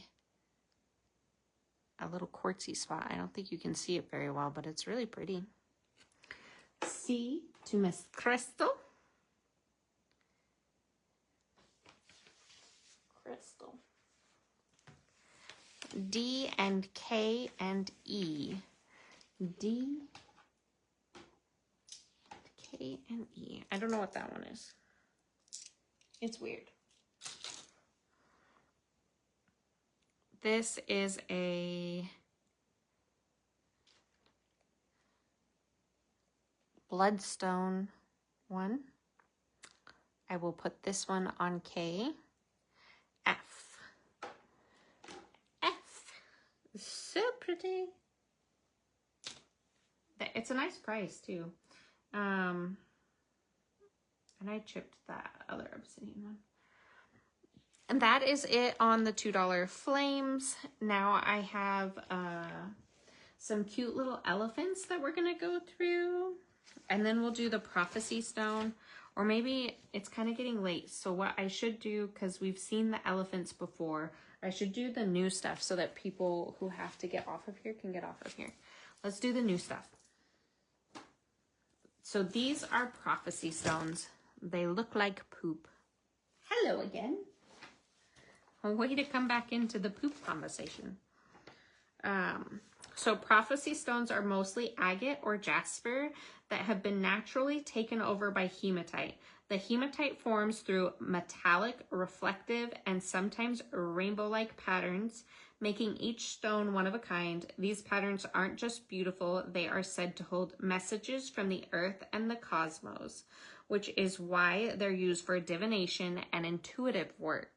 a little quartzy spot. I don't think you can see it very well, but it's really pretty. C to Miss Crystal. Crystal. D and K and E. D, K, and E. I don't know what that one is. It's weird. This is a bloodstone one. I will put this one on K. F. F. So pretty. It's a nice price too. And I chipped that other obsidian one. And that is it on the $2 flames. Now I have some cute little elephants that we're gonna go through. And then we'll do the prophecy stone. Or maybe it's kind of getting late. So what I should do, because we've seen the elephants before, I should do the new stuff so that people who have to get off of here can get off of here. Let's do the new stuff. So these are prophecy stones. They look like poop. Hello again. A way to come back into the poop conversation. So prophecy stones are mostly agate or jasper that have been naturally taken over by hematite. The hematite forms through metallic, reflective, and sometimes rainbow-like patterns, making each stone one of a kind. These patterns aren't just beautiful, they are said to hold messages from the earth and the cosmos, which is why they're used for divination and intuitive work.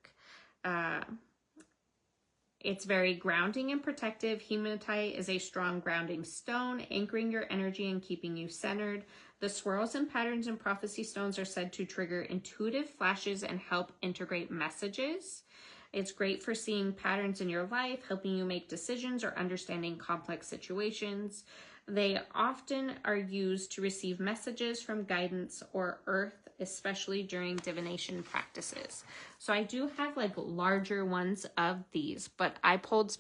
It's very grounding and protective. Hematite is a strong grounding stone, anchoring your energy and keeping you centered. The swirls and patterns in prophecy stones are said to trigger intuitive flashes and help integrate messages. It's great for seeing patterns in your life, helping you make decisions or understanding complex situations. They often are used to receive messages from guidance or earth, especially during divination practices. So I do have like larger ones of these, but I pulled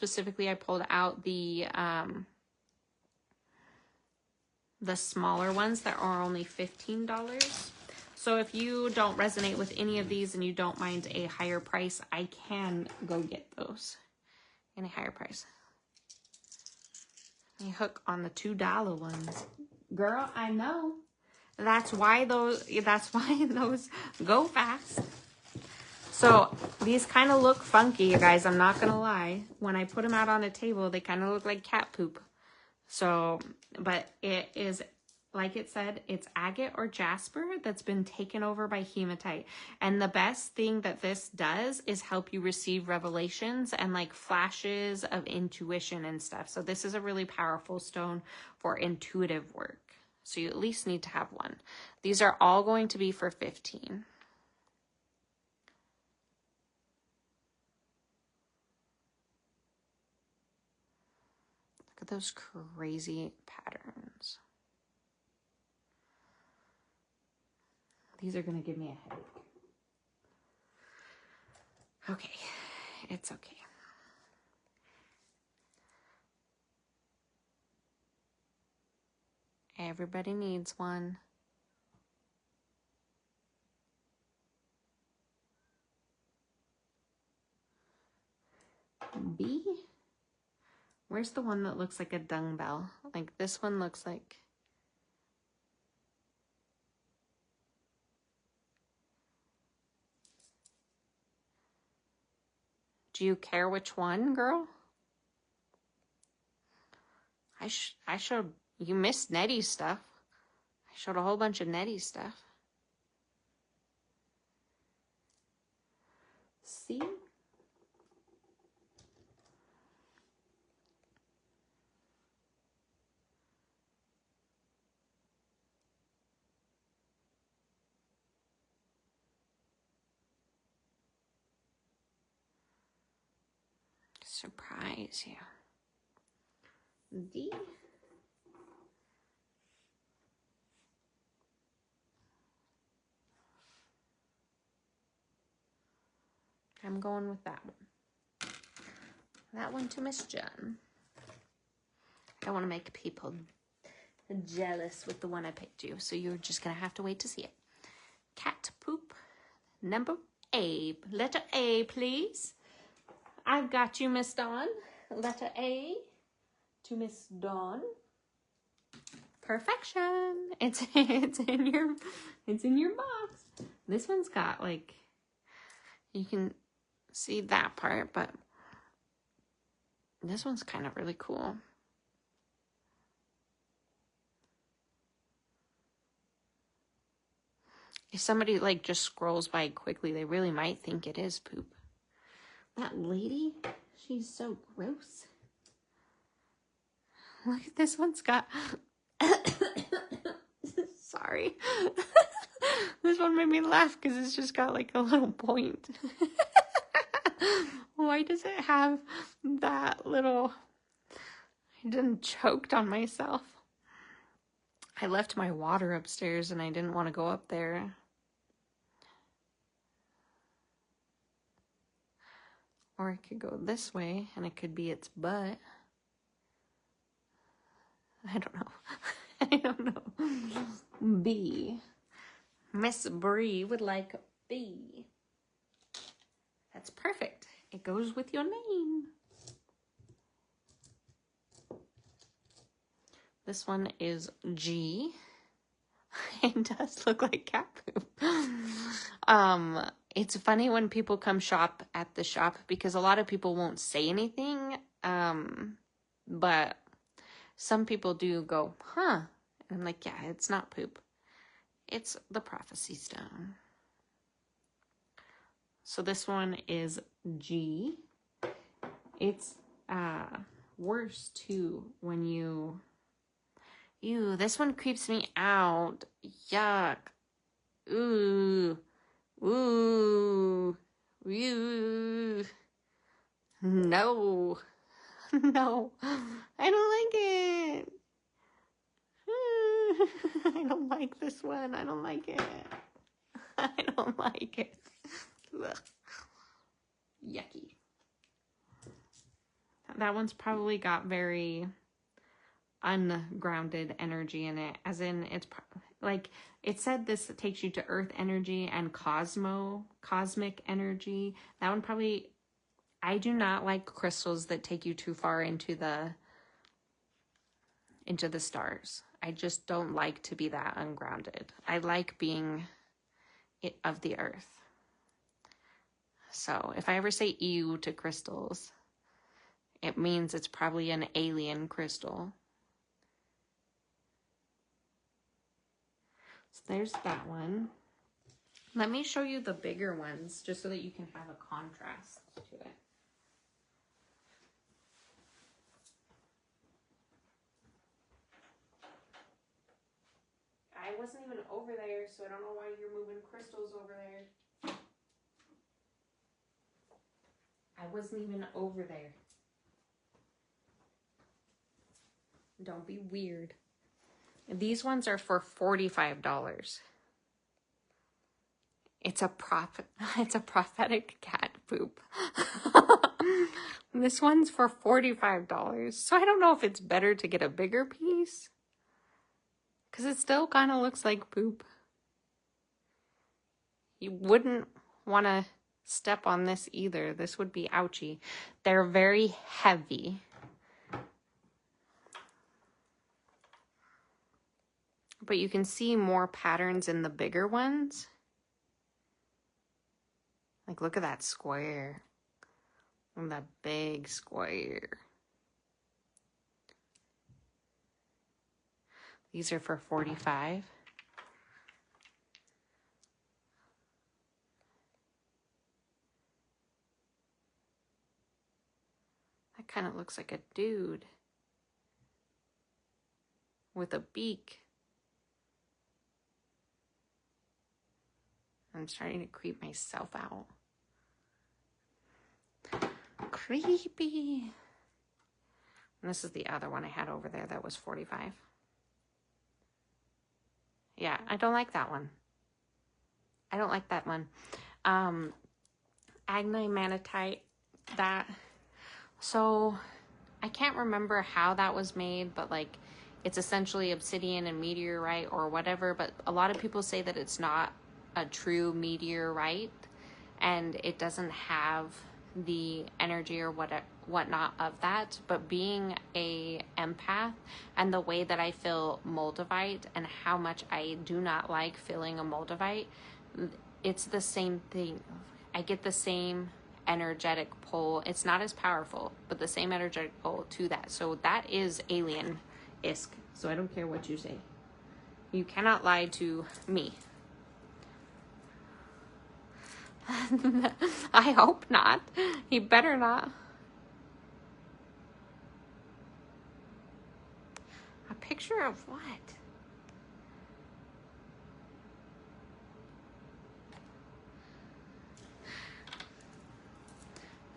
out the smaller ones that are only $15. So if you don't resonate with any of these and you don't mind a higher price, I can go get those in a higher price. You hook on the $2 ones. Girl, I know. That's why those go fast. So these kind of look funky, you guys. I'm not going to lie. When I put them out on a table, they kind of look like cat poop. So, but it is, like it said, it's agate or jasper that's been taken over by hematite. And the best thing that this does is help you receive revelations and like flashes of intuition and stuff. So this is a really powerful stone for intuitive work. So you at least need to have one. These are all going to be for $15. Look at those crazy patterns. These are going to give me a headache. Okay, it's okay. Everybody needs one. B? Where's the one that looks like a dung bell? Like this one looks like... Do you care which one, girl? I showed... You missed Nettie's stuff. I showed a whole bunch of Nettie's stuff. See? Surprise you. D. I'm going with that one. That one to Miss Jen. I don't want to make people jealous with the one I picked you, so you're just going to have to wait to see it. Cat poop. Number A. Letter A, please. I've got you, Miss Dawn. Letter A to Miss Dawn. Perfection. It's in your box. This one's got like, you can see that part, but this one's kind of really cool. If somebody like just scrolls by quickly, they really might think it is poop. That lady, she's so gross. Look at this one's got... Sorry. This one made me laugh because it's just got like a little point. Why does it have that little... I didn't choked on myself. I left my water upstairs and I didn't want to go up there. Or it could go this way and it could be its butt. I don't know. I don't know. B. Miss Bree would like B. That's perfect. It goes with your name. This one is G. It does look like cat poop. It's funny when people come shop at the shop because a lot of people won't say anything. But some people do go, huh? And I'm like, yeah, it's not poop. It's the prophecy stone. So this one is G. It's worse too when you... Ew, this one creeps me out. Yuck. Ooh. Ooh. Ooh. No. No. I don't like it. I don't like this one. I don't like it. I don't like it. Ugh. Yucky. That one's probably got very ungrounded energy in it, as in it's like it said this takes you to earth energy and cosmic energy. That one probably, I do not like crystals that take you too far into the stars. I just don't like to be that ungrounded. I like being of the earth. So if I ever say ew to crystals, it means it's probably an alien crystal. So there's that one. Let me show you the bigger ones just so that you can have a contrast to it. I wasn't even over there, so I don't know why you're moving crystals over there. I wasn't even over there. Don't be weird. These ones are for $45. It's a prophetic cat poop. This one's for $45. So I don't know if it's better to get a bigger piece, because it still kind of looks like poop. You wouldn't want to step on this either. This would be ouchy. They're very heavy. But you can see more patterns in the bigger ones. Like, look at that square. And that big square. These are for $45. That kind of looks like a dude with a beak. I'm starting to creep myself out. Creepy. And this is the other one I had over there that was $45. Yeah, I don't like that one. I don't like that one. Agnai Manatite, that. So I can't remember how that was made, but like it's essentially obsidian and meteorite or whatever. But a lot of people say that it's not a true meteorite and it doesn't have the energy or whatnot of that. But being a empath and the way that I feel moldavite and how much I do not like feeling a moldavite, it's the same thing. I get the same energetic pull. It's not as powerful, but the same energetic pull to that. So that is alien-esque. So I don't care what you say. You cannot lie to me. I hope not. He better not. A picture of what?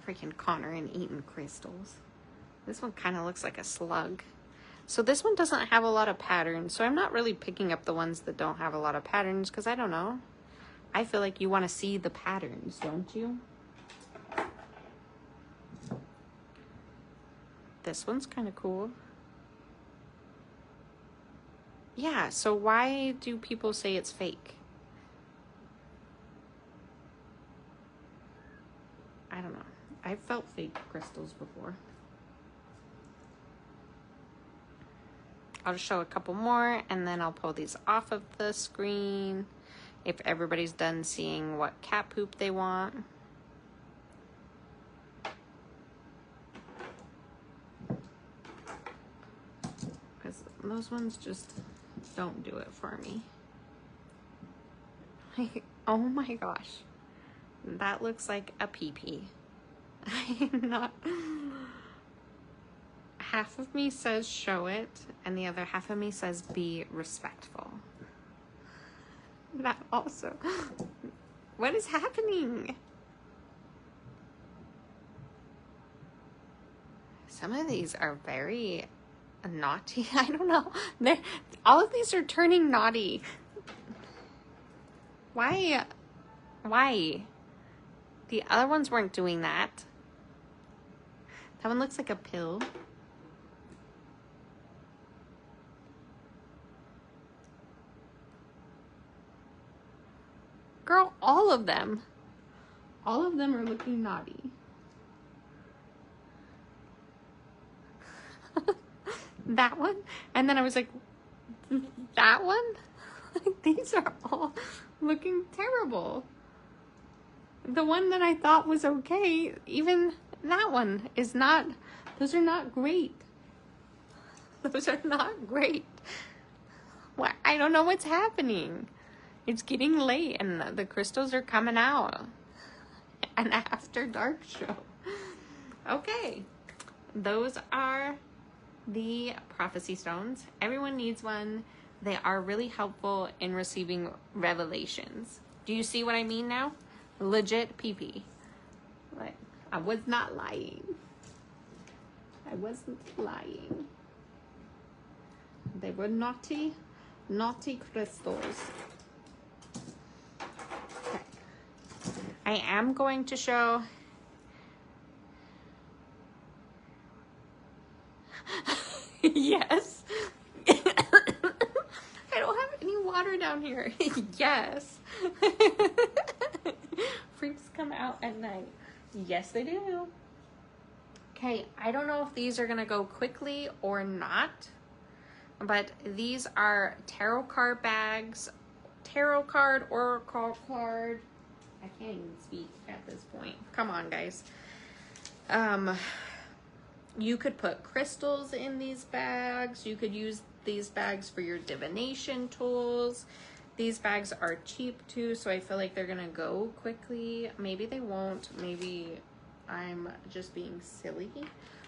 Freaking Connor and eating crystals. This one kind of looks like a slug. So this one doesn't have a lot of patterns. So I'm not really picking up the ones that don't have a lot of patterns because I don't know. I feel like you want to see the patterns, don't you? This one's kind of cool. Yeah, so why do people say it's fake? I don't know. I've felt fake crystals before. I'll just show a couple more and then I'll pull these off of the screen if everybody's done seeing what cat poop they want. Because those ones just don't do it for me. Oh my gosh. That looks like a pee-pee. I'm not... Half of me says show it, and the other half of me says be respectful. That also... What is happening? Some of these are very naughty. I don't know. All of these are turning naughty. Why? Why? The other ones weren't doing that. That one looks like a pill. Girl, all of them are looking naughty. That one, and then I was like, that one? These are all looking terrible. The one that I thought was okay, even that one is not, those are not great. Those are not great. What? I don't know what's happening. It's getting late and the crystals are coming out. An after dark show. Okay. Those are the prophecy stones. Everyone needs one. They are really helpful in receiving revelations. Do you see what I mean now? Legit pee-pee. Like, I was not lying. I wasn't lying. They were naughty crystals. Okay. I am going to show... Yes. I don't have any water down here. Yes. Freaks come out at night. Yes, they do. Okay, I don't know if these are gonna go quickly or not, but these are tarot card bags, tarot card, oracle card. I can't even speak at this point. Come on, guys. You could put crystals in these bags. You could use these bags for your divination tools. These bags are cheap too, so I feel like they're gonna go quickly. Maybe they won't. Maybe I'm just being silly,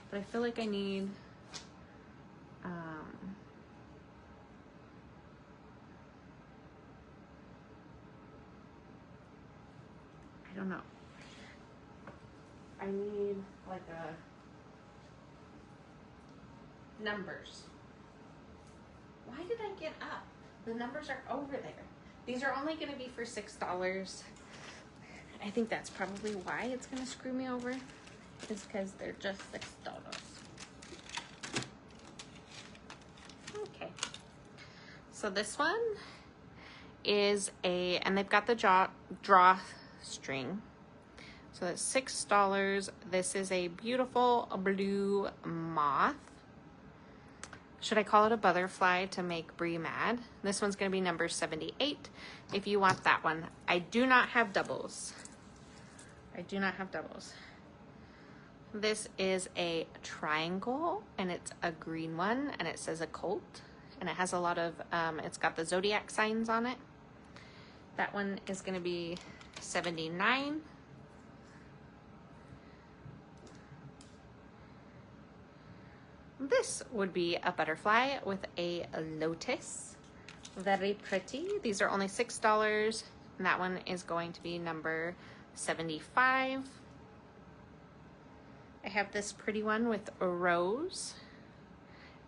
but I feel like I need I don't know. I need like numbers. Why did I get up? The numbers are over there. These are only going to be for $6. I think that's probably why it's going to screw me over, is because they're just $6. Okay. So this one is and they've got the drawstring. So that's $6. This is a beautiful blue moth. Should I call it a butterfly to make Brie mad? This one's going to be number 78 if you want that one. I do not have doubles. I do not have doubles. This is a triangle, and it's a green one, and it says occult, and it has a lot of, it's got the zodiac signs on it. That one is going to be 79. This would be a butterfly with a lotus. Very pretty. These are only $6, and that one is going to be number 75. I have this pretty one with a rose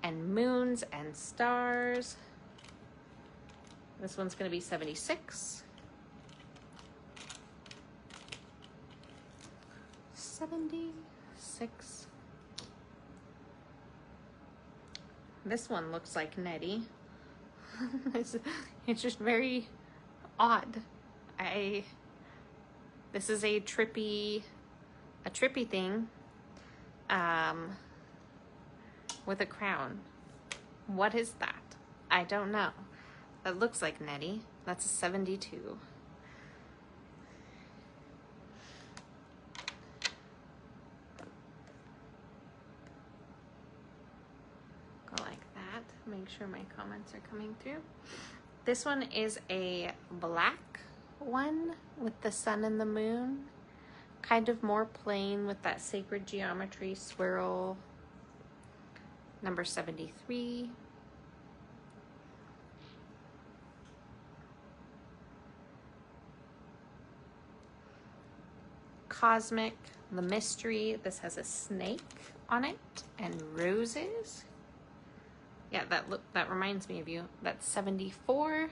and moons and stars. This one's going to be 76. 76. This one looks like Nettie. It's just very odd. This is a trippy thing, with a crown. What is that? I don't know. That looks like Nettie. That's a 72. Make sure my comments are coming through. This one is a black one with the sun and the moon. Kind of more plain with that sacred geometry swirl. Number 73. Cosmic, the mystery. This has a snake on it and roses. Yeah, that reminds me of you. That's 74.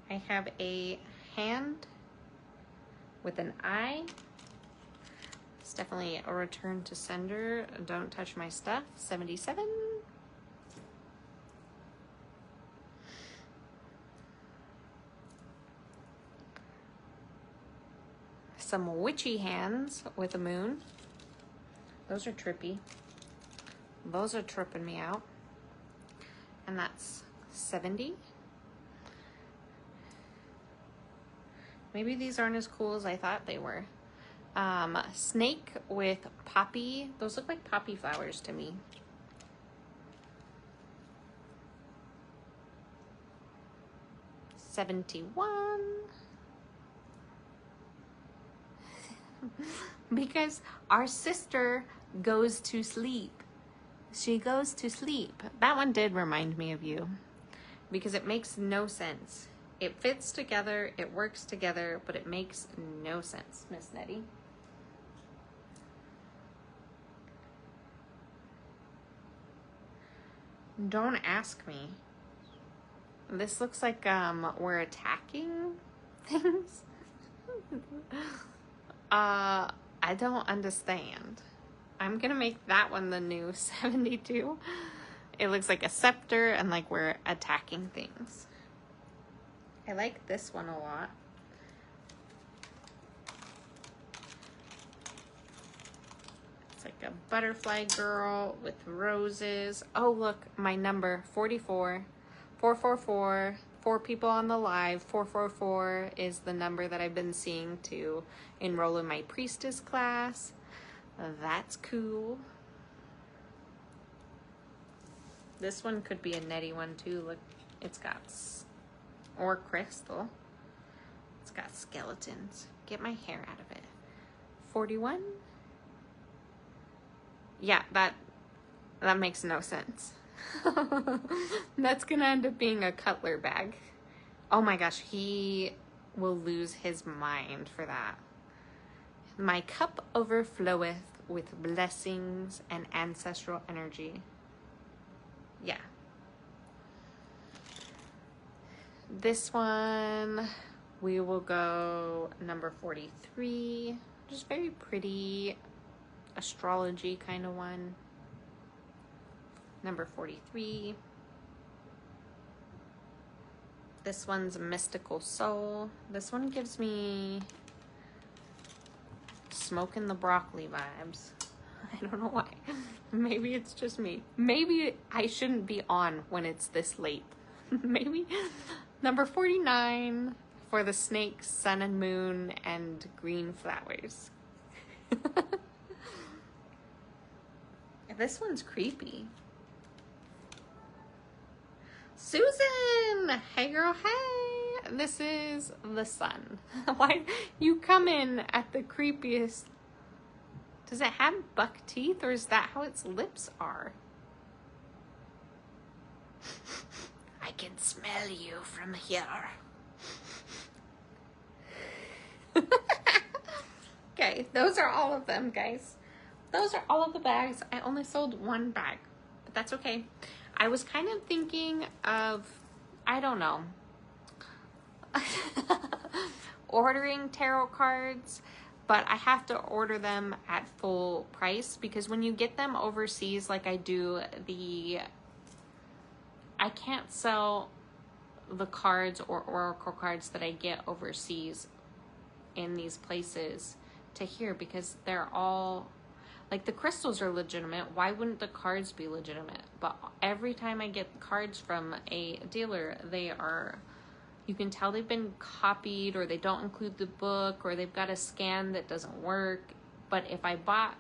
I have a hand with an eye. It's definitely a return to sender. Don't touch my stuff. 77. Some witchy hands with a moon. Those are trippy. Those are tripping me out. And that's 70. Maybe these aren't as cool as I thought they were. Snake with poppy. Those look like poppy flowers to me. $71. Because our sister goes to sleep. She goes to sleep. That one did remind me of you because it makes no sense. It fits together, it works together, but it makes no sense, Miss Nettie. Don't ask me. This looks like we're attacking things. I don't understand. I'm gonna make that one the new 72. It looks like a scepter and like we're attacking things. I like this one a lot. It's like a butterfly girl with roses. Oh, look, my number, 44. 444. 4 people on the live. 444 is the number that I've been seeing to enroll in my priestess class. That's cool. This one could be a Nettie one too. Look, it's got, or crystal. It's got skeletons. Get my hair out of it. 41. Yeah, that makes no sense. That's gonna end up being a Cutler bag. Oh my gosh, he will lose his mind for that. My cup overfloweth with blessings and ancestral energy. Yeah. This one, we will go number 43. Just very pretty astrology kind of one. Number 43. This one's Mystical Soul. This one gives me Smoking the Broccoli vibes. I don't know why. Maybe it's just me. Maybe I shouldn't be on when it's this late. Maybe. Number 49 for the snake, sun and moon, and green flowers. This one's creepy. Susan! Hey girl, hey! This is the sun. Why you come in at the creepiest? Does it have buck teeth, or is that how its lips are? I can smell you from here. Okay, those are all of them, guys. Those are all of the bags. I only sold one bag, but that's okay. I was kind of thinking of, I don't know, ordering tarot cards, but I have to order them at full price because when you get them overseas, like I do, I can't sell the cards or oracle cards that I get overseas in these places to here because they're all, like the crystals are legitimate. Why wouldn't the cards be legitimate? But every time I get cards from a dealer, they are, you can tell they've been copied, or they don't include the book, or they've got a scan that doesn't work. But if I bought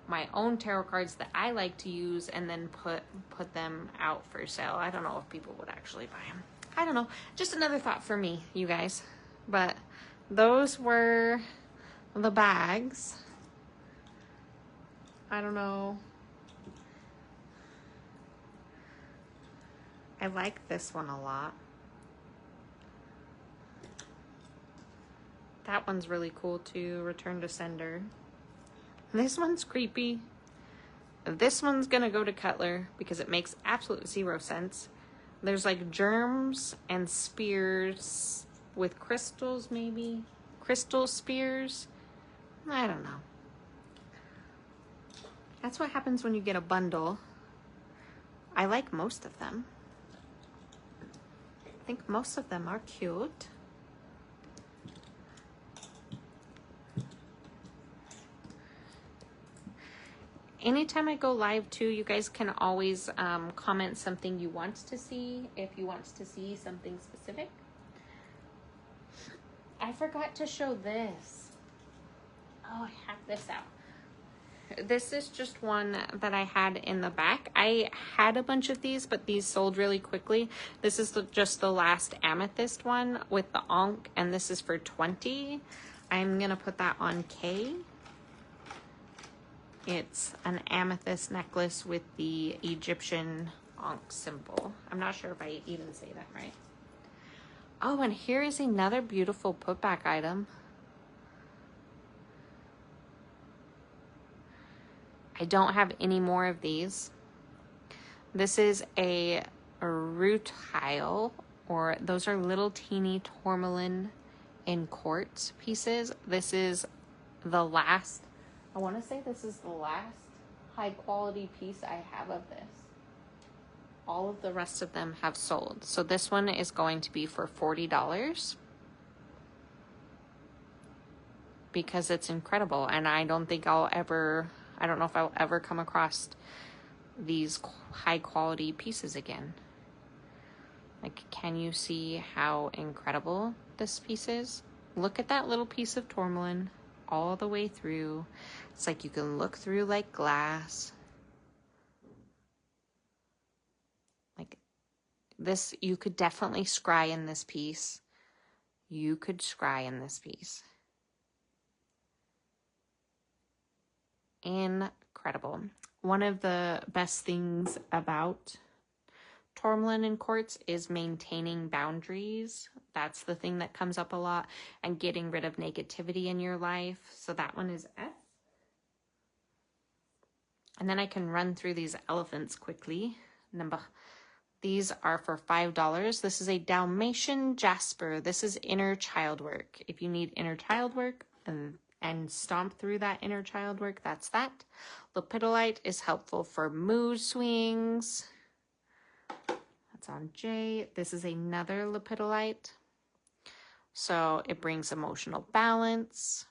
my own tarot cards that I like to use and then put them out for sale, I don't know if people would actually buy them. I don't know. Just another thought for me, you guys. But those were the bags. I don't know. I like this one a lot. That one's really cool too. Return to Sender. This one's creepy. This one's gonna go to Cutler because it makes absolute zero sense. There's like germs and spears with crystals, maybe? Crystal spears? I don't know. That's what happens when you get a bundle. I like most of them. I think most of them are cute. Anytime I go live too, you guys can always comment something you want to see, if you want to see something specific. I forgot to show this. Oh, I have this out. This is just one that I had in the back. I had a bunch of these, but these sold really quickly. This is just the last amethyst one with the Ankh, and this is for 20. I'm gonna put that on K. It's an amethyst necklace with the Egyptian Ankh symbol. I'm not sure if I even say that right. Oh, and here is another beautiful putback item. I don't have any more of these. This is a rutile, or those are little teeny tourmaline in quartz pieces. This is the last, I want to say this is the last high quality piece I have of this. All of the rest of them have sold. So this one is going to be for $40 because it's incredible, and I don't think I'll ever I don't know if I'll ever come across these high quality pieces again. Like, can you see how incredible this piece is? Look at that little piece of tourmaline all the way through. It's like you can look through like glass. Like this, you could definitely scry in this piece. You could scry in this piece. Incredible. One of the best things about tourmaline and quartz is maintaining boundaries. That's the thing that comes up a lot, and getting rid of negativity in your life. So that one is F. And then I can run through these elephants quickly. These are for $5. This is a Dalmatian jasper. This is inner child work. If you need inner child work and stomp through that inner child work, that's that. Lepidolite is helpful for mood swings. That's on J. This is another lepidolite. So it brings emotional balance.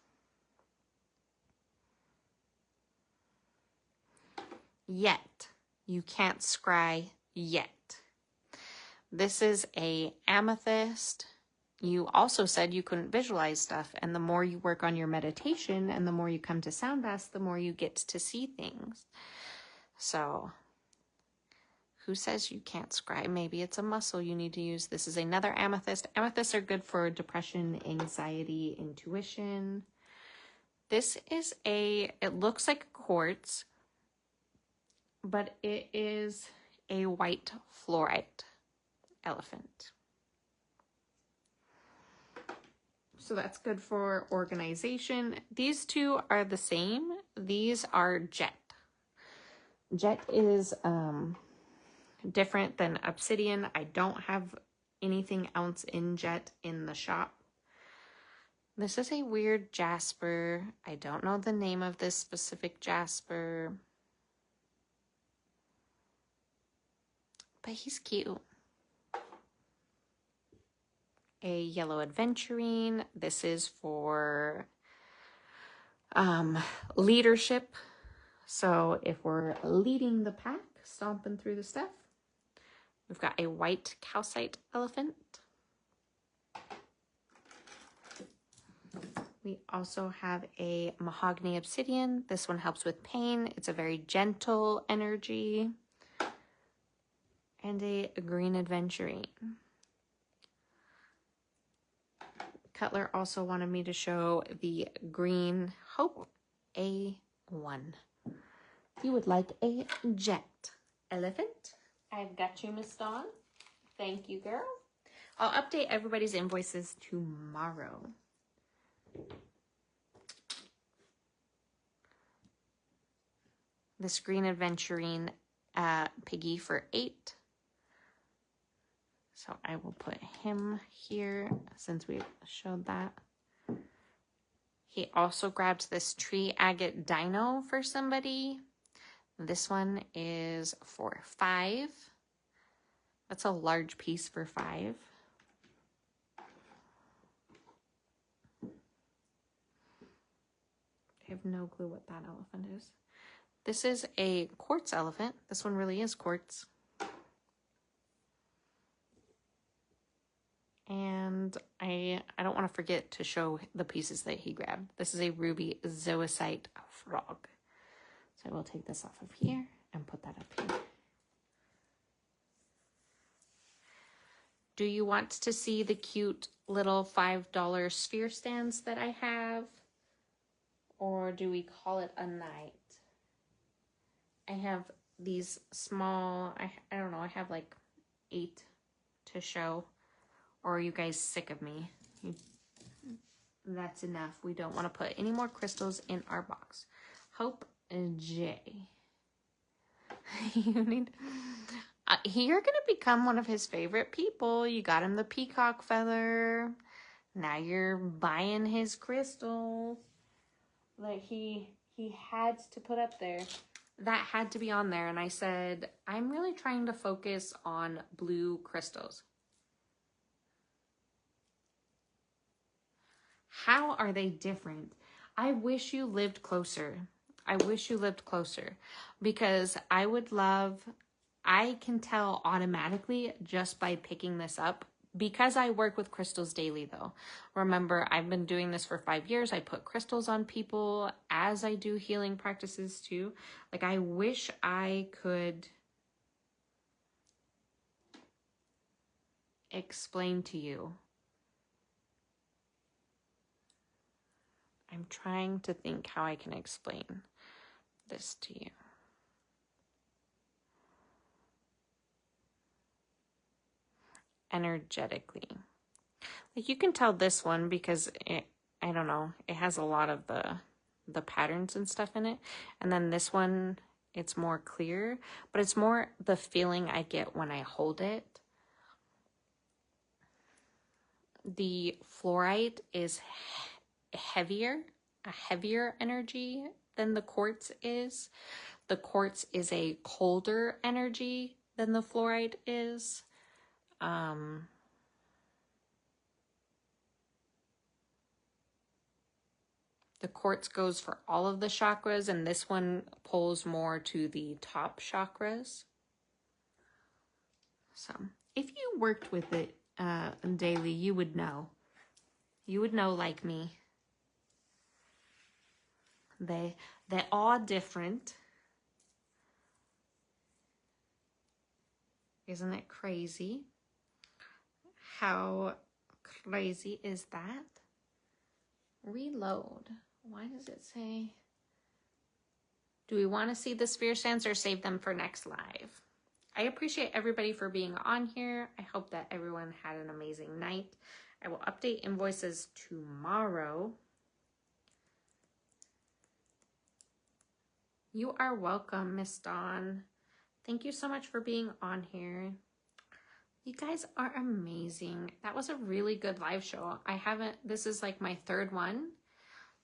Yet. You can't scry yet. This is a amethyst. You also said you couldn't visualize stuff, and the more you work on your meditation and the more you come to sound baths, the more you get to see things. So who says you can't scry? Maybe it's a muscle you need to use. This is another amethyst. Amethysts are good for depression, anxiety, intuition. This is it looks like quartz, but it is a white fluorite elephant. So that's good for organization. These two are the same. These are jet. Jet is different than obsidian. I don't have anything else in jet in the shop. This is a weird jasper. I don't know the name of this specific jasper, but he's cute. A yellow aventurine. This is for leadership. So if we're leading the pack, stomping through the stuff. We've got a white calcite elephant. We also have a mahogany obsidian. This one helps with pain. It's a very gentle energy. And a green aventurine. Cutler also wanted me to show the green Hope A1. You would like a jet elephant. I've got you, Miss Dawn. Thank you, girl. I'll update everybody's invoices tomorrow. This green aventurine piggy for $8. So I will put him here since we showed that. He also grabbed this tree agate dino for somebody. This one is for $5. That's a large piece for $5. I have no clue what that elephant is. This is a quartz elephant. This one really is quartz. And I don't want to forget to show the pieces that he grabbed. This is a ruby zoisite frog. So I will take this off of here and put that up here. Do you want to see the cute little $5 sphere stands that I have? Or do we call it a night? I have these small, I don't know, I have like 8 to show. Or are you guys sick of me? That's enough. We don't want to put any more crystals in our box. Hope J. You're going to become one of his favorite people. You got him the peacock feather. Now you're buying his crystals. Like he had to put up there. That had to be on there. And I said, I'm really trying to focus on blue crystals. How are they different? I wish you lived closer. I wish you lived closer, because I can tell automatically just by picking this up, because I work with crystals daily though. Remember, I've been doing this for 5 years. I put crystals on people as I do healing practices too. Like, I wish I could explain to you. I'm trying to think how I can explain this to you. Energetically. Like, you can tell this one because I don't know, it has a lot of the patterns and stuff in it. And then this one, it's more clear, but it's more the feeling I get when I hold it. The fluorite is a heavier energy than the quartz is. The quartz is a colder energy than the fluorite is. The quartz goes for all of the chakras, and this one pulls more to the top chakras. So, if you worked with it daily, you would know. You would know, like me. They're all different. Isn't it crazy? How crazy is that? Reload. Why does it say? Do we want to see the sphere stands or save them for next live? I appreciate everybody for being on here. I hope that everyone had an amazing night. I will update invoices tomorrow. You are welcome, Miss Dawn. Thank you so much for being on here. You guys are amazing. That was a really good live show. This is like my third one.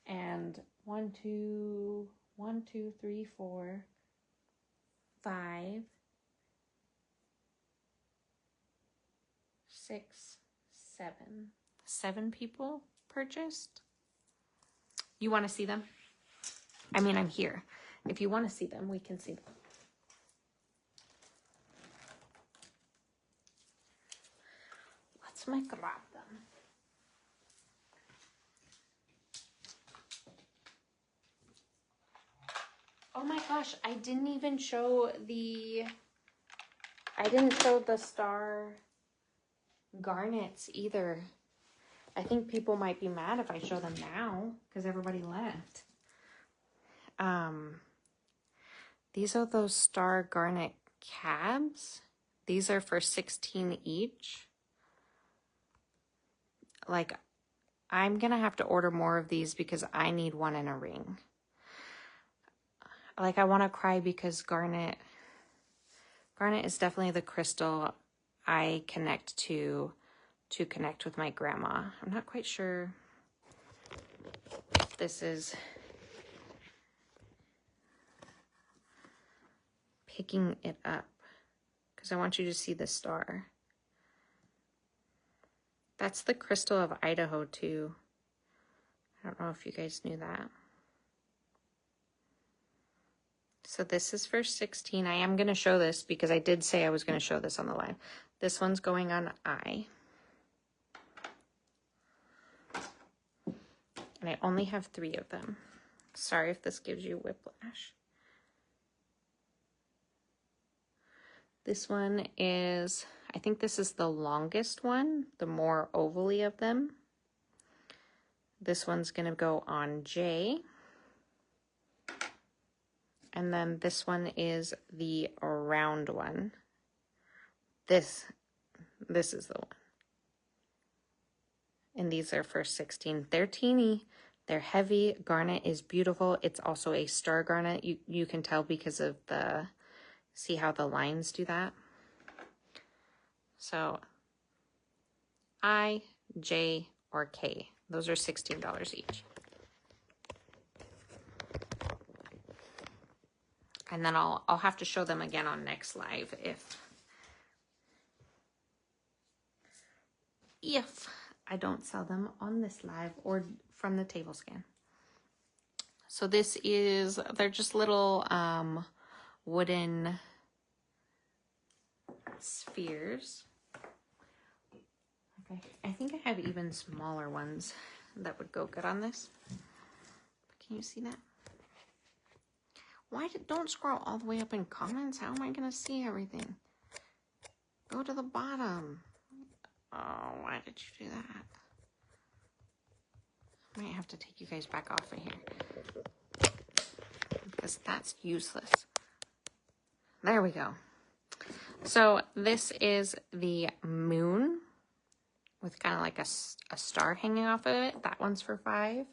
And 1, 2, 3, 4, 5, 6, 7. 7 people purchased. You want to see them? I mean, I'm here. If you want to see them, we can see them. Let's grab them. Oh my gosh, I didn't show the star garnets either. I think people might be mad if I show them now because everybody left. These are those star garnet cabs. These are for 16 each. Like, I'm gonna have to order more of these because I need one in a ring. Like, I want to cry because garnet is definitely the crystal I connect to connect with my grandma. I'm not quite sure if this is picking it up because I want you to see the star. That's the crystal of Idaho too. I don't know if you guys knew that. So this is for 16. I am going to show this because I did say I was going to show this on the live. This one's going on I. And I only have 3 of them. Sorry if this gives you whiplash. This one is, I think this is the longest one, the more ovally of them. This one's going to go on J. And then this one is the round one. This is the one. And these are for 16. They're teeny. They're heavy. Garnet is beautiful. It's also a star garnet. You can tell because of see how the lines do that? So I, J, or K. Those are $16 each. And then I'll have to show them again on next live if I don't sell them on this live or from the table scan. So this is, they're just little wooden spheres. Okay. I think I have even smaller ones that would go good on this. Can you see that? Don't scroll all the way up in comments. How am I gonna see everything? Go to the bottom. Oh, why did you do that? I might have to take you guys back off of here because that's useless. There we go. So this is the moon with kind of like a star hanging off of it. That one's for $5.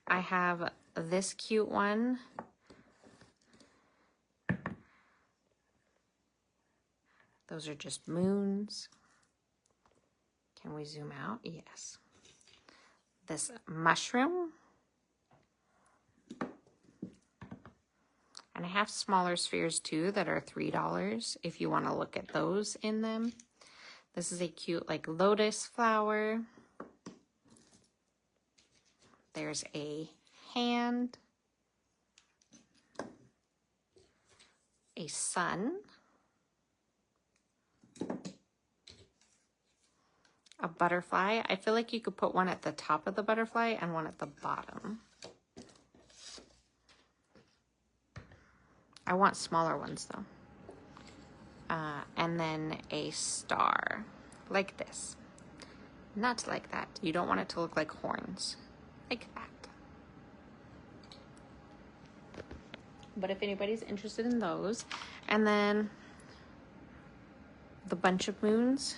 I have this cute one. Those are just moons. Can we zoom out? Yes. This mushroom. And I have smaller spheres too that are $3 if you want to look at those in them. This is a cute like lotus flower. There's a hand. A sun. A butterfly. I feel like you could put one at the top of the butterfly and one at the bottom. I want smaller ones though. And then a star like this. Not like that. You don't want it to look like horns. Like that. But if anybody's interested in those. And then the bunch of moons.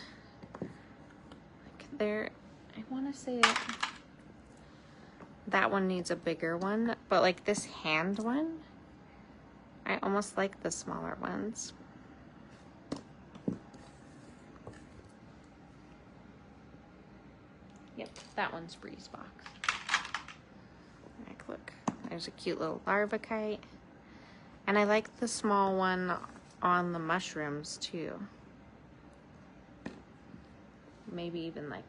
There, I want to say that one needs a bigger one, but like this hand one, I almost like the smaller ones. Yep, that one's Breeze Box. Like, look, there's a cute little larva kite. And I like the small one on the mushrooms too. Maybe even like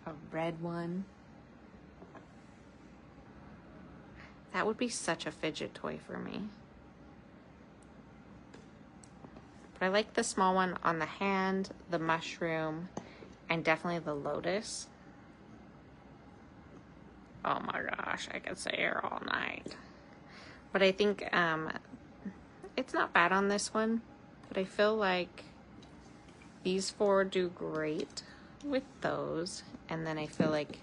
a red one. That would be such a fidget toy for me. But I like the small one on the hand, the mushroom, and definitely the lotus. Oh my gosh, I could stay here all night. But I think it's not bad on this one, but I feel like these four do great with those. And then I feel like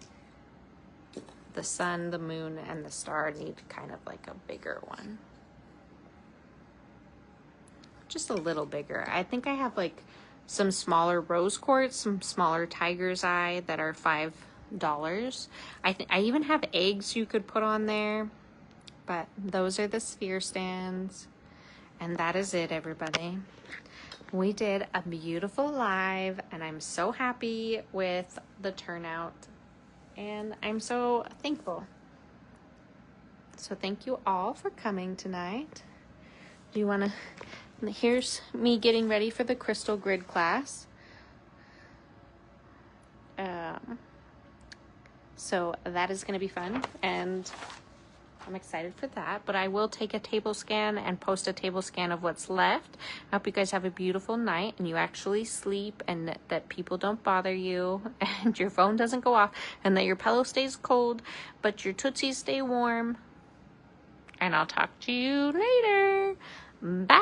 the sun, the moon, and the star need kind of like a bigger one. Just a little bigger. I think I have like some smaller rose quartz, some smaller tiger's eye that are $5. I even have eggs you could put on there. But those are the sphere stands. And that is it, everybody. We did a beautiful live, and I'm so happy with the turnout, and I'm so thankful. So thank you all for coming tonight. Do you want to, here's me getting ready for the crystal grid class. So that is going to be fun, and I'm excited for that, but I will take a table scan and post a table scan of what's left. I hope you guys have a beautiful night and you actually sleep, and that people don't bother you, and your phone doesn't go off, and that your pillow stays cold, but your Tootsies stay warm. And I'll talk to you later. Bye.